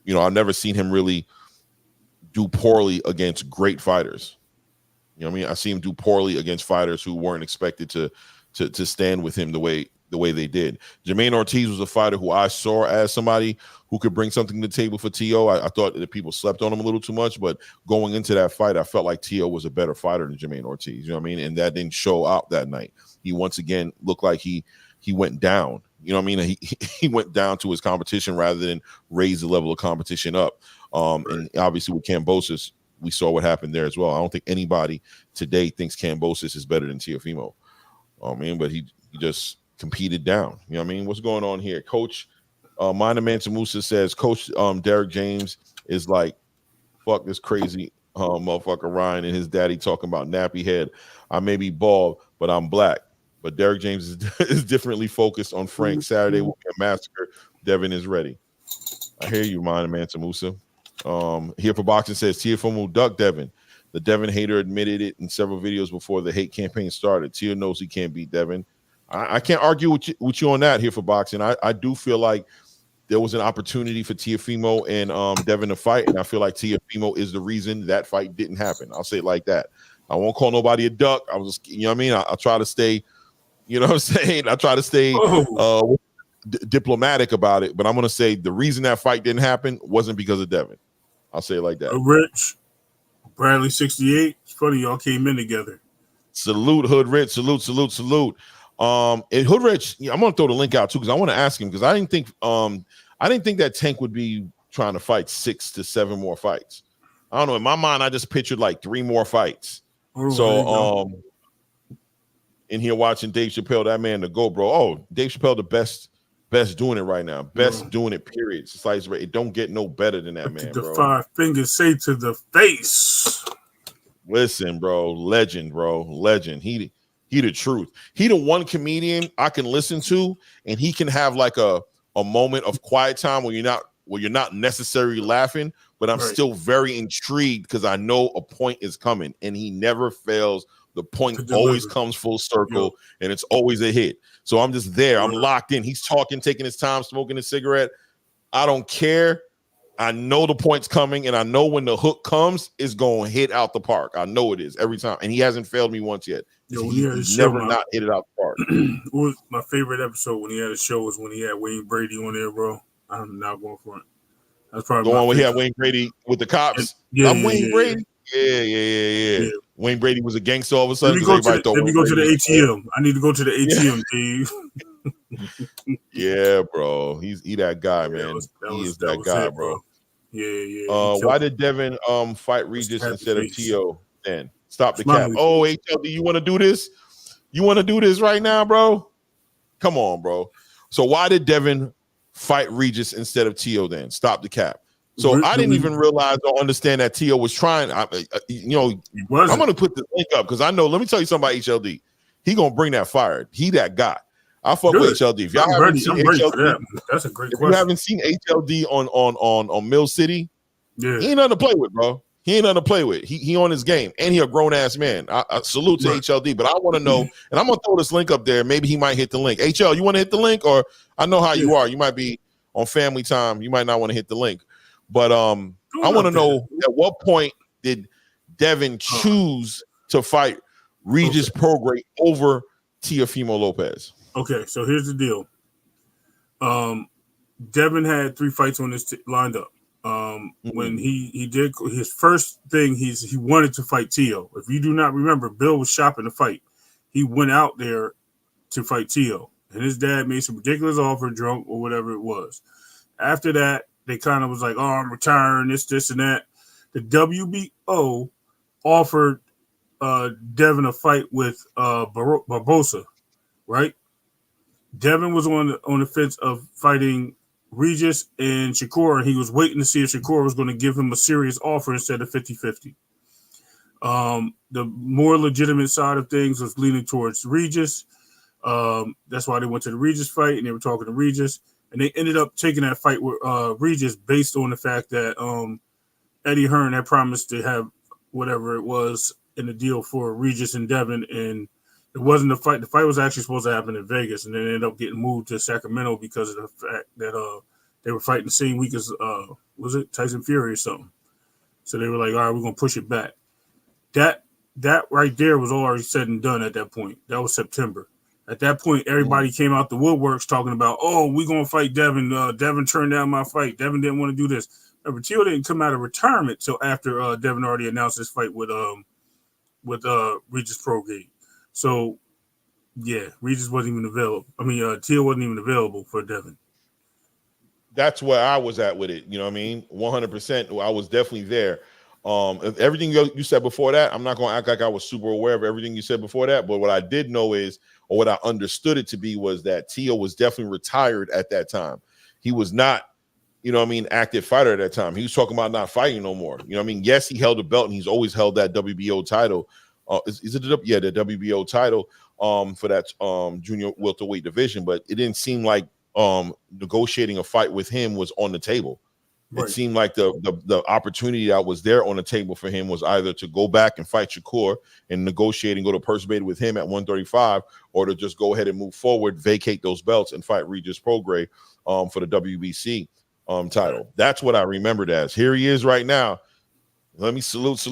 I've never seen him really do poorly against great fighters. You know what I mean? I see him do poorly against fighters who weren't expected to stand with him the way they did. Jermaine Ortiz was a fighter who I saw as somebody who could bring something to the table for T.O. I thought that people slept on him a little too much, but going into that fight, I felt like T.O. was a better fighter than Jermaine Ortiz. You know what I mean? And that didn't show out that night. He once again looked like he went down. You know what I mean? He went down to his competition rather than raise the level of competition up. And obviously with Kambosos, we saw what happened there as well. I don't think anybody today thinks Kambosos is better than Teofimo. But he just competed down. You know what I mean? What's going on here? Coach Minor Mansa Musa says, Coach Derek James is like, fuck this crazy motherfucker Ryan and his daddy talking about nappy head. I may be bald, but I'm black. But Derek James is differently focused on Frank. Saturday will be a massacre. Devin is ready. I hear you, Minor Mansa Musa. Here for Boxing says, Teofimo duck Devin. The Devin hater admitted it in several videos before the hate campaign started. Teo knows he can't beat Devin. I can't argue with you on that here for Boxing. I do feel like there was an opportunity for Teofimo and Devin to fight, and I feel like Teofimo is the reason that fight didn't happen. I'll say it like that. I won't call nobody a duck. I was, you know what I mean? I'll try to stay, you know what I'm saying? I try to stay diplomatic about it, but I'm going to say the reason that fight didn't happen wasn't because of Devin. I'll say it like that. Rich, Bradley 68. It's funny y'all came in together. Salute, Hood Rich. Salute. And Hood Rich, I'm gonna throw the link out too because I want to ask him because I didn't think that Tank would be trying to fight 6 to 7 more fights. I don't know. In my mind, I just pictured like 3 more fights. In here watching Dave Chappelle, that man to go, bro. Oh, Dave Chappelle, the best Best doing it right now. Best doing it, period. It's like it don't get no better than that, man, the bro. 5 fingers say to the face. Listen, bro. Legend, bro. Legend. He the truth. He the one comedian I can listen to, and he can have like a moment of quiet time where you're not necessarily laughing, but I'm still very intrigued because I know a point is coming, and he never fails. The point always comes full circle, and it's always a hit. So I'm just there. I'm locked in. He's talking, taking his time, smoking a cigarette. I don't care. I know the point's coming, and I know when the hook comes, it's going to hit out the park. I know it is every time, and he hasn't failed me once yet. He's never not hit it out the park. My favorite episode when he had a show was when he had Wayne Brady on there, bro. I'm not going for it. That's probably the one where he had Wayne Brady with the cops. I'm Wayne Brady. Yeah. Wayne Brady was a gangster all of a sudden. Let me go to the ATM. I need to go to the ATM, Dave. Yeah, bro. He that guy, man. He is that guy, bro. Yeah. Why did Devin fight Regis instead of T.O. then? Stop the cap. Oh, HLD, you want to do this? You want to do this right now, bro? Come on, bro. So why did Devin fight Regis instead of T.O. then? Stop the cap. So I didn't even realize or understand that T.O. was trying. I'm going to put the link up because I know. Let me tell you something about HLD. He going to bring that fire. He that guy. I fuck with HLD. If y'all haven't seen HLD, that's a great question. If you haven't seen HLD on Mill City, he ain't nothing to play with, bro. He ain't nothing to play with. He on his game, and he a grown ass man. I salute to HLD, but I want to know, and I'm gonna throw this link up there. Maybe he might hit the link. HL, you want to hit the link, or I know how you are. You might be on family time. You might not want to hit the link, but I want to know at what point did Devin choose to fight Regis Prograis over Teofimo Lopez? Okay, so here's the deal. Devin had 3 fights on this lined up. When he did his first thing, he wanted to fight Tio. If you do not remember, Bill was shopping to fight. He went out there to fight Tio, and his dad made some ridiculous offer, drunk or whatever it was. After that, they kind of was like, "Oh, I'm retiring, this, and that." The WBO offered Devin a fight with Barbosa, right? Devin was on the fence of fighting Regis and Shakur, and he was waiting to see if Shakur was going to give him a serious offer instead of 50-50. The more legitimate side of things was leaning towards Regis. That's why they went to the Regis fight, and they were talking to Regis, and they ended up taking that fight with Regis based on the fact that Eddie Hearn had promised to have whatever it was in the deal for Regis and Devin, and it wasn't the fight. The fight was actually supposed to happen in Vegas, and then it ended up getting moved to Sacramento because of the fact that they were fighting the same week as was it Tyson Fury or something. So they were like, all right, we're gonna push it back. That right there was already said and done at that point. That was September. At that point, everybody came out the woodworks talking about, oh, we're gonna fight Devin. Devin turned down my fight. Devin didn't want to do this. Remember, Tio didn't come out of retirement till after Devin already announced his fight with Regis Prograis. So, yeah, Regis wasn't even available. I mean, Tio wasn't even available for Devin. That's where I was at with it. You know what I mean? 100%. I was definitely there. Everything you said before that, I'm not going to act like I was super aware of everything you said before that. But what I did know is, or what I understood it to be, was that Tio was definitely retired at that time. He was not, you know what I mean, active fighter at that time. He was talking about not fighting no more. You know what I mean? Yes, he held a belt, and he's always held that WBO title. Is it the WBO title for that junior welterweight division, but it didn't seem like negotiating a fight with him was on the table. Right. It seemed like the opportunity that was there on the table for him was either to go back and fight Shakur and negotiate and go to purse bait with him at 135, or to just go ahead and move forward, vacate those belts, and fight Regis Prograis for the WBC title. That's what I remembered as. Here he is right now. Let me salute.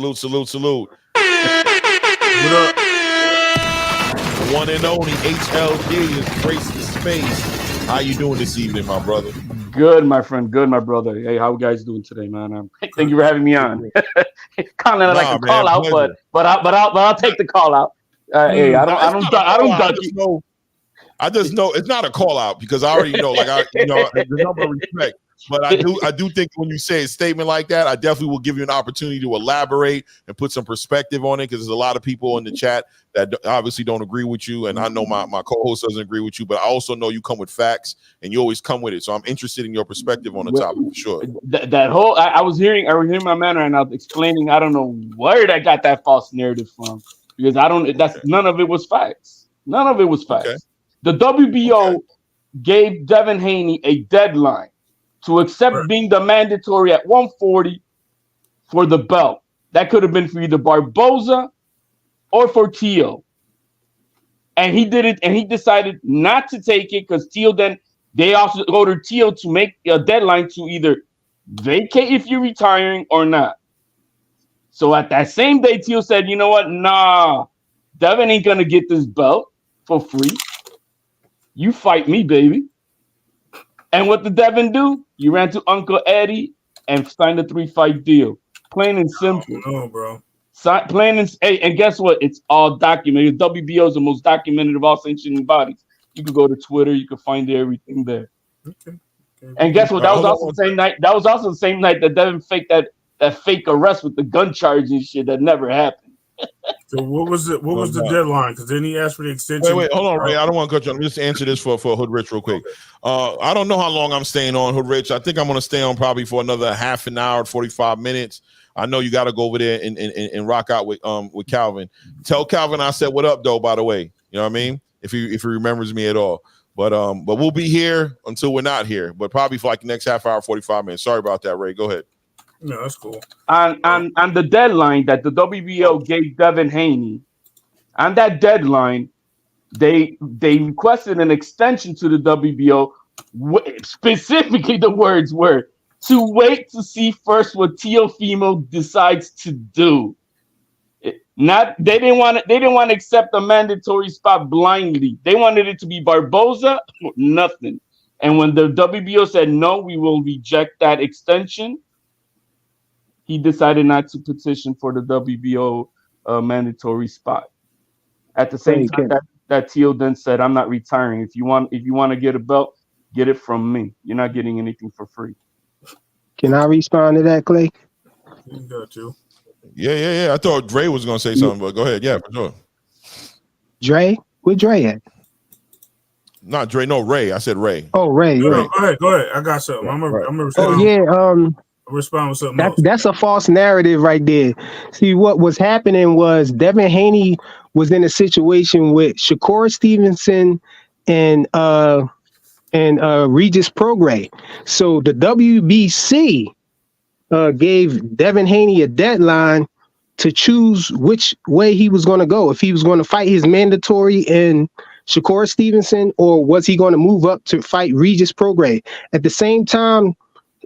What up? The one and only HLD has graced the space. How you doing this evening, my brother? Good, my friend. Good, my brother. Hey, how you guys doing today, man? Thank you for having me on. Kind of like a call out, but I'll take the call out. Hey, I don't duck you. I just know it's not a call out because I already know, like the number of respect. But I do think when you say a statement like that, I definitely will give you an opportunity to elaborate and put some perspective on it, because there's a lot of people in the chat that obviously don't agree with you, and I know my co-host doesn't agree with you, but I also know you come with facts and you always come with it. So I'm interested in your perspective on the topic for sure. That whole I was hearing my man and I was explaining. I don't know where I got that false narrative from, because I don't. That's none of it was facts. None of it was facts. Okay. The WBO gave Devin Haney a deadline to accept being the mandatory at 140 for the belt. That could have been for either Barboza or for Teal. And he did it, and he decided not to take it because Teal they also ordered Teal to make a deadline to either vacate if you're retiring or not. So at that same day, Teal said, you know what? Nah, Devin ain't going to get this belt for free. You fight me, baby. And what did Devin do? You ran to Uncle Eddie and signed a 3-fight deal. Plain and simple. No, bro. And guess what? It's all documented. WBO is the most documented of all sanctioning bodies. You can go to Twitter. You can find everything there. Okay. And guess what? That was also the same night. That was also the same night that Devin faked that fake arrest with the gun charge and shit that never happened. So what was the deadline? Because then he asked for the extension. Wait, hold on, Ray. I don't want to cut you. Let me just answer this for Hood Rich real quick. I don't know how long I'm staying on, Hood Rich. I think I'm going to stay on probably for another half an hour, 45 minutes. I know you got to go over there and rock out with Calvin. Tell Calvin I said what up, though, by the way. You know what I mean? If he remembers me at all. But we'll be here until we're not here. But probably for like the next half hour, 45 minutes. Sorry about that, Ray. Go ahead. No, that's cool. On the deadline that the WBO gave Devin Haney, on that deadline, they requested an extension to the WBO. Specifically, the words were to wait to see first what Teofimo decides to do. They didn't want to accept a mandatory spot blindly. They wanted it to be Barboza or nothing. And when the WBO said no, we will reject that extension, he decided not to petition for the WBO mandatory spot. At the same time, that Teal then said, "I'm not retiring. If you want to get a belt, get it from me. You're not getting anything for free." Can I respond to that, Clay? You got to. Yeah. I thought Dre was going to say something, but go ahead. Yeah, for sure. Dre? Where Dre at? Not Dre, no, Ray. I said Ray. Oh, Ray. No, go ahead. I got something. I'm gonna respond. Oh, yeah. Respond with something else. That's a false narrative right there. See, what was happening was Devin Haney was in a situation with Shakur Stevenson and Regis Prograis. So the WBC gave Devin Haney a deadline to choose which way he was going to go. If he was going to fight his mandatory in Shakur Stevenson, or was he going to move up to fight Regis Prograis? At the same time,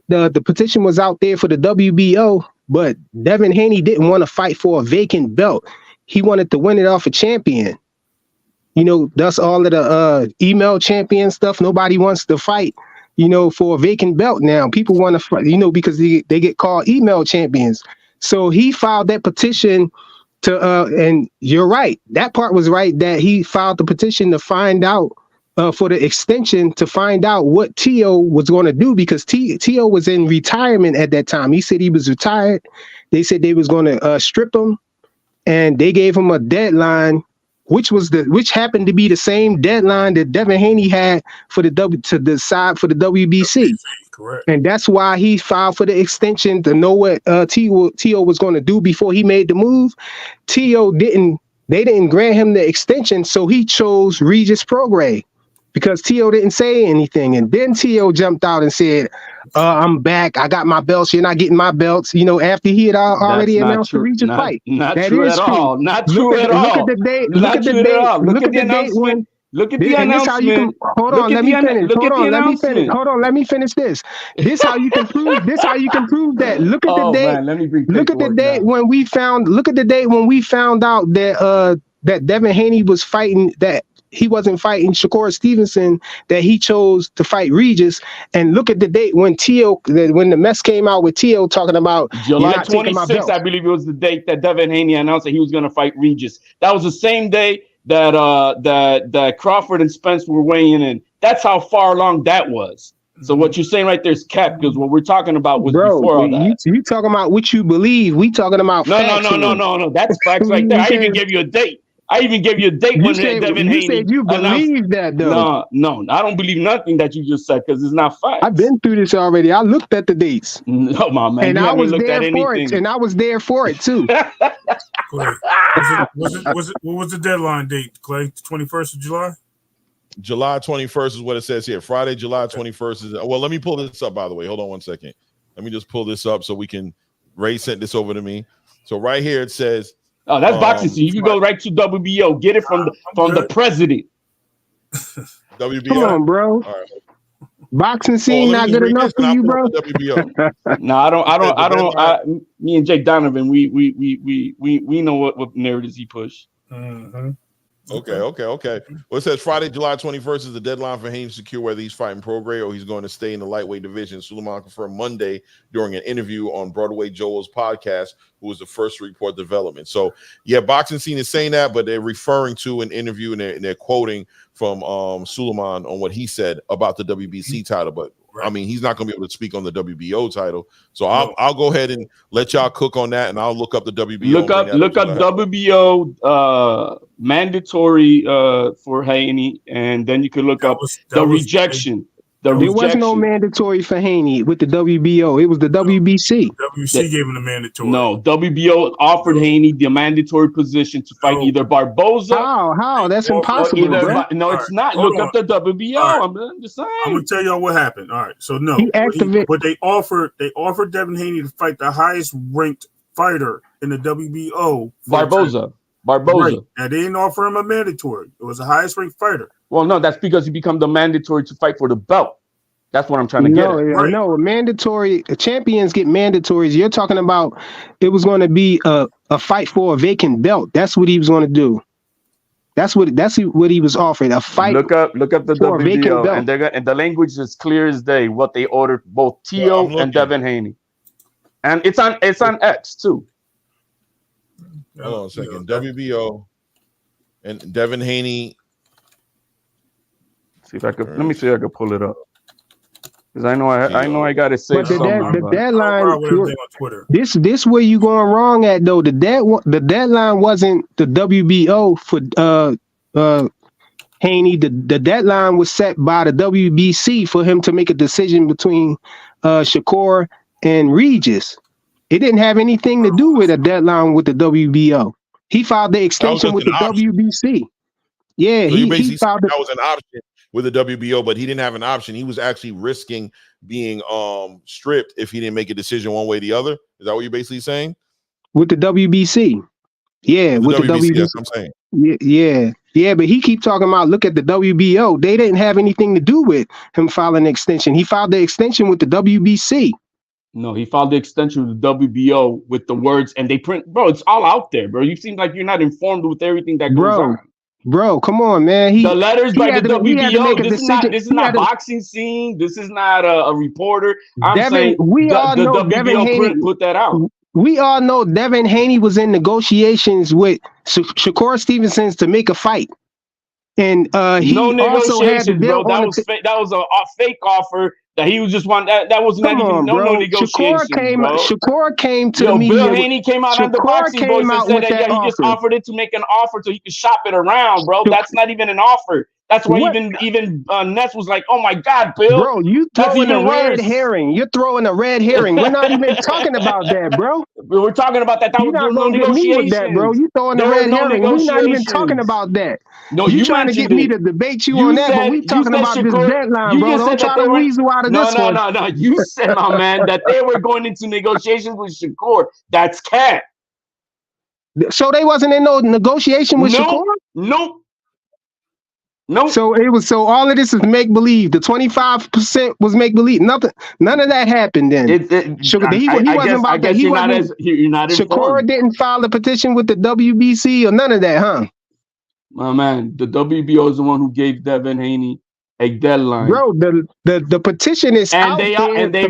the petition was out there for the WBO, but Devin Haney didn't want to fight for a vacant belt. He wanted to win it off a champion. You know, that's all of the email champion stuff. Nobody wants to fight, for a vacant belt now. People want to fight, because they get called email champions. So he filed that petition to, and you're right. That part was right, that he filed the petition to find out, for the extension, to find out what Tio was going to do, because Tio was in retirement at that time. He said he was retired. They said they was going to strip him, and they gave him a deadline, which happened to be the same deadline that Devin Haney had for to decide for the WBC. Correct. And that's why he filed for the extension, to know what Tio was going to do before he made the move. They didn't grant him the extension, so he chose Regis Prograis, because Tio didn't say anything. And then Tio jumped out and said, I'm back. I got my belts. You're not getting my belts. After he had already announced the Regis fight. Not true at all. Not true at all. Look at the date. Look at the date. Look at the date when. Look at the announcement. Hold on, let me finish. Hold on, let me finish this. This how you can prove. This how you can prove that. Look at the date. Man, look at the date when we found. Look at the date when we found out that that Devin Haney was fighting, that he wasn't fighting Shakur Stevenson, that he chose to fight Regis. And look at the date when when the mess came out with Tio talking about July 26th, I believe it was the date that Devin Haney announced that he was going to fight Regis. That was the same day that Crawford and Spence were weighing in. That's how far along that was. So what you're saying right there is cap, because what we're talking about was Bro, before all that. you talking about what you believe. We talking about facts. No. That's facts right there. I even gave you a date. When Devin Haney. You said you believe that though. No, I don't believe nothing that you just said because it's not facts. I've been through this already. I looked at the dates. No, my man. And I was there for it. And I was there for it too. Clay, what was the deadline date, Clay? 21st of July? July 21st is what it says here. Friday, July 21st is. Well, let me pull this up, by the way. Hold on one second. Let me just pull this up so we can. Ray sent this over to me. So right here it says. Oh, that's boxing scene. You can go right to WBO. Get it from the president. WBO. Come on, bro. All right. Boxing scene not good enough for you, bro. No, I don't. Me and Jake Donovan, we know what narratives he pushed. Mm-hmm. Okay. Well, it says Friday, July 21st is the deadline for Haney to secure whether he's fighting Prograis or he's going to stay in the lightweight division. Suleiman confirmed Monday during an interview on Broadway Joel's podcast, who was the first to report development. So, yeah, boxing scene is saying that, but they're referring to an interview and they're quoting from Suleiman on what he said about the WBC title. But I mean, he's not going to be able to speak on the WBO title. So I'll go ahead and let y'all cook on that, and I'll look up the WBO. Look up WBO mandatory for Haney, and then you can look up the rejection. There was no mandatory for Haney with the WBO. It was the WBC. WBC gave him the mandatory. No, WBO offered Haney the mandatory position to fight either Barboza. How? That's impossible. No, it's not. Look up the WBO. Right. I'm just saying. I'm gonna tell y'all what happened. All right. So no, but they offered Devin Haney to fight the highest ranked fighter in the WBO. Barboza. Right. And they didn't offer him a mandatory. It was the highest ranked fighter. Well, no, that's because he become the mandatory to fight for the belt. That's what I'm trying to get at. Right. No, mandatory champions get mandatories. You're talking about it was going to be a fight for a vacant belt. That's what he was going to do. That's what he was offered. A fight. Look up the WBO, and the language is clear as day. What they ordered both Tio and Devin Haney, and it's on X too. Hold on a second. WBO and Devin Haney. Let me see if I can pull it up. Because I know I got it saved. But the deadline. This where you going wrong at though. The deadline wasn't the WBO for Haney. The deadline was set by the WBC for him to make a decision between Shakur and Regis. It didn't have anything to do with a deadline with the WBO. He filed the extension with the WBC. Yeah, so he filed that was an option with the WBO, but he didn't have an option. He was actually risking being stripped if he didn't make a decision one way or the other. Is that what you're basically saying? With the WBC. Yeah, with the WBC. Yes, I'm saying. Yeah, but he keep talking about look at the WBO. They didn't have anything to do with him filing an extension. He filed the extension with the WBC. No, he filed the extension with the WBO with the words, and they print, bro. It's all out there, bro. You seem like you're not informed with everything that goes on. Bro, come on, man. The letters by the WBO. This is not boxing scene. This is not a reporter. I'm saying we all know the Devin Haney put that out. We all know Devin Haney was in negotiations with Shakur Stevenson to make a fight, and he also had to bro. That was a fake offer. That he was just one that was not even no negotiation. Shakur came to me. Bill Haney came out on the boxing voice and said that he just offered it to make an offer so he could shop it around, bro. That's not even an offer. That's why even Ness was like, "Oh my God, Bill, bro, you throwing a red herring. You're throwing a red herring. We're not even talking about that, bro. We're talking about that. That was no negotiation, that, bro. You throwing a red herring. We're not even talking about that. No, you trying to get me to debate you on that, but we talking about this deadline, bro. Don't try to weasel out of this one. No. You said, my man, that they were going into negotiations with Shakur. That's cat. So they wasn't in no negotiation with Shakur? Nope. So all of this is make believe. The 25% was make believe. None of that happened then. Shakur didn't file a petition with the WBC or none of that, huh? My man, the WBO is the one who gave Devin Haney a deadline. Bro, the petition is out there. And they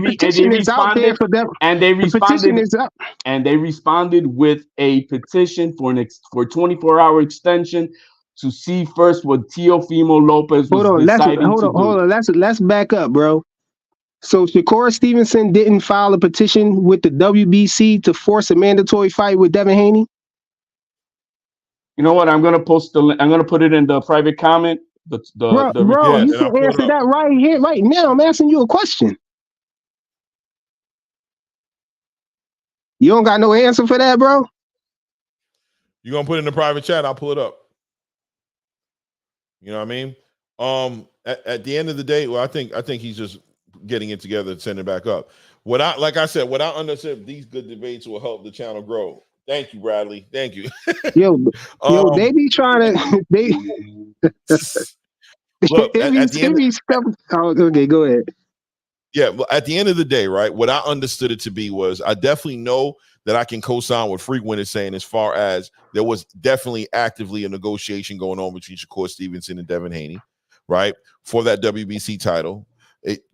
responded with a petition for 24-hour extension to see first what Teofimo Lopez was deciding to do. Hold on. Let's back up, bro. So Shakur Stevenson didn't file a petition with the WBC to force a mandatory fight with Devin Haney? You know what? I'm gonna post the. I'm gonna put it in the private comment. Bro, Yeah, you and I'll can pull it answer up. that right here, right now. I'm asking you a question. You don't got no answer for that, bro? You're gonna put it in the private chat, I'll pull it up. You know what I mean? At the end of the day, well, I think he's just getting it together and sending it back up. Like I said, what I understand, these good debates will help the channel grow. Thank you, Bradley. Thank you. Yo, they be trying to they look at the end. Okay, go ahead. Yeah, well, at the end of the day, right? What I understood it to be was I definitely know that I can co-sign what Frequent is saying as far as there was definitely actively a negotiation going on between Shakur Stevenson and Devin Haney, right? For that WBC title.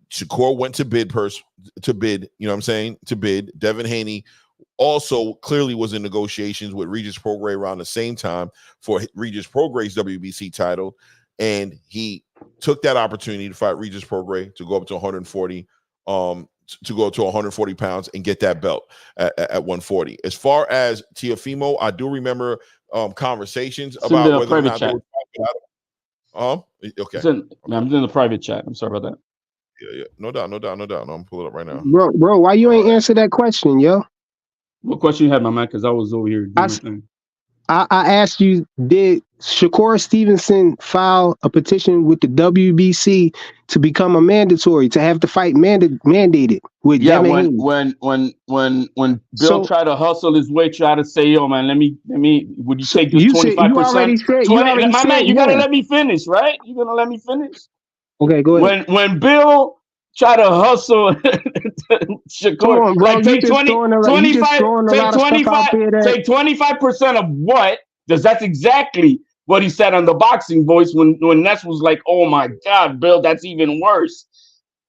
Shakur went to bid, you know what I'm saying? To bid. Devin Haney also clearly was in negotiations with Regis Prograis around the same time for Regis Prograis' WBC title. And he took that opportunity to fight Regis Prograis to go up to 140, to go to 140 pounds and get that belt at 140. As far as Teofimo, I do remember conversations about whether or not they were okay. I'm in the private chat. I'm sorry about that. Yeah. No doubt. No, I'm pulling it up right now. Bro, why you ain't answer that question, yo? What question you had, my man? Because I was over here doing my thing. I asked you, did Shakur Stevenson file a petition with the WBC to become a mandatory, to have the fight mandated with Devin Haney? When Bill tried to hustle his way, try to say, yo, man, let me, would you take this 25%? My man, you gotta let me finish, right? You gonna let me finish? Okay, go ahead. When Bill try to hustle Shakur, on, bro. like take 25% of what? Because that's exactly what he said on the Boxing Voice when Ness was like, oh my God, Bill, that's even worse.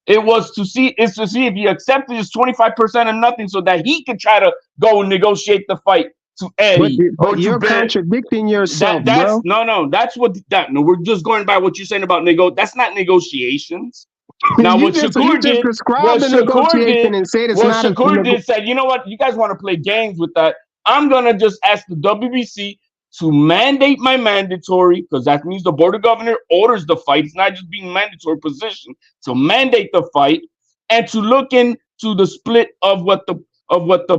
It's to see if he accepted his 25% of nothing so that he could try to go and negotiate the fight to Eddie. But you're contradicting yourself, bro. No, we're just going by what you're saying about that's not negotiations. Now, what Shakur did said, you know what? You guys want to play games with that? I'm going to just ask the WBC to mandate my mandatory, because that means the Board of Governors orders the fight. It's not just being mandatory position. To mandate the fight and to look into the split of what the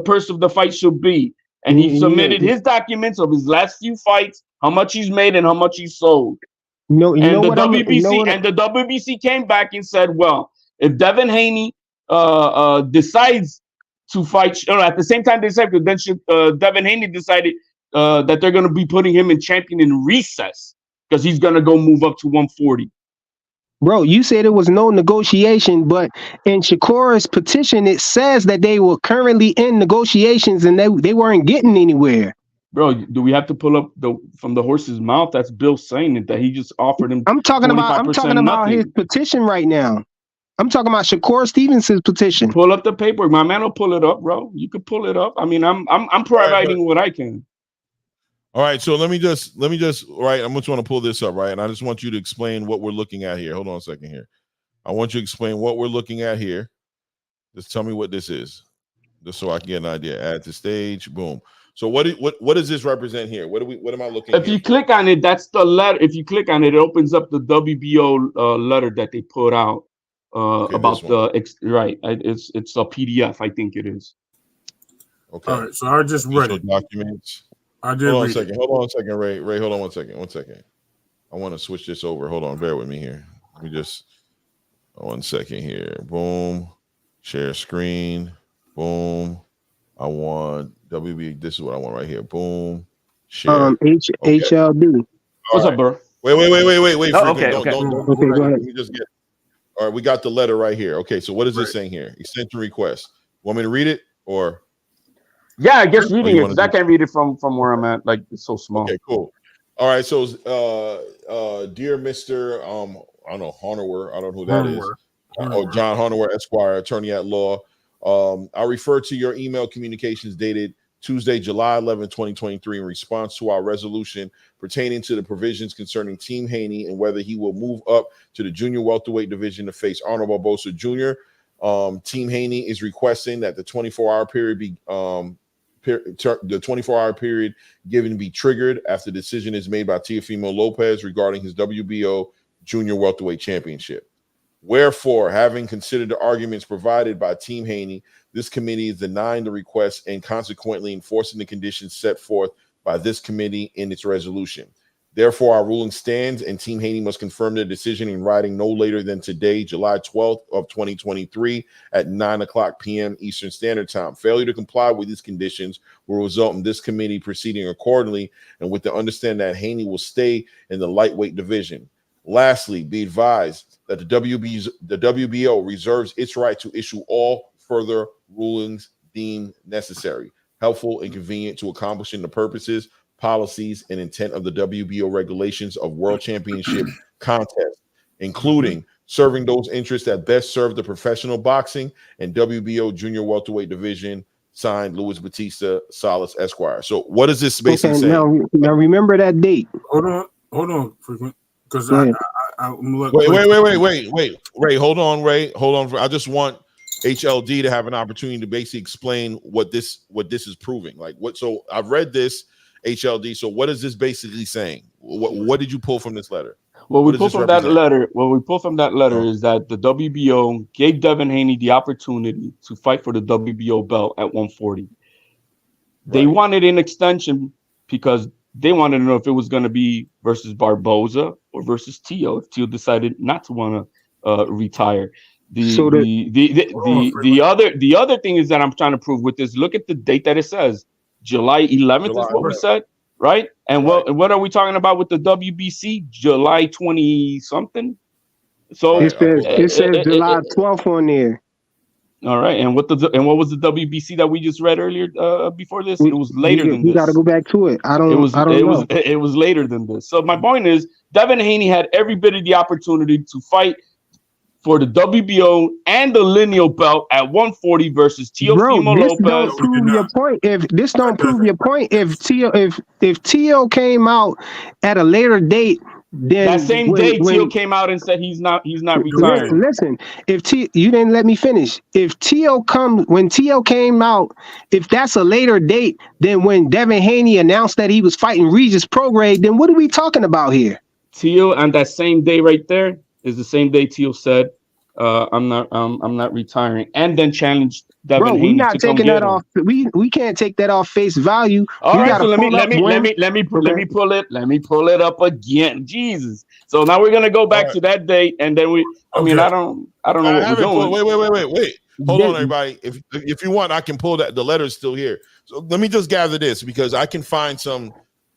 purse of the fight should be. And he submitted his documents of his last few fights, how much he's made and how much he sold. The WBC came back and said, well, if Devin Haney decides to fight, at the same time they said, because then Devin Haney decided that they're going to be putting him in champion in recess because he's going to go move up to 140. Bro, you said it was no negotiation, but in Shakur's petition, it says that they were currently in negotiations and they weren't getting anywhere. Bro, do we have to pull up from the horse's mouth? That's Bill saying it, that he just offered him. I'm talking about his petition right now. I'm talking about Shakur Stevenson's petition. Pull up the paperwork. My man will pull it up, bro. You could pull it up. I mean, I'm providing what I can. All right, so let me just right. I'm just want to pull this up, right, and I just want you to explain what we're looking at here. Hold on a second here. I want you to explain what we're looking at here. Just tell me what this is, just so I can get an idea. Add to stage, boom. So what does this represent here? What am I looking at? If you click on it, that's the letter. If you click on it, it opens up the WBO letter that they put out about right. It's a PDF, I think it is. Okay. All right, so I just read it. Documents. I did. Hold on a second, Ray. Hold on one second. I want to switch this over. Hold on, bear with me here. Let me just 1 second here. Boom. Share screen. Boom. I want WB. This is what I want right here. Boom. Share. HLD. What's up, bro? Wait. Oh, okay. Go ahead. Let me just get. All right, we got the letter right here. Okay, so what is this saying here? Extension request. Want me to read it or? Yeah, I guess reading it because I can't read it from where I'm at. Like, it's so small. Okay, cool. All right, so dear Mr. I don't know, Honower, I don't know who that is. Or John Honower, Esquire, attorney at law. I refer to your email communications dated Tuesday, July 11, 2023, in response to our resolution pertaining to the provisions concerning Team Haney and whether he will move up to the junior welterweight division to face Arnold Barbosa Jr. Team Haney is requesting that the 24-hour period be the 24-hour period given be triggered after the decision is made by Teofimo Lopez regarding his WBO Junior Welterweight Championship. Wherefore, having considered the arguments provided by Team Haney, this committee is denying the request and consequently enforcing the conditions set forth by this committee in its resolution. Therefore, our ruling stands, and Team Haney must confirm their decision in writing no later than today, July 12th of 2023 at 9:00 p.m. Eastern Standard Time. Failure to comply with these conditions will result in this committee proceeding accordingly, and with the understanding that Haney will stay in the lightweight division. Lastly, be advised that the WBO reserves its right to issue all further rulings deemed necessary, helpful, and convenient to accomplishing the purposes, policies, and intent of the WBO regulations of World Championship contests, including serving those interests that best serve the professional boxing and WBO Junior Welterweight Division. Signed, Luis Batista Salas, Esquire. So, what is this basically saying? Now remember that date. Hold on, frequent. Because wait. Hold on, Ray. Hold on. I just want HLD to have an opportunity to basically explain what this is proving. Like what? So I've read this HLD. So what is this basically saying? What did you pull from this letter? What we pull from that letter is that the WBO gave Devin Haney the opportunity to fight for the WBO belt at 140. They wanted an extension because they wanted to know if it was going to be versus Barboza or versus Tio. If Tio decided not to want to retire, the other thing is that I'm trying to prove with this. Look at the date that it says, July 11th is what we said, right? And what are we talking about with the WBC? July 20 something. So it says July 12th on there. All right, and what was the WBC that we just read earlier before this? It was later than this. You got to go back to it. I don't know. It was later than this. So my point is, Devin Haney had every bit of the opportunity to fight for the WBO and the lineal belt at 140 versus Teofimo Lopez. Don't prove your point. If Tio came out at a later date. Then that same day, Tio came out and said he's not retiring. Listen, you didn't let me finish. When Tio came out, if that's a later date than when Devin Haney announced that he was fighting Regis Prograis, then what are we talking about here? Tio on that same day right there is the same day Tio said, I'm not retiring, and then challenged Devin Haney. We're not taking that off. We can't take that off face value. All right, so let me pull it up again. Jesus. So now we're gonna go back to that date, and then I don't know what we're doing. Wait. Hold on, everybody. If you want, I can pull that. The letter's still here. So let me just gather this because I can find some.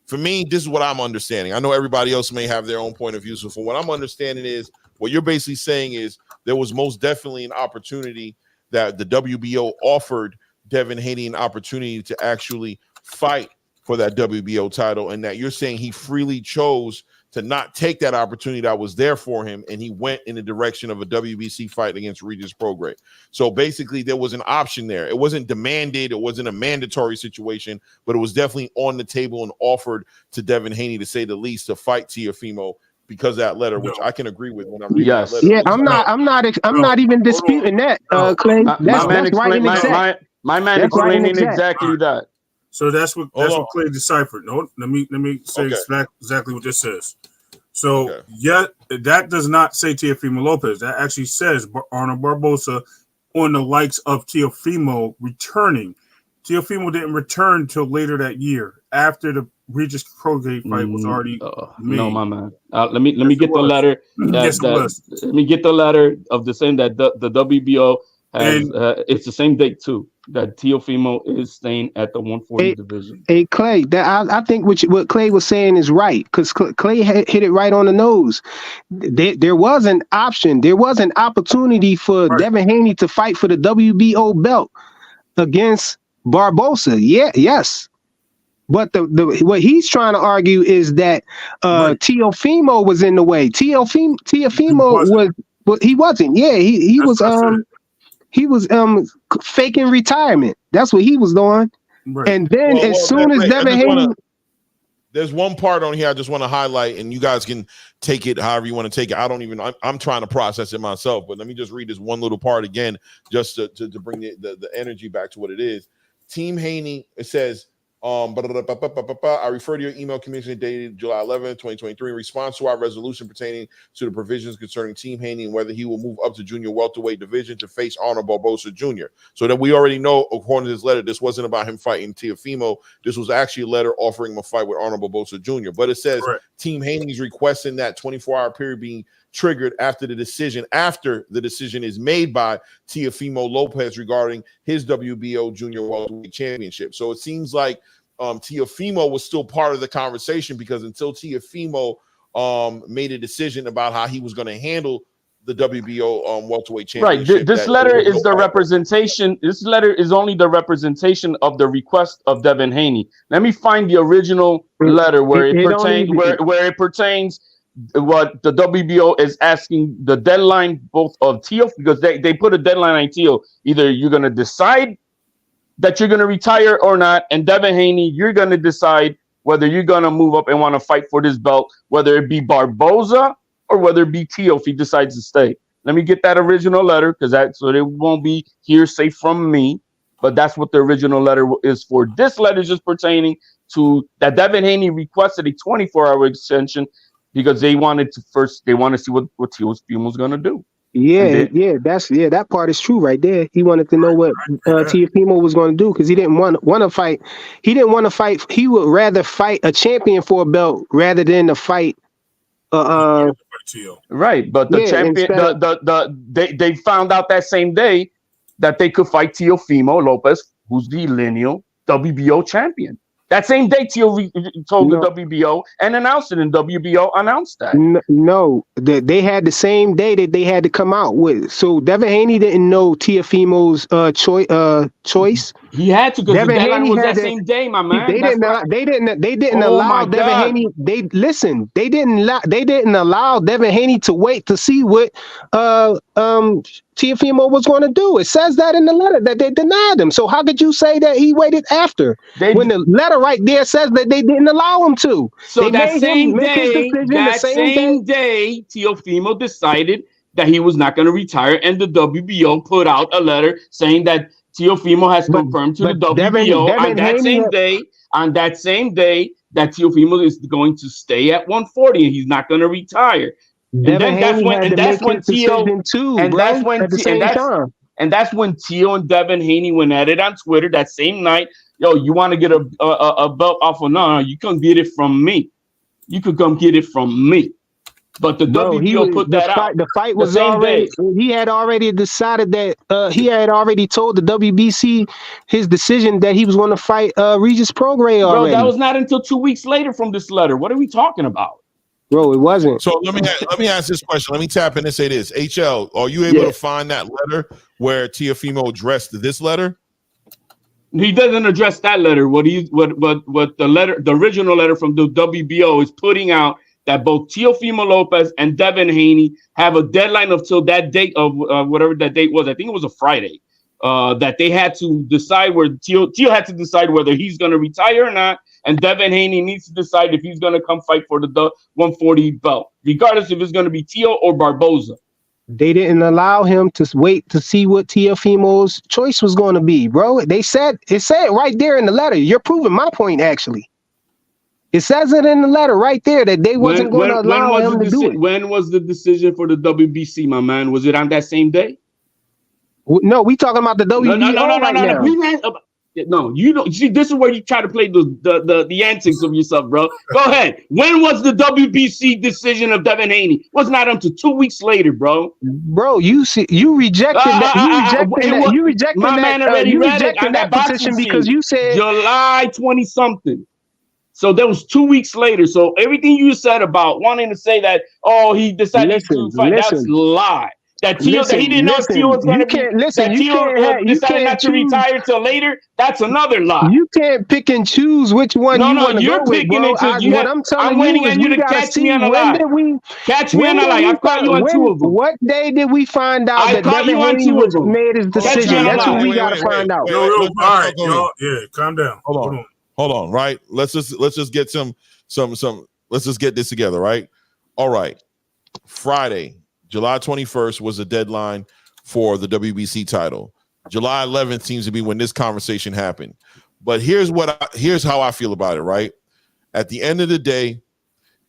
For me, this is what I'm understanding. I know everybody else may have their own point of view. So for what I'm understanding is what you're basically saying is there was most definitely an opportunity that the WBO offered Devin Haney an opportunity to actually fight for that WBO title, and that you're saying he freely chose to not take that opportunity that was there for him, and he went in the direction of a WBC fight against Regis Prograis. So basically, there was an option there. It wasn't demanded. It wasn't a mandatory situation, but it was definitely on the table and offered to Devin Haney, to say the least, to fight Teofimo because of that letter, which I can agree with when I'm reading that letter. Yeah, I'm not even disputing that, Clay. That's right and exact. My man explaining exactly that. So that's what Clay deciphered. No, let me say exactly what this says. So that does not say Teofimo Lopez. That actually says Arnold Barboza on the likes of Teofimo returning. Teofimo didn't return till later that year after the Regis Prograis fight was already made. No, my man. Let me get the letter. Let me get the letter of the same that the WBO has. It's the same date too. That Teofimo is staying at the 140 division. Hey, Clay, I think what Clay was saying is right, because Clay hit it right on the nose. There was an option. There was an opportunity for Devin Haney to fight for the WBO belt against Barboza. Yes. But what he's trying to argue is that Teofimo was in the way. Teofimo he wasn't. Yeah, he was faking retirement. That's what he was doing. Right. And then as soon as Devin Haney, there's one part on here I just want to highlight, and you guys can take it however you want to take it. I'm trying to process it myself, but let me just read this one little part again, just to bring the energy back to what it is. Team Haney, it says, I refer to your email communication dated July 11, 2023 in response to our resolution pertaining to the provisions concerning Team Haney and whether he will move up to junior welterweight division to face Arnold Barboza Jr. So that we already know, according to this letter, this wasn't about him fighting Teofimo. This was actually a letter offering him a fight with Arnold Barboza Jr. But it says Team Haney's requesting that 24-hour period being triggered after the decision is made by Teofimo Lopez regarding his WBO junior welterweight championship. So it seems like Teofimo was still part of the conversation, because until Teofimo made a decision about how he was going to handle the WBO welterweight championship. Right. This letter is the representation. This letter is only the representation of the request of Devin Haney. Let me find the original letter where it pertains what the WBO is asking, the deadline both of Teo, because they put a deadline on Teo. Either you're going to decide that you're going to retire or not, and Devin Haney, you're going to decide whether you're going to move up and want to fight for this belt, whether it be Barboza or whether it be Teo if he decides to stay. Let me get that original letter, so it won't be hearsay from me, but that's what the original letter is for. This letter is just pertaining to that Devin Haney requested a 24-hour extension because they want to see what Teofimo was going to do. That part is true right there. He wanted to know what Teofimo was going to do, because he didn't want to fight. He didn't want to fight. He would rather fight a champion for a belt rather than to fight. Right, but the champion, they found out that same day that they could fight Teofimo Lopez, who's the lineal WBO champion. That same day, Teo told the WBO and announced it, and WBO announced that. No, they had the same day that they had to come out with. So Devin Haney didn't know Teofimo's choice. He had to, because the deadline was that same day, my man. They didn't allow Devin Haney. They didn't allow Devin Haney to wait to see what Teofimo was going to do. It says that in the letter that they denied him. So how could you say that he waited after when the letter right there says that they didn't allow him to? So that same day, Teofimo decided that he was not going to retire, and the WBO put out a letter saying that Teofimo has confirmed to the WBO on that same day that Teofimo is going to stay at 140 and he's not going to retire. And that's when Teo and Devin Haney went at it on Twitter that same night. Yo, you want to get a belt off of? No, you can get it from me. You could come get it from me. But the WBO put that out. The fight was already. He had already decided that he had already told the WBC his decision that he was going to fight Regis Prograis already. Bro, that was not until 2 weeks later from this letter. What are we talking about? Bro, it wasn't. So let me ask this question. Let me tap in and say this. HL, are you able to find that letter where Teofimo addressed this letter? He doesn't address that letter. What the original letter from the WBO is putting out, that both Teofimo Lopez and Devin Haney have a deadline until that date of whatever that date was. I think it was a Friday. That they had to decide where Teo had to decide whether he's going to retire or not, and Devin Haney needs to decide if he's going to come fight for the 140 belt, regardless if it's going to be Teo or Barboza. They didn't allow him to wait to see what Teofimo's choice was going to be, bro. It said right there in the letter. You're proving my point, actually. It says it in the letter right there that they wasn't going to allow him to do it. When was the decision for the WBC, my man? Was it on that same day? No, we talking about the WBO No, you don't see. This is where you try to play the antics of yourself, bro. Go ahead. When was the WBC decision of Devin Haney? It was not until 2 weeks later, bro. Bro, you rejected that. You rejected that petition because you said July 20 something. So that was 2 weeks later. So everything you said about wanting to say that, he decided to fight, that's a lie. That Teo, that he didn't know Teo was going to be. That Teo decided not to retire till later. That's another lie. You can't pick and choose which one you want to go with, bro. I'm waiting on you to catch me on a lie. Catch me on a lie. I've caught you on two of them. What day did we find out that Devin Haney made his decision? That's what we got to find out. All right, y'all. Yeah, calm down. Hold on. Right. Let's just get some Let's just get this together, right? All right. Friday, July 21st was the deadline for the WBC title. July 11th seems to be when this conversation happened. But here's how I feel about it, right? At the end of the day,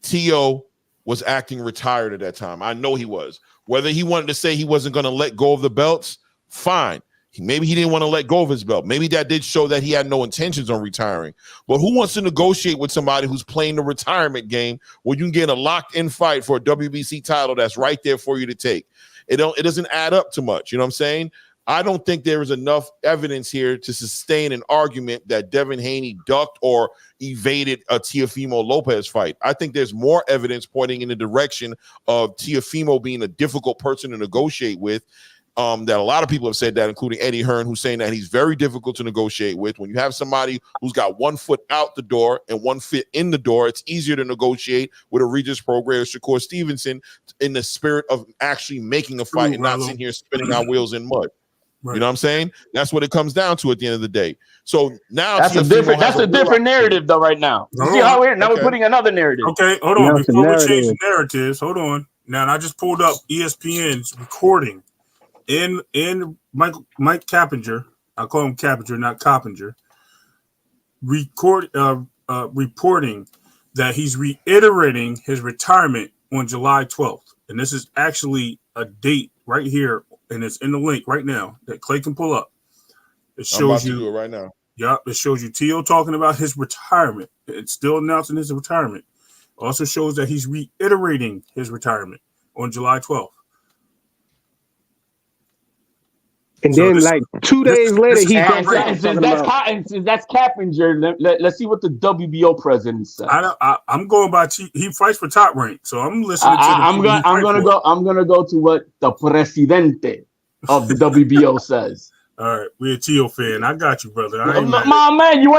T.O. was acting retired at that time. I know he was. Whether he wanted to say he wasn't going to let go of the belts, fine. Maybe he didn't want to let go of his belt. Maybe that did show that he had no intentions on retiring. But who wants to negotiate with somebody who's playing the retirement game when you can get a locked-in fight for a WBC title that's right there for you to take? It doesn't add up to much. You know what I'm saying? I don't think there is enough evidence here to sustain an argument that Devin Haney ducked or evaded a Teofimo Lopez fight. I think there's more evidence pointing in the direction of Teofimo being a difficult person to negotiate with. That a lot of people have said that, including Eddie Hearn, who's saying that he's very difficult to negotiate with. When you have somebody who's got 1 foot out the door and 1 foot in the door, it's easier to negotiate with a Regis Prograis or Shakur Stevenson in the spirit of actually making a fight and not sitting here spinning our wheels in mud. Right. You know what I'm saying? That's what it comes down to at the end of the day. So now that's a different narrative, though. Right now, see how we're putting another narrative. Okay, hold on. Before we change the narratives, hold on. Now I just pulled up ESPN's recording. In Mike Cappinger, I call him Cappinger, not Coppinger, reporting that he's reiterating his retirement on July 12th. And this is actually a date right here, and it's in the link right now that Clay can pull up. It shows I'm about you to do it right now. Yeah, it shows you T.O. talking about his retirement. It's still announcing his retirement. Also shows that he's reiterating his retirement on July 12th. And then, like 2 days later, he that's Cappinger. Let's see what the WBO president says. I'm going by he fights for Top Rank, so I'm listening to. I'm gonna go to what the presidente of the WBO says. All right, we're a T.O. fan. I got you, brother. My man, you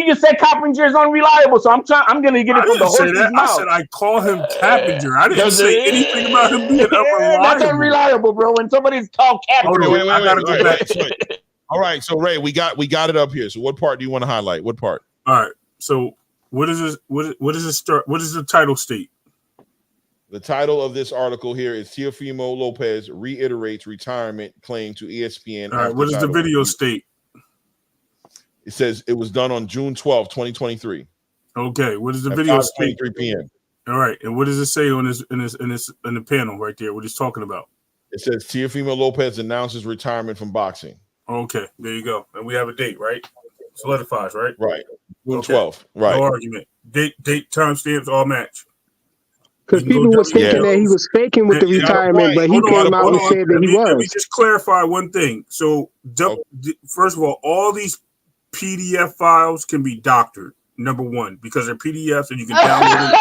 just said Cappinger is unreliable, so I'm gonna get it from the horse's mouth. I said I call him Cappinger. I didn't say anything about him being unreliable. That's unreliable, bro. When somebody's called Cappinger, wait, I gotta go back. All right, so Ray, we got it up here. So what part do you want to highlight? What part? All right. So what is this? What is this? What is the title state? The title of this article here is Teofimo Lopez reiterates retirement claim to ESPN. All right, what is the video state? It says it was done on June 12, 2023. Okay, what is the video state? 3 p.m. All right, and what does it say on in the panel right there? What he's talking about? It says Teofimo Lopez announces retirement from boxing. Okay, there you go. And we have a date, right? Solidifies, right? Right. June 12th. Right. No argument. Date, timestamps, all match. Because people were thinking that he was faking with the retirement, but he came out and said that he was. Let me just clarify one thing. So, first of all these PDF files can be doctored. Number one, because they're PDFs and you can download them.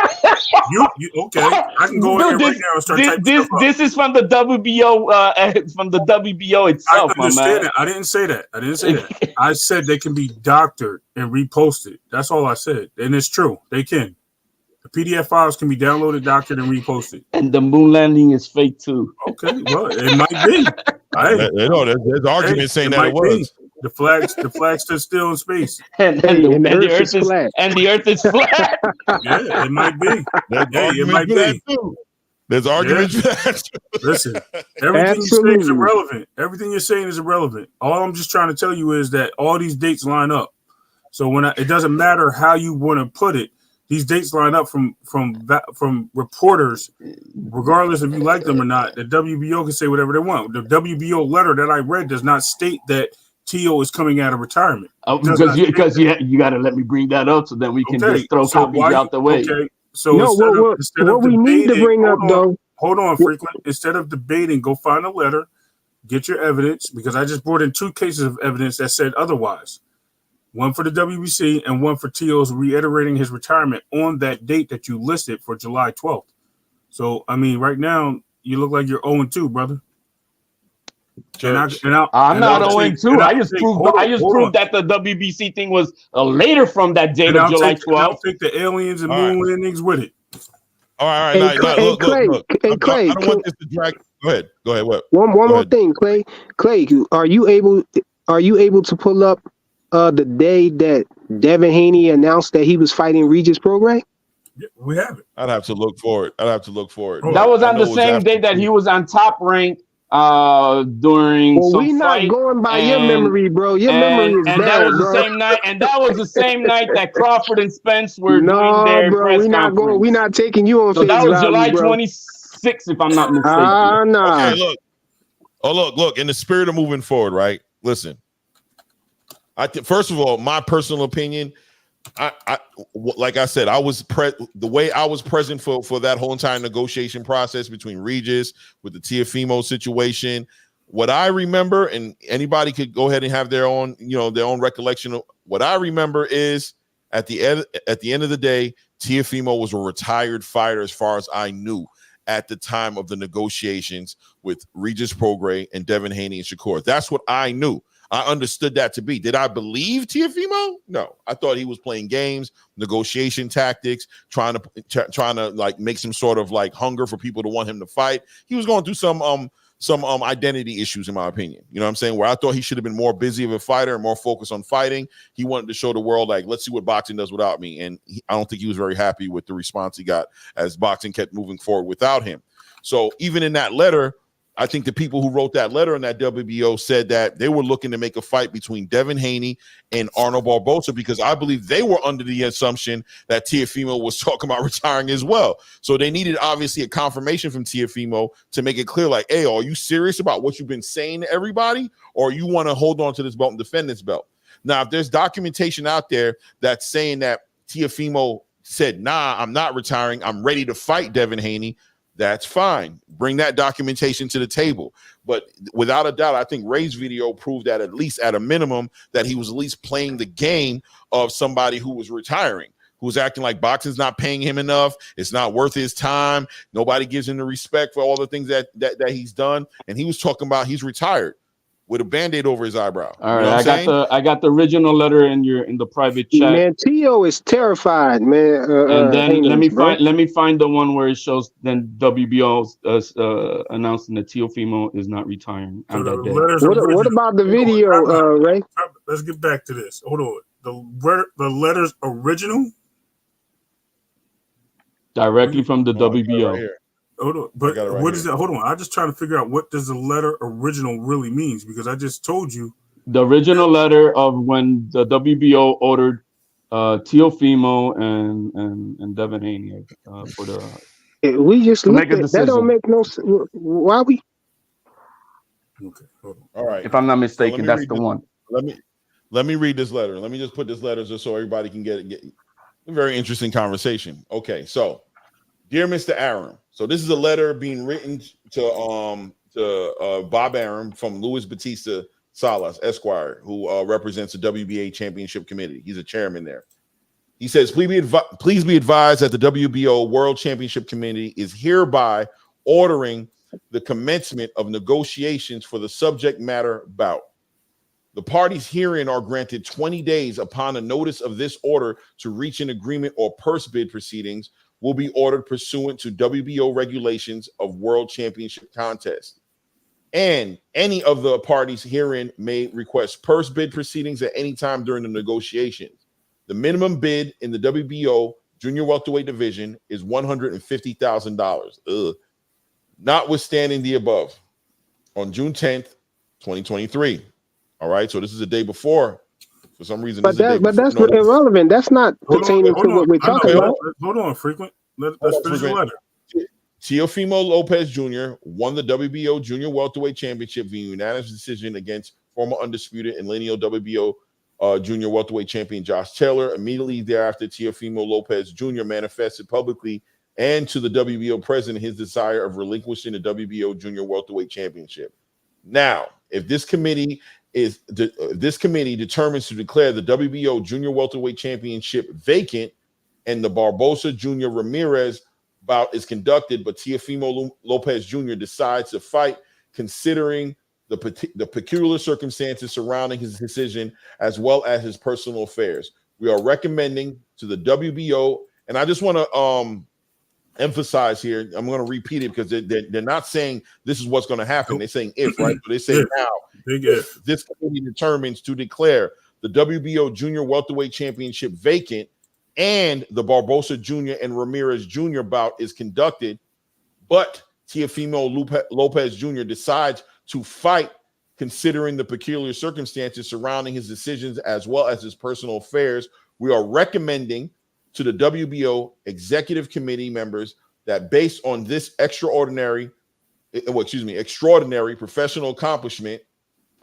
Okay? I can go in there right now and start typing stuff up. This is from the WBO, from the WBO itself. I understand that. I didn't say that. I said they can be doctored and reposted. That's all I said, and it's true. They can. The PDF files can be downloaded, doctored, and reposted. And the moon landing is fake too. Okay, well, it might be. There's arguments saying that it was. The flag stood still in space. And the earth is flat. And the earth is flat. Yeah, it might be. It might be. There's arguments. Yeah. Listen, everything you say is irrelevant. Everything you're saying is irrelevant. All I'm just trying to tell you is that all these dates line up. So it doesn't matter how you want to put it. These dates line up from reporters, regardless if you like them or not. The WBO can say whatever they want. The WBO letter that I read does not state that T.O. is coming out of retirement. Because you got to let me bring that up so then we can just throw copies out the way. Okay, so what we need to bring up, though. Hold on, Frequent. Instead of debating, go find a letter, get your evidence, because I just brought in 2 cases of evidence that said otherwise. One for the WBC and one for T.O.'s reiterating his retirement on that date that you listed for July 12th. So, I mean, right now, you look like you're 0-2, brother. I'm not 0-2. I just proved that the WBC thing was later from that date of July 12th. I'll take the aliens and moon landings with it. All right. Look. Clay, I don't want this to drag. Go ahead. What? One more thing, Clay. Clay, are you able to pull up the day that Devin Haney announced that he was fighting Regis Prograis? Yeah, we have it. I'd have to look for it. That was on the same day that he was on Top Rank during Well, some we not fight. going by your memory, bro. Your memory is And bad, that was bro. the same night. And that was the same night that Crawford and Spence were doing No, their bro, press we not conference. going. We not taking you on So face that was value, July bro. 26th, if I'm not mistaken. Nah. Okay, look. Oh, look. In the spirit of moving forward, right? Listen. First of all, my personal opinion. Like I said, the way I was present for that whole entire negotiation process between Regis with the Teofimo situation. What I remember, and anybody could go ahead and have their own recollection of what I remember is at the end of the day, Teofimo was a retired fighter as far as I knew at the time of the negotiations with Regis Prograis and Devin Haney and Shakur. That's what I knew. I understood that to be. Did I believe Teofimo? No. I thought he was playing games, negotiation tactics, trying to like make some sort of like hunger for people to want him to fight. He was going through some identity issues, in my opinion. You know what I'm saying? Where I thought he should have been more busy of a fighter and more focused on fighting. He wanted to show the world, like, let's see what boxing does without me. And I don't think he was very happy with the response he got as boxing kept moving forward without him. So even in that letter, I think the people who wrote that letter in that WBO said that they were looking to make a fight between Devin Haney and Arnold Barboza because I believe they were under the assumption that Teofimo was talking about retiring as well. So they needed obviously a confirmation from Teofimo to make it clear, like, hey, are you serious about what you've been saying to everybody, or you want to hold on to this belt and defend this belt? Now, if there's documentation out there that's saying that Teofimo said, nah, I'm not retiring, I'm ready to fight Devin Haney, that's fine. Bring that documentation to the table. But without a doubt, I think Ray's video proved that at least at a minimum that he was at least playing the game of somebody who was retiring, who was acting like boxing's not paying him enough. It's not worth his time. Nobody gives him the respect for all the things that he's done. And he was talking about he's retired with a Band-Aid over his eyebrow. All right, I got the original letter in the private chat. Man, Tio is terrified, man. And then Haynes, let me find the one where it shows then WBO announcing that Teofimo is not retiring on that day. What about the video, Ray? Let's get back to this. Hold on. The letters original? Directly from the WBO. Right, hold on, but what is that? Hold on, I'm just trying to figure out what does the letter original really means, because I just told you the original letter of when the WBO ordered Teofimo and Devin Haney for the. We just looked at that. Don't make no sense. Why we? Okay, hold on. All right. If I'm not mistaken, so that's the one. Let me read this letter. Let me just put this letter just so everybody can get a very interesting conversation. Okay, so dear Mr. Aram. So this is a letter being written to Bob Aram from Luis Batista Salas, Esquire, who represents the WBA Championship Committee. He's a chairman there. He says, please be advised that the WBO World Championship Committee is hereby ordering the commencement of negotiations for the subject matter bout. The parties herein are granted 20 days upon a notice of this order to reach an agreement, or purse bid proceedings will be ordered pursuant to WBO regulations of World Championship contest. And any of the parties herein may request purse bid proceedings at any time during the negotiations. The minimum bid in the WBO junior welterweight division is $150,000. Notwithstanding the above, on June 10th, 2023. All right, so this is a day before. For some reason, that's irrelevant. That's not pertaining to what we're talking about. Hold on, frequent. Let's finish the letter. Teofimo Lopez Jr. won the WBO Junior Welterweight Championship via unanimous decision against former undisputed and lineal WBO Junior Welterweight Champion Josh Taylor. Immediately thereafter, Teofimo Lopez Jr. manifested publicly and to the WBO president his desire of relinquishing the WBO Junior Welterweight Championship. Now, if this committee determines to declare the WBO Junior Welterweight Championship vacant and the Barboza Jr. Ramirez bout is conducted, but Teofimo Lopez Jr. decides to fight, considering the peculiar circumstances surrounding his decision as well as his personal affairs, we are recommending to the WBO, and I just want to emphasize here, I'm going to repeat it because they're not saying this is what's going to happen. They're saying if, right? So they say now, if this committee determines to declare the WBO Junior Welterweight Championship vacant and the Barbosa Jr. and Ramirez Jr. bout is conducted, but Teofimo Lopez Jr. decides to fight considering the peculiar circumstances surrounding his decisions as well as his personal affairs, we are recommending to the WBO executive committee members that based on this extraordinary professional accomplishment,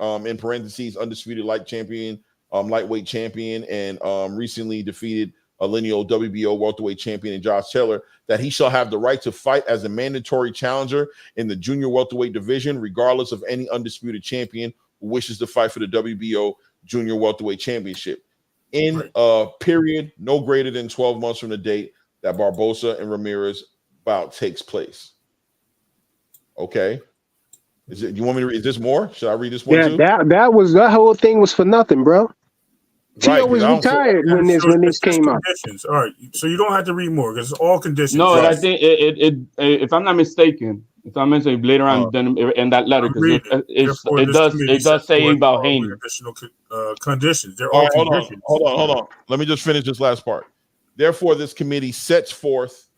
in parentheses, undisputed light champion, lightweight champion, and recently defeated a lineal WBO welterweight champion in Josh Taylor, that he shall have the right to fight as a mandatory challenger in the junior welterweight division, regardless of any undisputed champion who wishes to fight for the WBO junior welterweight championship in a period no greater than 12 months from the date that Barbosa and Ramirez bout takes place. Okay. You want me to read? Is this more? Should I read this one too? That whole thing was for nothing, bro. Tio was retired when this came out. All right, so you don't have to read more because it's all conditions. No, I think it if I'm not mistaken, later on then in that letter, because it does say about Haney. Additional conditions. They're all conditions. Hold on. Let me just finish this last part. Therefore, this committee sets forth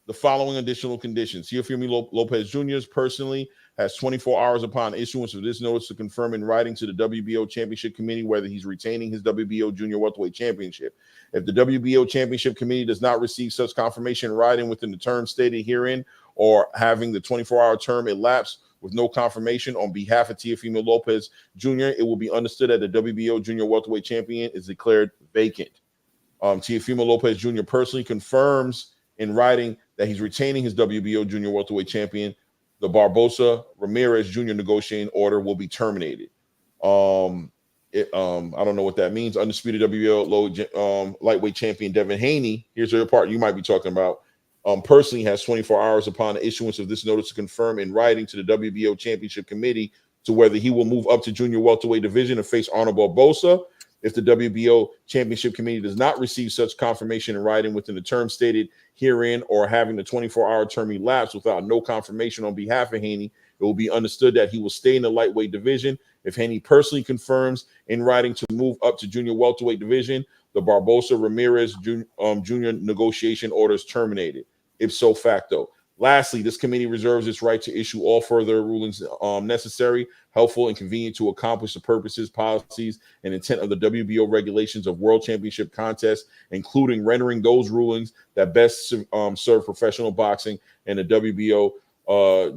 the following additional conditions. Teofimo Lopez Jr. personally has 24 hours upon issuance of this notice to confirm in writing to the WBO Championship Committee whether he's retaining his WBO Junior Welterweight Championship. If the WBO Championship Committee does not receive such confirmation in writing within the term stated herein, or having the 24-hour term elapse with no confirmation on behalf of Teofimo Lopez Jr., it will be understood that the WBO Junior Welterweight Champion is declared vacant. Teofimo Lopez Jr. personally confirms in writing that he's retaining his WBO Junior Welterweight Champion. The Barbosa Ramirez Jr. negotiating order will be terminated. I don't know what that means. Undisputed WBO lightweight champion Devin Haney. Here's the part you might be talking about. Personally has 24 hours upon the issuance of this notice to confirm in writing to the WBO Championship Committee to whether he will move up to junior welterweight division and face Arnold Barbosa. If the WBO Championship Committee does not receive such confirmation in writing within the term stated herein, or having the 24-hour term elapse without no confirmation on behalf of Haney, it will be understood that he will stay in the lightweight division. If Haney personally confirms in writing to move up to junior welterweight division, the Barbosa Ramirez Jr. negotiation order is terminated, ipso facto. Lastly, this committee reserves its right to issue all further rulings necessary, helpful, and convenient to accomplish the purposes, policies, and intent of the WBO regulations of World Championship contests, including rendering those rulings that best serve professional boxing and the WBO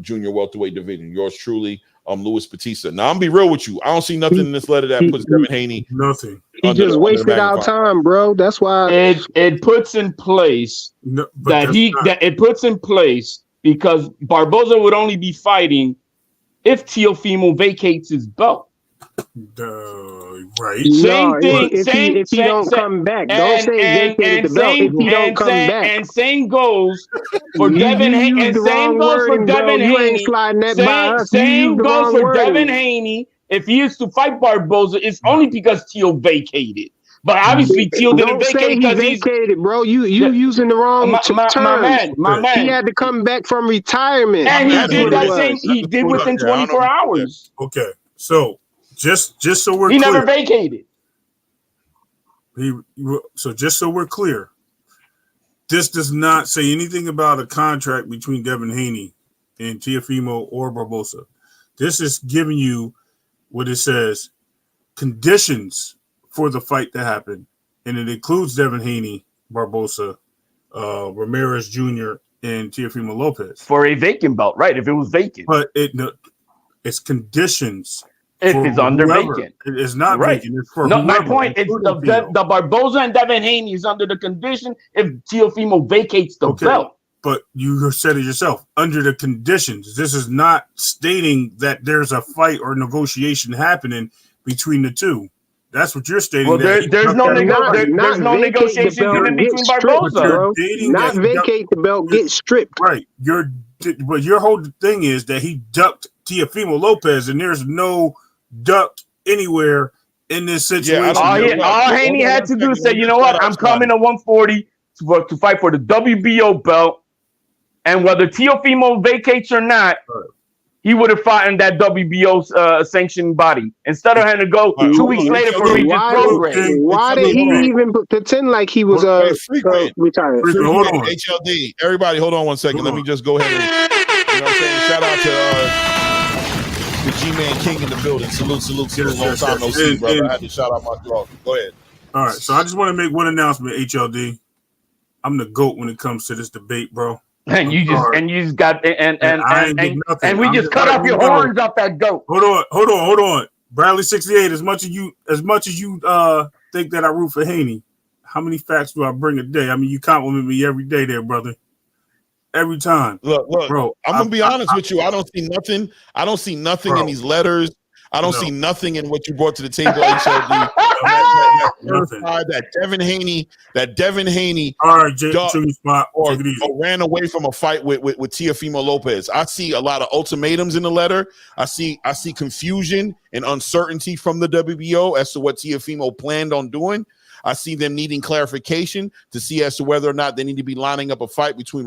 junior welterweight division. Yours truly, Louis Batista. Now, I'm gonna be real with you. I don't see nothing in this letter that puts Devin Haney. Nothing. He just wasted our time, bro. That's why it puts in place it puts in place because Barbosa would only be fighting if Teofimo vacates his belt. Right. Same thing. If he don't come back, don't say vacated the belt. If he don't come back, and same goes for Devin Haney. And same goes for Devin Haney. Same goes for Devin Haney. If he is to fight Barbosa, it's only because Teo vacated. But obviously, Teo didn't vacate because he vacated, bro. You using the wrong terms. My man. He had to come back from retirement, and he did that same. He did within 24 hours. Okay, so. Just so we're clear. He never vacated. So just so we're clear, this does not say anything about a contract between Devin Haney and Teofimo or Barbosa. This is giving you what it says, conditions for the fight to happen. And it includes Devin Haney, Barbosa, Ramirez Jr., and Teofimo Lopez. For a vacant belt, right? If it was vacant. But it's conditions. If it's under vacant. It is not vacant. It's for my point is the Barbosa and Devin Haney is under the condition if Teofimo vacates the belt. But you said it yourself, under the conditions. This is not stating that there's a fight or negotiation happening between the two. That's what you're stating. Well, there's no negotiation even between Barbosa. Not vacate the belt, get stripped. Right. But your whole thing is that he ducked Teofimo Lopez, and there's no duck anywhere in this situation. All Haney had to do is say, you know what, I'm coming to 140 to fight for the WBO belt, and whether Teofimo vacates or not, he would have fought in that WBO sanctioned body instead of having to go 2 weeks later for Regis Prograis. Why did he even pretend like he was retired? Hold on. HLD. Everybody, hold on 1 second. Let me just go ahead and, you know what I'm saying? Shout out to the G-Man King in the building. Salute. Long time no see, brother. I had to shout out my dog. Go ahead. All right, so I just want to make one announcement, HLD. I'm the GOAT when it comes to this debate, bro. And we just cut off your horns off that goat. Hold on. Bradley 68. As much as you think that I root for Haney, how many facts do I bring a day? I mean, you compliment me every day there, brother. Every time. Look, bro. I'm gonna be honest with you. I don't see nothing. I don't see nothing in these letters. I don't see nothing in what you brought to the table, HLD. that Devin Haney. All right, spot or ran away from a fight with Teofimo Lopez. I see a lot of ultimatums in the letter. I see confusion and uncertainty from the WBO as to what Teofimo planned on doing. I see them needing clarification to see as to whether or not they need to be lining up a fight between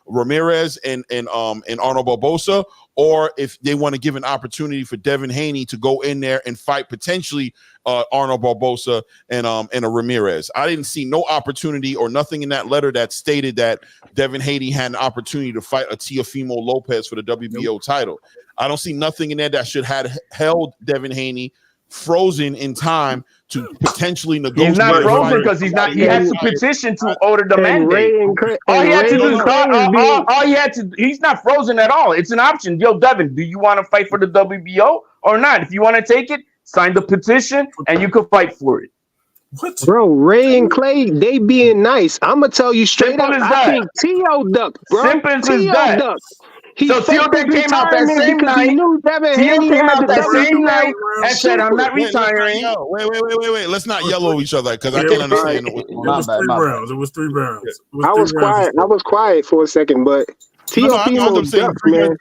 Ramirez and Arnold Barbosa, or if they want to give an opportunity for Devin Haney to go in there and fight potentially Arnold Barbosa and a Ramirez. I didn't see no opportunity or nothing in that letter that stated that Devin Haney had an opportunity to fight a Teofimo Lopez for the WBO title. I don't see nothing in there that should have held Devin Haney frozen in time to potentially negotiate. He's not frozen because he's not. He has to petition to order the mandate. All he had to do is he's not frozen at all. It's an option. Yo, Devin, do you want to fight for the WBO or not? If you want to take it, sign the petition and you can fight for it. What? Bro, Ray and Clay, they being nice. I'm gonna tell you straight up. I think T.O. ducked, bro. Simple as that. Ducked. So T.O. came out that same night. T.O. came out that same night and said, "I'm not retiring." Wait. Let's not yell over each other because I can't understand. It was 3 rounds. I was quiet for a second, but Teofimo ducked, man.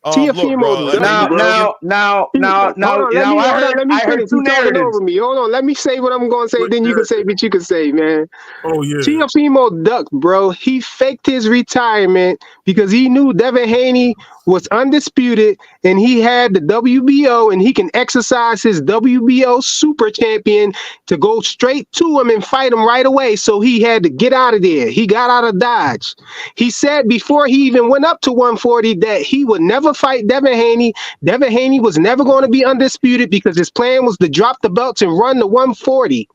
Teofimo ducked. Now, I heard two narratives. Over me. Hold on, let me say what I'm going to say. Then you can say what you can say, man. Oh yeah. Teofimo ducked, bro. He faked his retirement because he knew Devin Haney was undisputed and he had the WBO and he can exercise his WBO super champion to go straight to him and fight him right away. So he had to get out of there. He got out of Dodge. He said before he even went up to 140 that he would never fight Devin Haney. Devin Haney was never going to be undisputed because his plan was to drop the belts and run to 140.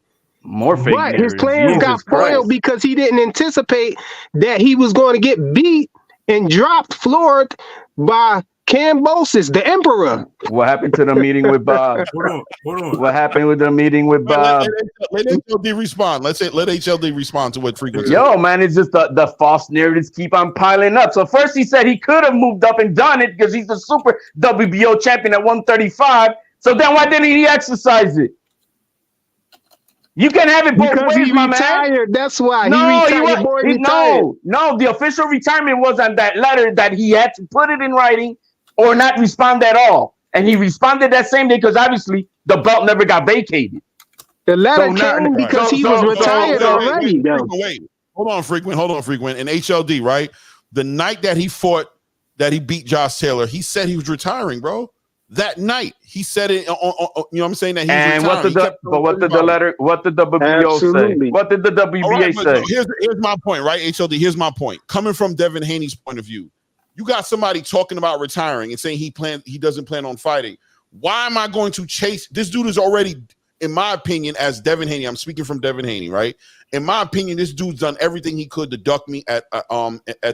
More fake But his plans got foiled because he didn't anticipate that he was going to get beat and dropped, floored by Cambosis, the Emperor. What happened to the meeting with Bob? Hold on. What happened with the meeting with Bob? Let HLD respond. Let HLD respond to what frequency. Yo, man, it's just the false narratives keep on piling up. So first he said he could have moved up and done it because he's the super WBO champion at 135. So then why didn't he exercise it? You can have it both ways, my man. That's why. No, the official retirement was on that letter that he had to put it in writing or not respond at all. And he responded that same day because obviously the belt never got vacated. The letter came because he was retired already. Wait. Hold on, frequent. And HLD, right? The night that he beat Josh Taylor, he said he was retiring, bro. That night, he said it. You know what I'm saying? That he was retiring. What did the WBO say? What did the WBA say? Here's my point, right? HLD. Here's my point. Coming from Devin Haney's point of view, you got somebody talking about retiring and saying he doesn't plan on fighting. Why am I going to chase? This dude is already, in my opinion, as Devin Haney. I'm speaking from Devin Haney, right? In my opinion, this dude's done everything he could to duck me at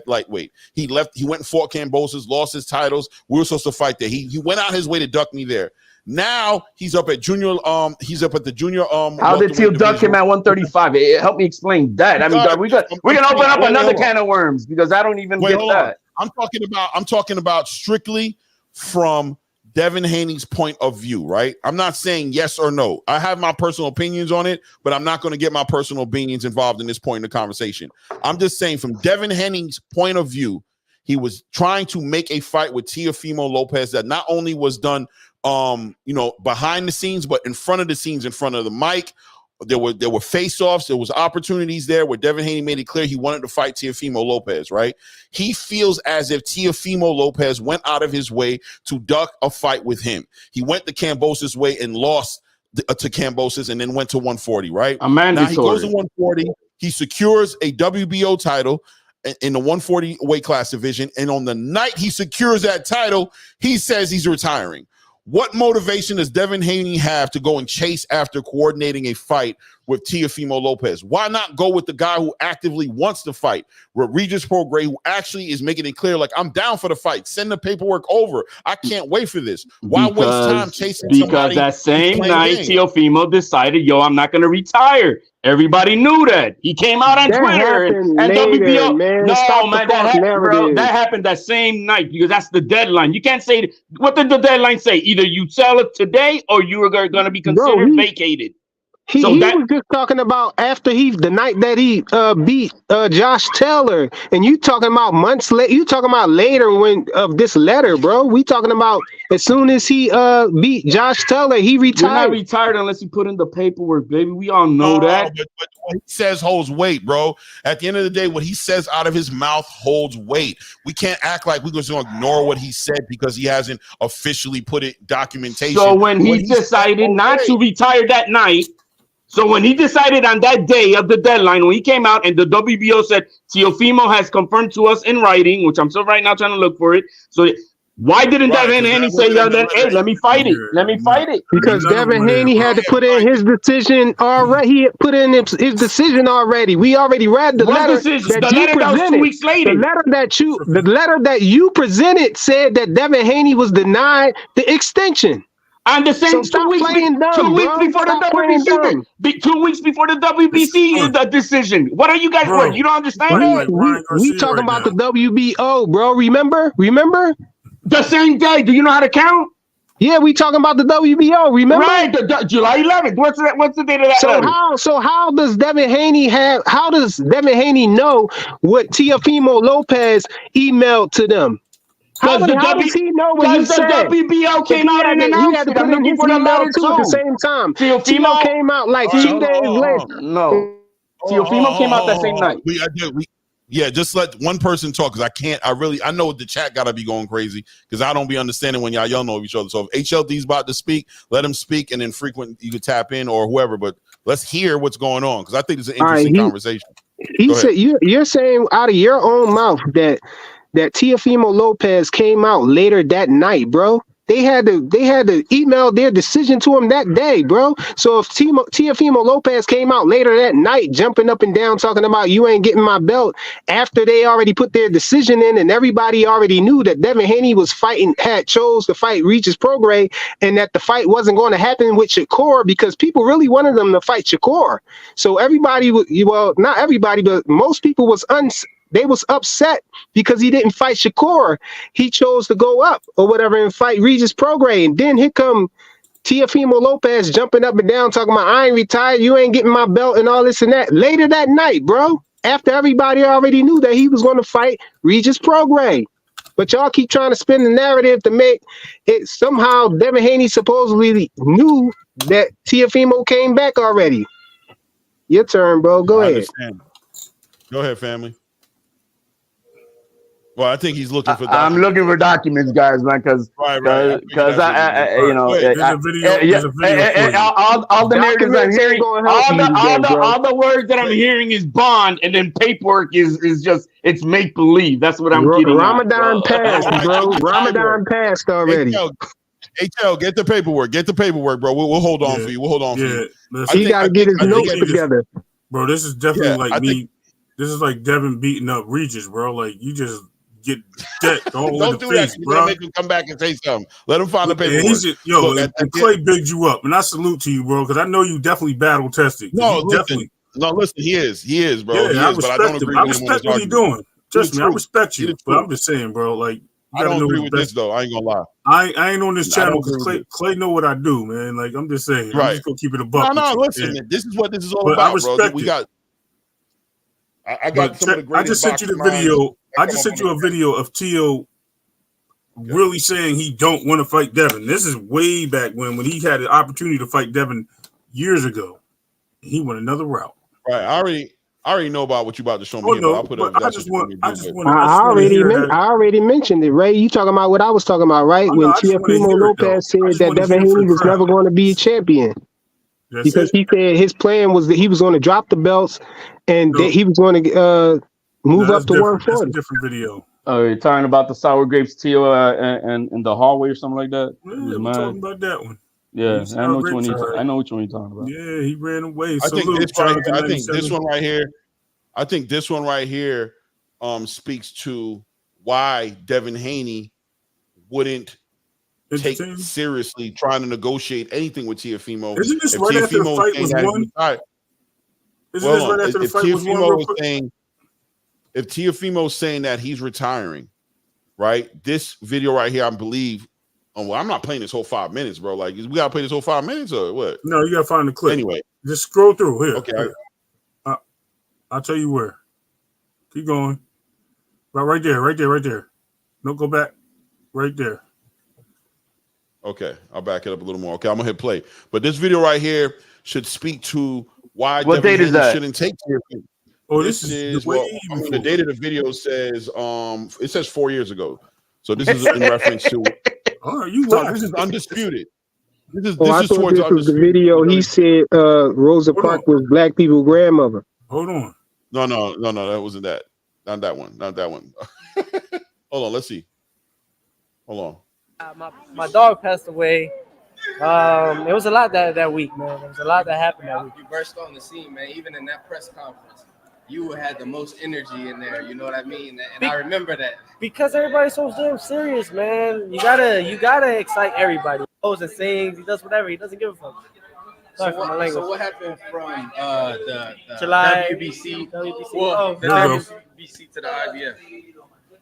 lightweight. He went and fought Cambosis, lost his titles. We were supposed to fight there. He went out his way to duck me there. Now he's up at junior. He's up at the junior. How did Teal duck him at 135? Help me explain that. I mean, we're gonna open up another can of worms because I don't even get that. I'm talking about strictly from Devin Haney's point of view, right? I'm not saying yes or no. I have my personal opinions on it, but I'm not going to get my personal opinions involved in this point in the conversation. I'm just saying from Devin Haney's point of view, he was trying to make a fight with Teofimo Lopez that not only was done, behind the scenes, but in front of the scenes, in front of the mic, There were face-offs. There was opportunities there where Devin Haney made it clear he wanted to fight Teofimo Lopez, right? He feels as if Teofimo Lopez went out of his way to duck a fight with him. He went the Kambosos way and lost to Kambosos and then went to 140, right? Now he goes to 140. He secures a WBO title in the 140 weight class division. And on the night he secures that title, he says he's retiring. What motivation does Devin Haney have to go and chase after coordinating a fight with Teofimo Lopez? Why not go with the guy who actively wants to fight, Regis Prograis, who actually is making it clear, like, I'm down for the fight. Send the paperwork over. I can't wait for this. Why waste time chasing somebody? Because that same night, Teofimo decided, yo, I'm not going to retire. Everybody knew that. He came out on Twitter and WBO. Man. No, man, that happened that same night because that's the deadline. You can't say, what did the deadline say? Either you sell it today or you are going to be considered vacated. He was just talking about after the night that he beat Josh Taylor, and you talking about months later. You talking about later of this letter, bro. We talking about as soon as he beat Josh Taylor, he retired. You're not retired unless you put in the paperwork, baby. We all know that. But what he says holds weight, bro. At the end of the day, what he says out of his mouth holds weight. We can't act like we're just going to ignore what he said because he hasn't officially put it documentation. So when he decided not to retire that night. So when he decided on that day of the deadline, when he came out and the WBO said Teofimo has confirmed to us in writing, which I'm still right now trying to look for it. So why didn't Devin Haney say, yo, then, hey, let me fight it. Let me fight it. Because Devin Haney had to put in his decision already. He put in his decision already. We already read the letter that you presented. 2 weeks later. The letter that you presented said that Devin Haney was denied the extension. And the same 2 weeks before the WBC, 2 weeks before the WBC the decision. What are you guys? What, you don't understand that? We talking about the WBO, bro. Remember? The same day. Do you know how to count? Yeah, we talking about the WBO. Remember? Right, July 11th. What's the date of that? How does Devin Haney know what Teofimo Lopez emailed to them? How does he know what he said? The WBO came out and announced it. I'm looking for the letter too. At the same time. Teofimo came out like 2 days later. No. Teofimo came out that same night. Yeah, just let one person talk because I know the chat gotta be going crazy because I don't be understanding when y'all know each other. So if HLD's about to speak, let him speak, and then frequent you can tap in or whoever. But let's hear what's going on because I think it's an interesting conversation. He said you're saying out of your own mouth that Teofimo Lopez came out later that night, bro. They had to email their decision to him that day, bro. So if Teofimo Lopez came out later that night, jumping up and down, talking about you ain't getting my belt after they already put their decision in, and everybody already knew that Devin Haney chose to fight Regis Prograis, and that the fight wasn't going to happen with Shakur because people really wanted them to fight Shakur. So everybody, not everybody, but most people was upset because he didn't fight Shakur. He chose to go up or whatever and fight Regis Prograis. And then here come Teofimo Lopez jumping up and down talking about I ain't retired, you ain't getting my belt and all this and that. Later that night, bro, after everybody already knew that he was going to fight Regis Prograis. But y'all keep trying to spin the narrative to make it somehow Devin Haney supposedly knew that Teofimo came back already. Your turn, bro. Go ahead. Go ahead, family. Well, I think he's looking for documents. I'm looking for documents, guys, man, because all the narratives I'm hearing, all the words that I'm hearing is bond, and then paperwork is just it's make believe. That's what I'm getting. Ramadan passed, bro. Ramadan passed already. HL, get the paperwork, bro. We'll hold on for you. We'll hold on for you. He got to get his notes together, bro. This is definitely This is like Devin beating up Regis, bro. Like you just get decked all Don't in the do face, that. bro. Make him come back and say something. Let him find the paperwork. And Clay bigged you up, and I salute to you, bro, because I know you definitely battle tested. Listen, he is, bro. Yeah, I respect him. I respect what he's doing. Trust me, I respect you, but I'm just saying, bro. Like, I don't agree with this though. I ain't gonna lie. I ain't on this channel because Clay know what I do, man. Like, I'm just saying. Right. I'm just gonna keep it a buck. No, listen, man. This is what this is all about, bro. We got. I got some of the greatest. I just sent you the video. I just sent you a video of Teo really saying he don't want to fight Devin. This is way back when he had an opportunity to fight Devin years ago. He went another route. Right. I already know about what you about to show me. Here, no, but I'll put it. I just want I already mentioned it, Ray. You talking about what I was talking about, right? When Teofimo Lopez said that Devin Haney was never going to be a champion. Because he said his plan was that he was going to drop the belts and that he was going to move up to 140. That's a different video. Oh, you're talking about the sour grapes Tio and in the hallway or something like that? Yeah, we're talking about that one. Yeah, I know which one you're talking about. Yeah, he ran away. I think this one right here speaks to why Devin Haney wouldn't take seriously trying to negotiate anything with Teofimo. Isn't this right after the fight was won? Isn't this right after the fight was won? If Teofimo's saying that he's retiring, right? This video right here, I believe. Oh, well, I'm not playing this whole 5 minutes, bro. Like, we gotta play this whole 5 minutes or what? No, you gotta find the clip. Anyway, just scroll through here. Okay, here. I'll tell you where. Keep going. Right there. No, go back. Right there. Okay, I'll back it up a little more. Okay, I'm gonna hit play. But this video right here should speak to why what date is that? Shouldn't take Teofimo. Oh, this is the date of the video says it says 4 years ago. So this is in reference to. Oh, this is undisputed. This is towards the video. He said Rosa Parks was black people's grandmother. Hold on. No, that wasn't that. Not that one. Hold on, let's see. Hold on. My dog passed away. It was a lot that week, man. There was a lot that happened that week. You burst on the scene, man. Even in that press conference, you had the most energy in there. You know what I mean? And I remember that. Because everybody's so damn serious, man. You gotta excite everybody. He goes and sings. He does whatever. He doesn't give a fuck. So what happened from the July WBC? The WBC to the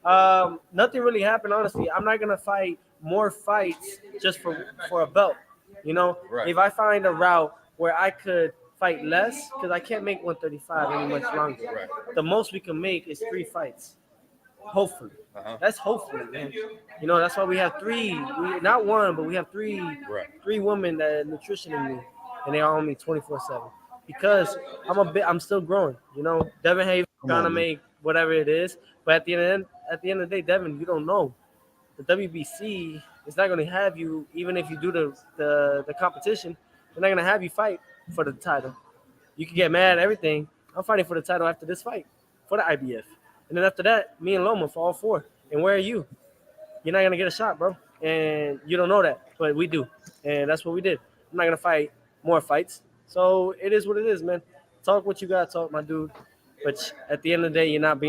IBF? Nothing really happened, honestly. I'm not gonna fight more fights just for a belt. You know, if I find a route where I could fight less, because I can't make 135 any much longer. Right. The most we can make is 3 fights. Hopefully. That's hopefully, man. You know, that's why we have 3. Not one, but we have 3 women that are nutritioning me, and they are on me 24/7. Because I'm still growing. You know, Devin Hayes trying to make whatever it is, but at the end of the day, Devin, you don't know. The WBC is not going to have you, even if you do the competition, they're not going to have you fight for the title. You can get mad at everything. I'm fighting for the title after this fight, for the IBF. And then after that, me and Loma for all 4. And where are you? You're not going to get a shot, bro. And you don't know that, but we do. And that's what we did. I'm not going to fight more fights. So it is what it is, man. Talk what you got to talk, my dude. But at the end of the day, you're not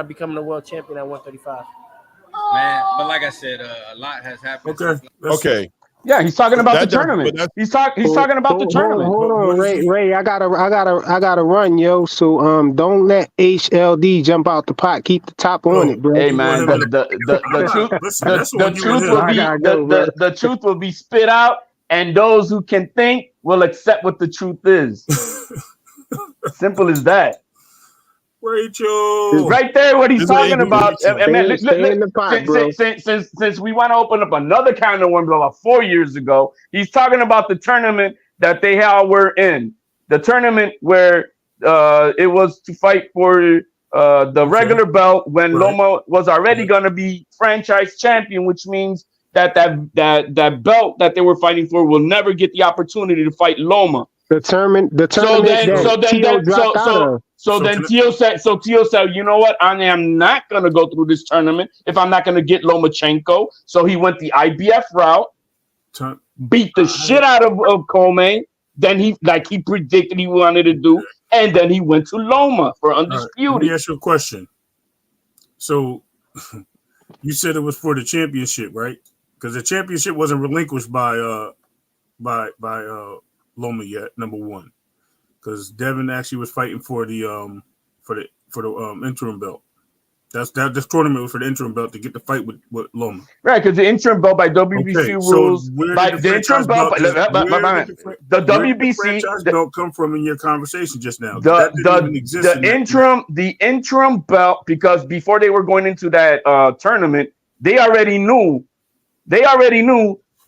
becoming a world champion at 135. Man, but like I said, a lot has happened. Okay. Yeah, he's talking about the tournament. He's talking about the tournament. Hold on, Ray. I gotta run, yo. So don't let HLD jump out the pot. Keep the top on it, bro. Hey man, the truth will be spit out, and those who can think will accept what the truth is. Simple as that. Rachel, right there, what he's talking about. Man, since we want to open up another kind of worms about 4 years ago, he's talking about the tournament that they were in. The tournament where it was to fight for the regular belt when Loma was already going to be franchise champion, which means that belt that they were fighting for will never get the opportunity to fight Loma. The tournament. So then Tio said, you know what? I am not going to go through this tournament if I'm not going to get Lomachenko. So he went the IBF route, beat the shit out of Coleman. Then he predicted he wanted to do. And then he went to Loma for undisputed. Let me ask you a question. So you said it was for the championship, right? Because the championship wasn't relinquished by Loma yet, number one. Because Devin actually was fighting for the interim belt. This tournament was for the interim belt to get the fight with Loma. Right, because the interim belt by WBC rules, by the interim belt, the WBC belt come from in your conversation just now. The interim belt, because before they were going into that tournament, they already knew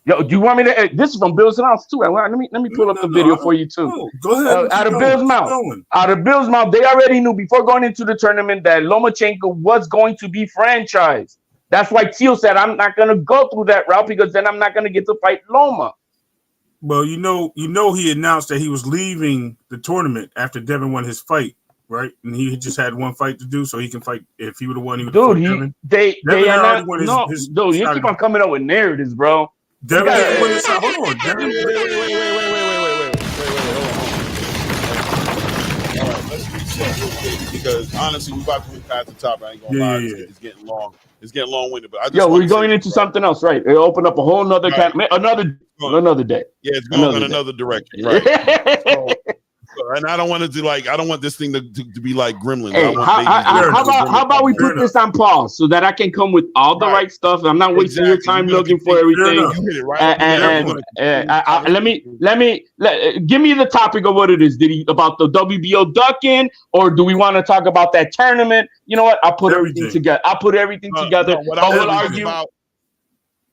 Yo, do you want me to? This is from Bill's mouth too. Let me pull up the video for you too. Go ahead. Out of Bill's mouth. Out of Bill's mouth, they already knew before going into the tournament that Lomachenko was going to be franchised. That's why Teal said, "I'm not going to go through that route because then I'm not going to get to fight Loma." Well, you know, he announced that he was leaving the tournament after Devin won his fight, right? And he just had one fight to do, so he can fight. If he would have won, he would have fought Devin. They announced. No, dude, you keep on coming up with narratives, bro. Devin didn't win his fight. Hold on, Devin. Wait. All right, let's reset real quick because honestly, we about to move past the top. I ain't gonna lie, it's getting long. It's getting long-winded. But we're going into something else, right? It opened up a whole nother another day. Yeah, it's going in another direction, right? And I don't want it to I don't want this thing to be like Gremlins. Hey, how about we put this on pause so that I can come with all the right stuff? I'm not wasting your time looking for everything. You hit it right. Give me the topic of what it is. Did he about the WBO ducking, or do we want to talk about that tournament? You know what? I'll put everything together. What I will argue about.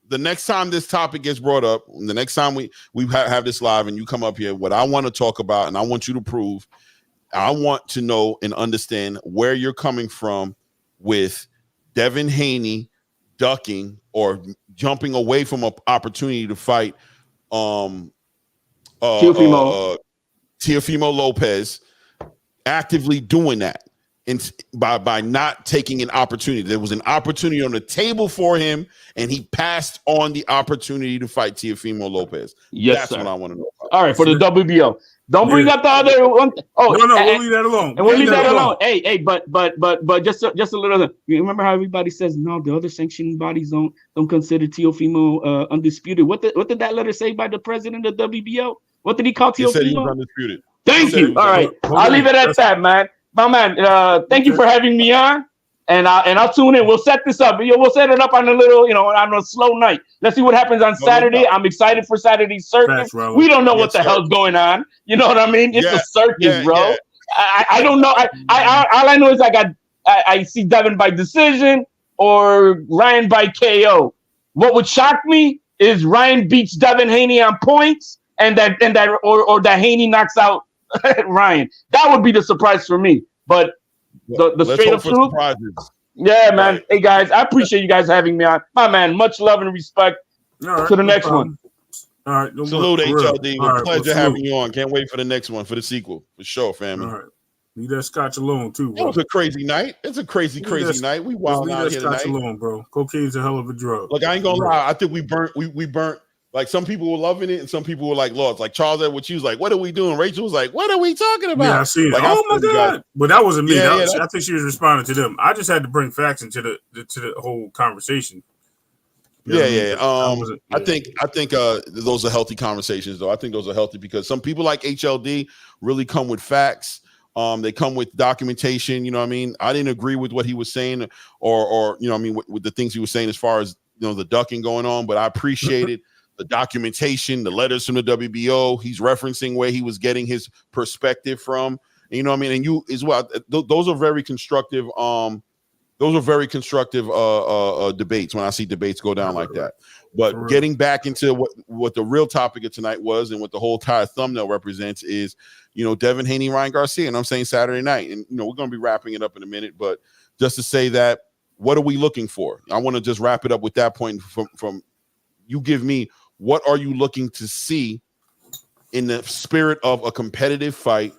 The next time this topic gets brought up, the next time we have this live and you come up here, what I want to talk about and I want you to prove, I want to know and understand where you're coming from with Devin Haney ducking or jumping away from an opportunity to fight Teofimo Lopez, actively doing that. And by not taking an opportunity. There was an opportunity on the table for him, and he passed on the opportunity to fight Teofimo Lopez. Yes, that's what I want to know. All right, for the WBO. Don't bring up the other one. Oh, no, we'll leave that alone. And we'll leave that alone. Hey, but just a little. You remember how everybody says no? The other sanctioning bodies don't consider Teofimo undisputed. What did that letter say by the president of WBO? What did he call Teofimo? He said he was undisputed. Thank you. All right, I'll leave it at that, man. My man, thank you for having me on, and I'll tune in. We'll set this up. We'll set it up on a little, on a slow night. Let's see what happens on Saturday. I'm excited for Saturday's circus. We don't know what the hell's going on. You know what I mean? It's a circus, bro. Yeah. I don't know. All I know is I see Devin by decision or Ryan by KO. What would shock me is Ryan beats Devin Haney on points, and that Haney knocks out Ryan. That would be the surprise for me. But the straight up truth. Yeah, man. Right. Hey guys, I appreciate you guys having me on. My man, much love and respect to the next one. All right. Salute, HLD. Right, pleasure having you on. Can't wait for the next one, for the sequel. For sure, family. All right. Leave that scotch alone, too, bro. It was a crazy night. It's a crazy night. We wild out here tonight. Leave that scotch alone, bro. Cocaine's a hell of a drug. Look, I ain't gonna lie. I think we burnt. Like, some people were loving it and some people were like lost. Like Charles Edward, she was like, "What are we doing?" Rachel was like, "What are we talking about?" Yeah, I see it. Like, oh my god! But that wasn't me. I think she was responding to them. I just had to bring facts into the whole conversation. I think those are healthy conversations, though. I think those are healthy because some people like HLD really come with facts. They come with documentation. You know what I mean? I didn't agree with what he was saying, or you know what I mean, with the things he was saying as far as the ducking going on. But I appreciated the documentation, the letters from the WBO. He's referencing where he was getting his perspective from. You know what I mean? And you as well. Those are very constructive. Those are very constructive debates when I see debates go down like that. But getting back into what the real topic of tonight was and what the whole entire thumbnail represents is, Devin Haney, Ryan Garcia, and I'm saying Saturday night. And, we're going to be wrapping it up in a minute. But just to say that, what are we looking for? I want to just wrap it up with that point from you give me, what are you looking to see in the spirit of a competitive fight?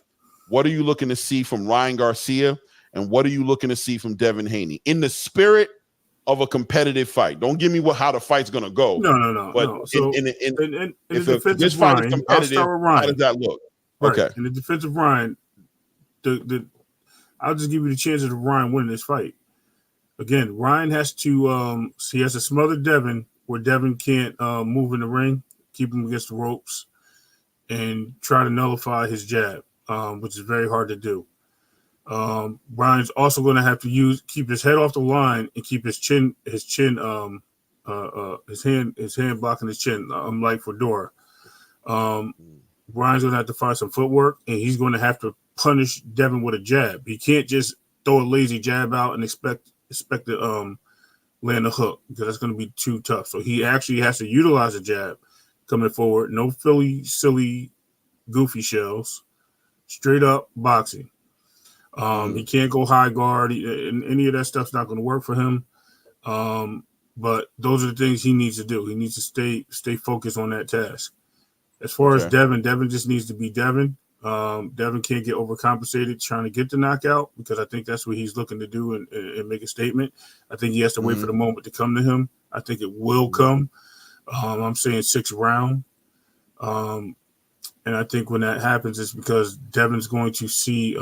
What are you looking to see from Ryan Garcia? And what are you looking to see from Devin Haney in the spirit of a competitive fight? Don't give me how the fight's going to go. No. But So, if this fight is competitive, how does that look? Right. Okay. In the defense of Ryan, I'll just give you the chances of Ryan winning this fight. Again, Ryan has to he has to smother Devin where Devin can't move in the ring, keep him against the ropes, and try to nullify his jab, which is very hard to do. Ryan's also going to have to keep his head off the line and keep his hand blocking his chin, unlike Fedora. Ryan's going to have to find some footwork, and he's going to have to punish Devin with a jab. He can't just throw a lazy jab out and expect the land a hook because that's going to be too tough. So he actually has to utilize a jab coming forward. No silly, goofy shells. Straight up boxing. He can't go high guard. And any of that stuff's not going to work for him. But those are the things he needs to do. He needs to stay focused on that task. As far as Devin just needs to be Devin. Devin can't get overcompensated trying to get the knockout because I think that's what he's looking to do and make a statement. I think he has to wait for the moment to come to him. I think it will come. I'm saying 6th round. And I think when that happens, it's because Devin's going to see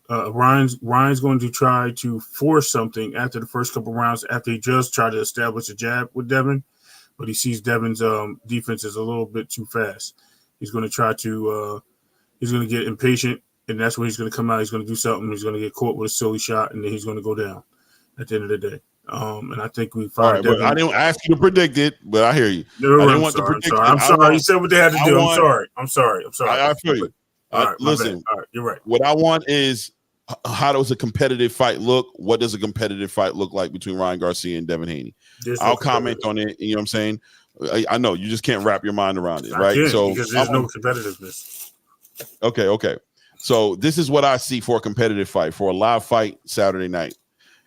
Ryan's going to try to force something after the first couple rounds after he just tried to establish a jab with Devin, but he sees Devin's defense is a little bit too fast. He's going to try to he's going to get impatient, and that's when he's going to come out. He's going to do something. He's going to get caught with a silly shot, and then he's going to go down at the end of the day. And I think we find Devin. But I didn't ask you to predict it, but I hear you. I didn't want to predict it. I'm sorry. You said what they had to do. I'm sorry. I feel you. All right, listen, all right, you're right. What I want is how does a competitive fight look? What does a competitive fight look like between Ryan Garcia and Devin Haney? I'll comment on it. You know what I'm saying? I know you just can't wrap your mind around it, right? So because there's no competitiveness. Okay. So this is what I see for a competitive fight, for a live fight Saturday night.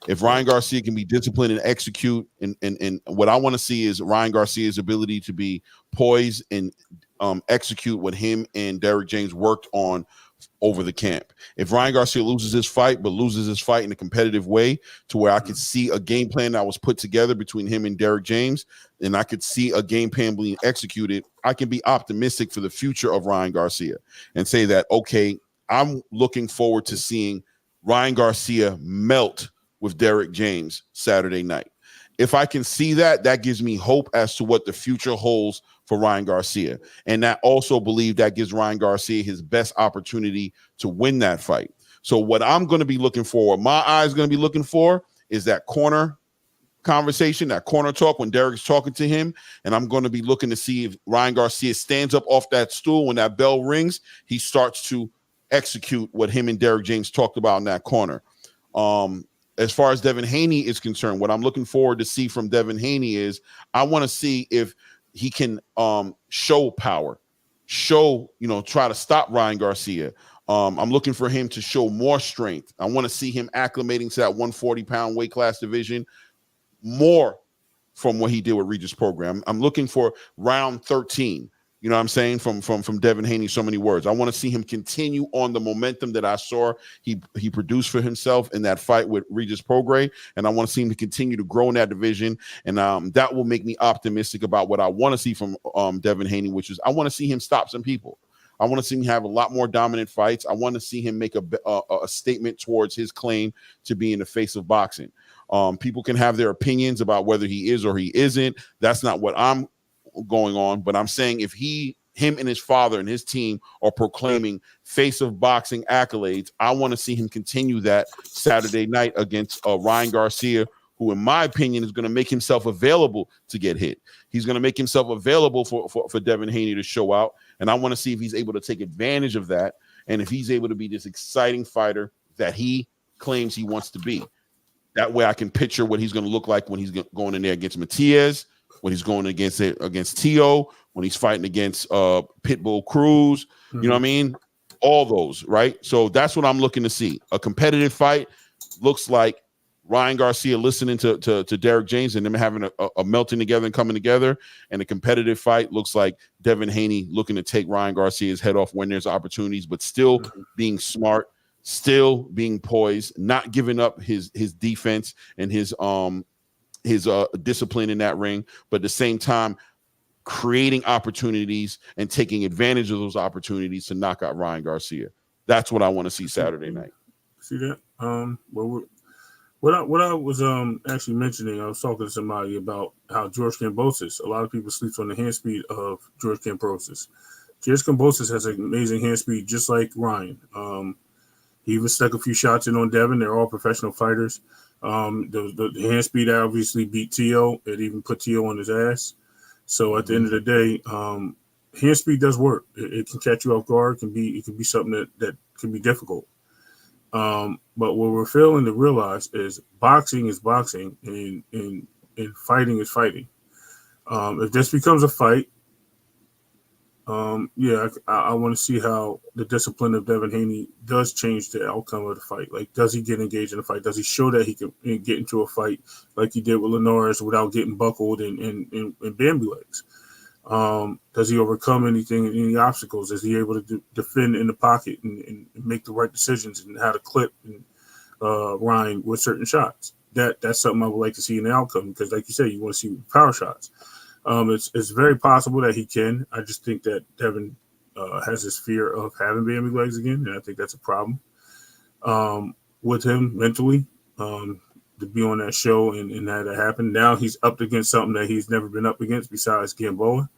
If Ryan Garcia can be disciplined and execute, and what I want to see is Ryan Garcia's ability to be poised and execute what him and Derek James worked on over the camp. If Ryan Garcia loses his fight in a competitive way to where I could see a game plan that was put together between him and Derek James, and I could see a game plan being executed, I can be optimistic for the future of Ryan Garcia and say that, okay, I'm looking forward to seeing Ryan Garcia melt with Derek James Saturday night. If I can see that, that gives me hope as to what the future holds for Ryan Garcia. And I also believe that gives Ryan Garcia his best opportunity to win that fight. So what I'm going to be looking for, my eyes going to be looking for, is that corner conversation, that corner talk when Derek's talking to him. And I'm going to be looking to see if Ryan Garcia stands up off that stool when that bell rings, he starts to execute what him and Derek James talked about in that corner. As far as Devin Haney is concerned, what I'm looking forward to see from Devin Haney is I want to see if he can show power, try to stop Ryan Garcia. I'm looking for him to show more strength. I want to see him acclimating to that 140-pound weight class division more from what he did with Regis program. I'm looking for round 13. You know what I'm saying? From Devin Haney, so many words. I want to see him continue on the momentum that I saw he produced for himself in that fight with Regis Prograis, and I want to see him to continue to grow in that division, and that will make me optimistic about what I want to see from Devin Haney, which is I want to see him stop some people. I want to see him have a lot more dominant fights. I want to see him make a statement towards his claim to be in the face of boxing. People can have their opinions about whether he is or he isn't. That's not what I'm going on, but I'm saying if him and his father and his team are proclaiming face of boxing accolades, I want to see him continue that Saturday night against Ryan Garcia, who in my opinion is going to make himself available to get hit. He's going to make himself available for Devin Haney to show out, and I want to see if he's able to take advantage of that, and if he's able to be this exciting fighter that he claims he wants to be. That way I can picture what he's going to look like when he's going in there against Matias, when he's going against Tio, when he's fighting against Pitbull Cruz, you know what I mean? All those, right? So that's what I'm looking to see. A competitive fight looks like Ryan Garcia listening to Derek James and them having a melting together and coming together. And a competitive fight looks like Devin Haney looking to take Ryan Garcia's head off when there's opportunities, but still being smart, still being poised, not giving up his defense and his discipline in that ring, but at the same time creating opportunities and taking advantage of those opportunities to knock out Ryan Garcia. That's what I want to see Saturday night. See that? What I was actually mentioning, I was talking to somebody about how George Kambosos, a lot of people sleep on the hand speed of George Kambosos. George Kambosos has an amazing hand speed, just like Ryan. He even stuck a few shots in on Devin. They're all professional fighters. The hand speed obviously beat Tio. It even put Tio on his ass. So at the end of the day, hand speed does work. It can catch you off guard. It can be something that can be difficult. But what we're failing to realize is boxing is boxing, and and fighting is fighting. If this becomes a fight, yeah, I want to see how the discipline of Devin Haney does change the outcome of the fight. Like, does he get engaged in a fight? Does he show that he can get into a fight like he did with Linares without getting buckled and Bambi legs? Does he overcome any obstacles? Is he able to defend in the pocket and make the right decisions and how to clip and Ryan with certain shots? That's something I would like to see in the outcome, because, like you said, you want to see power shots. It's very possible that he can. I just think that Devin has this fear of having Bambi legs again, and I think that's a problem with him mentally to be on that show and have that happen. Now he's up against something that he's never been up against besides Gamboa,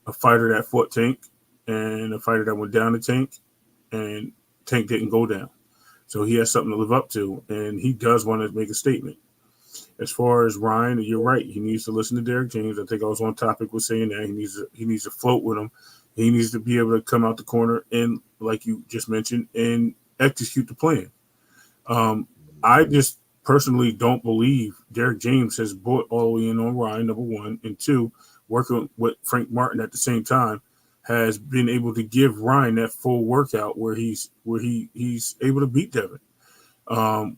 a fighter that fought Tank and a fighter that went down to Tank, and Tank didn't go down. So he has something to live up to, and he does want to make a statement. As far as Ryan, you're right. He needs to listen to Derek James. I think I was on topic with saying that he needs to float with him. He needs to be able to come out the corner and, like you just mentioned, and execute the plan. I just personally don't believe Derek James has bought all the way in on Ryan, number one, and two, working with Frank Martin at the same time has been able to give Ryan that full workout where he's able to beat Devin.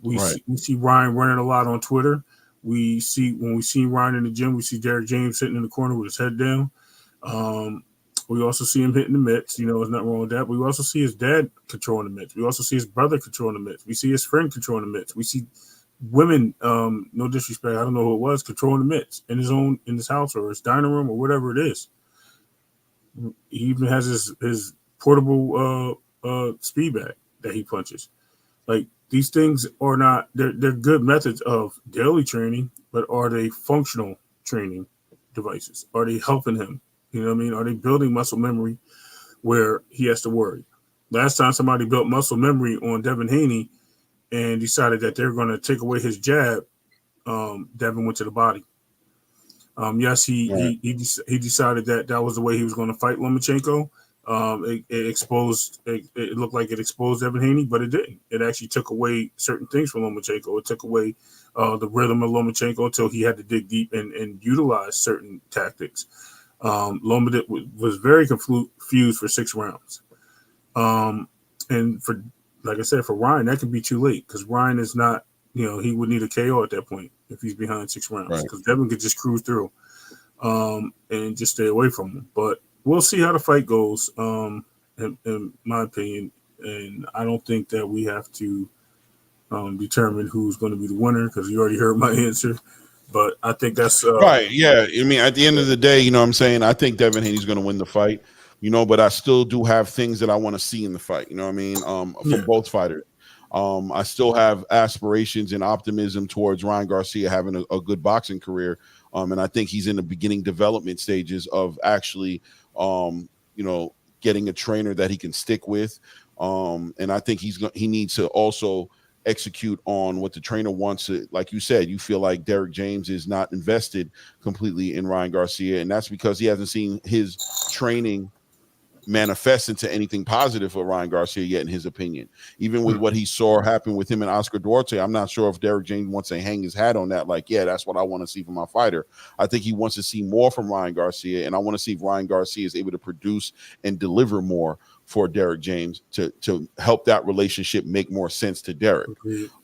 We see Ryan running a lot on Twitter. When we see Ryan in the gym, we see Derek James sitting in the corner with his head down. We also see him hitting the mitts. There's nothing wrong with that. But we also see his dad controlling the mitts. We also see his brother controlling the mitts. We see his friend controlling the mitts. We see women, no disrespect, I don't know who it was, controlling the mitts in his house or his dining room or whatever it is. He even has his portable speed bag that he punches. Like, these things are not, they're good methods of daily training, but are they functional training devices? Are they helping him? You know what I mean? Are they building muscle memory where he has to worry? Last time somebody built muscle memory on Devin Haney and decided that they're going to take away his jab, Devin went to the body. Yes, he decided that was the way he was going to fight Lomachenko. It looked like it exposed Devin Haney, but it didn't. It actually took away certain things from Lomachenko. It took away the rhythm of Lomachenko until he had to dig deep and utilize certain tactics. Loma was very confused for 6 rounds. And for, like I said, for Ryan, that could be too late, because Ryan is not, he would need a KO at that point if he's behind 6 rounds, because Devin could just cruise through and just stay away from him. But we'll see how the fight goes, in my opinion. And I don't think that we have to determine who's going to be the winner, because you already heard my answer. But I think that's right. Yeah. I mean, at the end of the day, what I'm saying? I think Devin Haney's going to win the fight, but I still do have things that I want to see in the fight. You know what I mean? From both fighters. I still have aspirations and optimism towards Ryan Garcia having a good boxing career. And I think he's in the beginning development stages of actually, getting a trainer that he can stick with. And I think he needs to also execute on what the trainer wants. Like you said, you feel like Derek James is not invested completely in Ryan Garcia, and that's because he hasn't seen his training manifest into anything positive for Ryan Garcia yet, in his opinion. Even with what he saw happen with him and Oscar Duarte, I'm not sure if Derek James wants to hang his hat on that. Like, yeah, that's what I want to see from my fighter. I think he wants to see more from Ryan Garcia, and I want to see if Ryan Garcia is able to produce and deliver more for Derek James to help that relationship make more sense to Derek.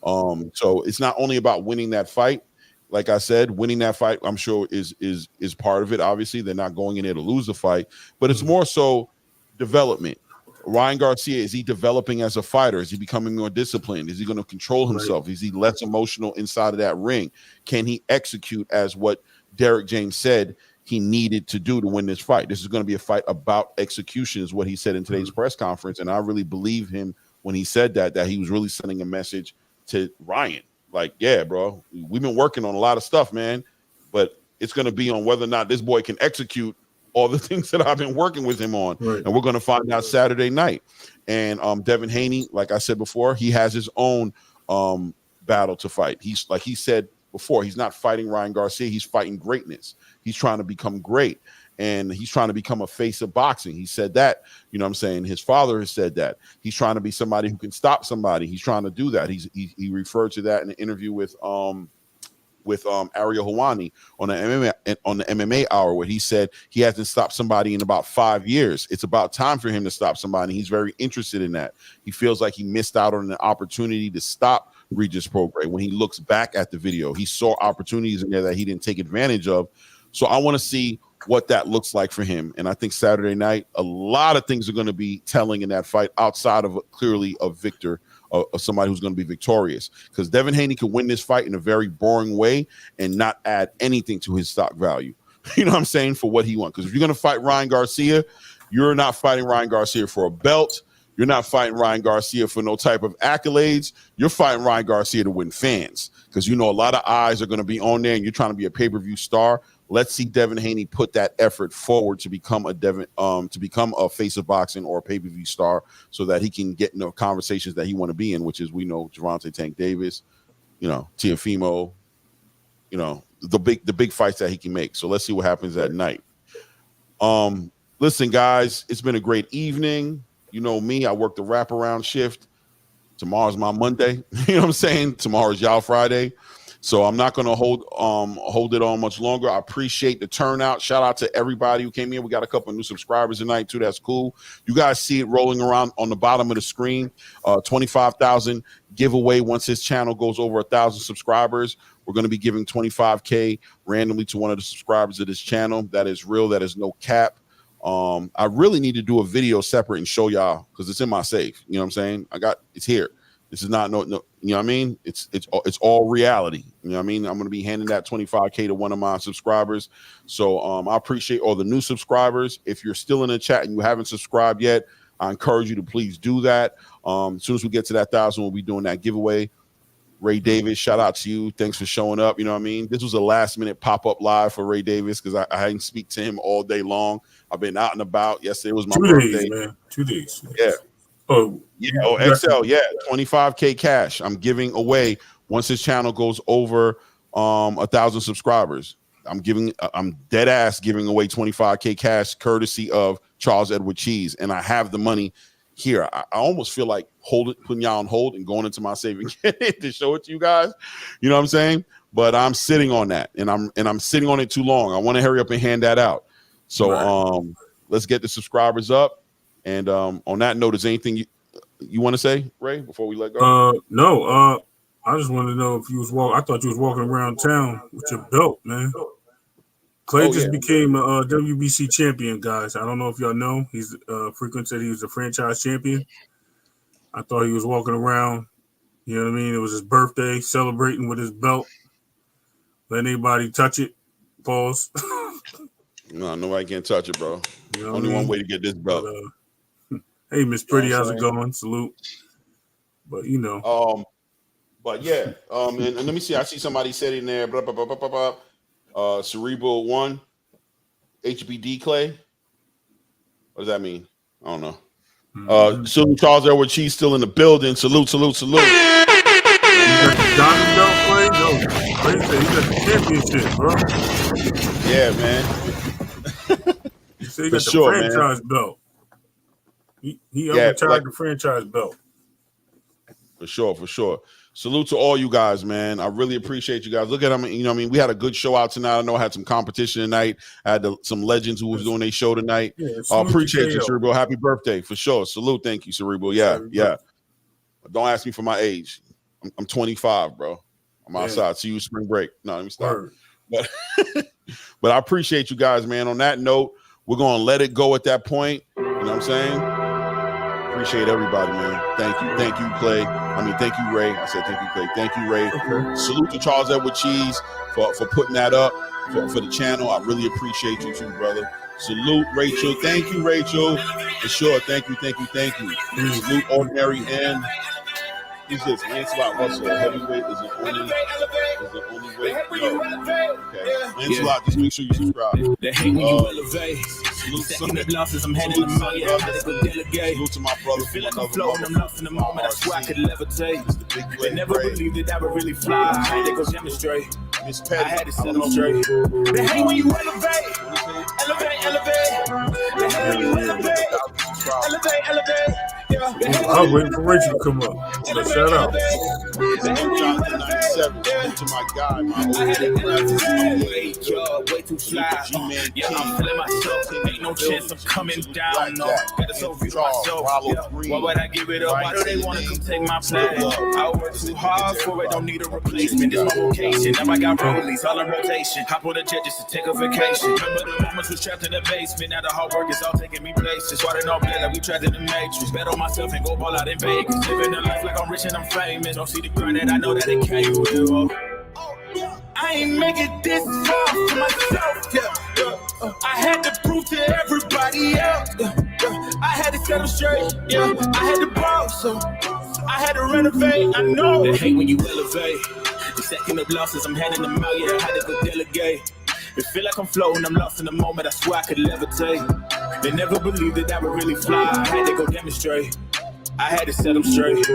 So it's not only about winning that fight. Like I said, winning that fight, I'm sure is part of it. Obviously, they're not going in there to lose the fight, but it's more so development. Ryan Garcia, is he developing as a fighter? Is he becoming more disciplined? Is he going to control himself? Is he less emotional inside of that ring? Can he execute as what Derek James said he needed to do to win this fight? This is going to be a fight about execution, is what he said in today's press conference. And I really believe him when he said that he was really sending a message to Ryan. Like, yeah, bro, we've been working on a lot of stuff, man, but it's going to be on whether or not this boy can execute all the things that I've been working with him on. And we're going to find out Saturday night. And Devin Haney, like I said before, he has his own battle to fight. He's, like he said before, he's not fighting Ryan Garcia. He's fighting greatness. He's trying to become great. And he's trying to become a face of boxing. He said that, his father has said that. He's trying to be somebody who can stop somebody. He's trying to do that. He referred to that in an interview with with Ariel Helwani on the MMA Hour, where he said he hasn't stopped somebody in about 5 years. It's about time for him to stop somebody. He's very interested in that. He feels like he missed out on an opportunity to stop Regis Prograis. When he looks back at the video, he saw opportunities in there that he didn't take advantage of. So I want to see what that looks like for him. And I think Saturday night, a lot of things are going to be telling in that fight outside of clearly a victor, of somebody who's going to be victorious. Because Devin Haney could win this fight in a very boring way and not add anything to his stock value. You know what I'm saying? For what he wants. Because if you're going to fight Ryan Garcia, you're not fighting Ryan Garcia for a belt. You're not fighting Ryan Garcia for no type of accolades. You're fighting Ryan Garcia to win fans. Because you know a lot of eyes are going to be on there and you're trying to be a pay-per-view star. Let's see Devin Haney put that effort forward to become a face of boxing or a pay-per-view star, so that he can get in the conversations that he want to be in, which is, we know, Gervonta Tank Davis, Teofimo, the big fights that he can make. So let's see what happens that night. Listen, guys, it's been a great evening. You know me, I work the wraparound shift. Tomorrow's my Monday. You know what I'm saying? Tomorrow's y'all Friday. So I'm not going to hold it on much longer. I appreciate the turnout. Shout out to everybody who came in. We got a couple of new subscribers tonight too. That's cool. You guys see it rolling around on the bottom of the screen. 25,000 giveaway once his channel goes over 1,000 subscribers. We're going to be giving 25K randomly to one of the subscribers of this channel. That is real. That is no cap. I really need to do a video separate and show y'all, because it's in my safe. You know what I'm saying? It's here. This is not no, you know what I mean? It's all reality. You know what I mean? I'm going to be handing that 25K to one of my subscribers. So I appreciate all the new subscribers. If you're still in the chat and you haven't subscribed yet, I encourage you to please do that. As soon as we get to that 1,000, we'll be doing that giveaway. Ray Davis, shout out to you. Thanks for showing up. You know what I mean? This was a last minute pop-up live for Ray Davis, because I hadn't speak to him all day long. I've been out and about. Yesterday was my birthday. Man. 2 days. Yeah. Oh, yeah. Oh, XL. Yeah. 25K cash. I'm giving away once his channel goes over 1,000 subscribers. I'm dead ass giving away 25K cash courtesy of Charles Edward Cheese. And I have the money here. I almost feel like putting y'all on hold and going into my savings to show it to you guys. You know what I'm saying? But I'm sitting on that, and I'm sitting on it too long. I want to hurry up and hand that out. So let's get the subscribers up. And on that note, is anything you want to say, Ray, before we let go? No. I just wanted to know if you was I thought you was walking around town with your belt, man. Clay just became a WBC champion, guys. I don't know if y'all know. He's Frequent said he was a franchise champion. I thought he was walking around, you know what I mean? It was his birthday, celebrating with his belt. Let anybody touch it. Pause. No, nobody can touch it, bro. You know Only one way to get this belt. But, hey, Miss Pretty, how's it going? Salute. But but yeah, and let me see. I see somebody said in there, blah, blah, blah, blah, blah, blah. Cerebral 1, HBD Clay. What does that mean? I don't know. Salute Charles Edward Cheese still in the building. Salute. You got the diamond belt, Clay? No, Clay said he got the championship, bro. Yeah, man. He said he got the franchise belt. He retired the franchise belt. For sure. Salute to all you guys, man. I really appreciate you guys. Look at them. You know what I mean? We had a good show out tonight. I know I had some competition tonight. I had some legends who was doing their show tonight. I appreciate you, Cerebral. Happy birthday, for sure. Salute. Thank you, Cerebral. Yeah. Don't ask me for my age. I'm 25, bro. I'm outside. See you spring break. No, let me stop. But I appreciate you guys, man. On that note, we're going to let it go at that point. You know what I'm saying? Appreciate everybody, man. Thank you, Clay. Thank you, Ray. I said thank you, Clay. Thank you, Ray. Okay. Salute to Charles Edward Cheese for putting that up for the channel. I really appreciate you too, brother. Salute, Rachel. Thank you, Rachel. For sure. Thank you. Salute, Ordinary and who's this? Lancelot Russell. Heavyweight is the only way. No. Okay. Lancelot, just make sure you subscribe. They hate when you elevate. Salute to my brother. Feel like I'm floating, I'm lost in the moment. I swear I could levitate. They never believed that I would really fly. They go demonstrate. Miss Petty. I had to set them straight. They hate when you elevate. They hate when you elevate. Elevate. I was waiting for Rachel to come up. Shout out. To my guy, my old I had to friend. way too fly. Yeah, I'm feeling myself. Ain't no chance of coming down. No, gotta so view myself. Why would I give it up? Why do they wanna come take my place? I work too hard for it. Don't need a replacement. This my vocation. Now I got rollies all in rotation. Hop on the jet just to take a vacation. Remember the moments was trapped in the basement. Now the hard work is all taking me places. Starting all bad like we trapped in the matrix. Bet on myself and go ball out in Vegas. Living a life like I'm rich and I'm famous. Don't see the grind that I know that it came with. I ain't make it this far for myself, I had to prove to everybody else, I had to set them straight, I had to ball, so I had to renovate, I know. They hate when you elevate, the second of losses, I'm handing them out, I had to go delegate. It feel like I'm floating, I'm lost in the moment, I swear I could levitate. They never believed that I would really fly, I had to go demonstrate, I had to set them straight.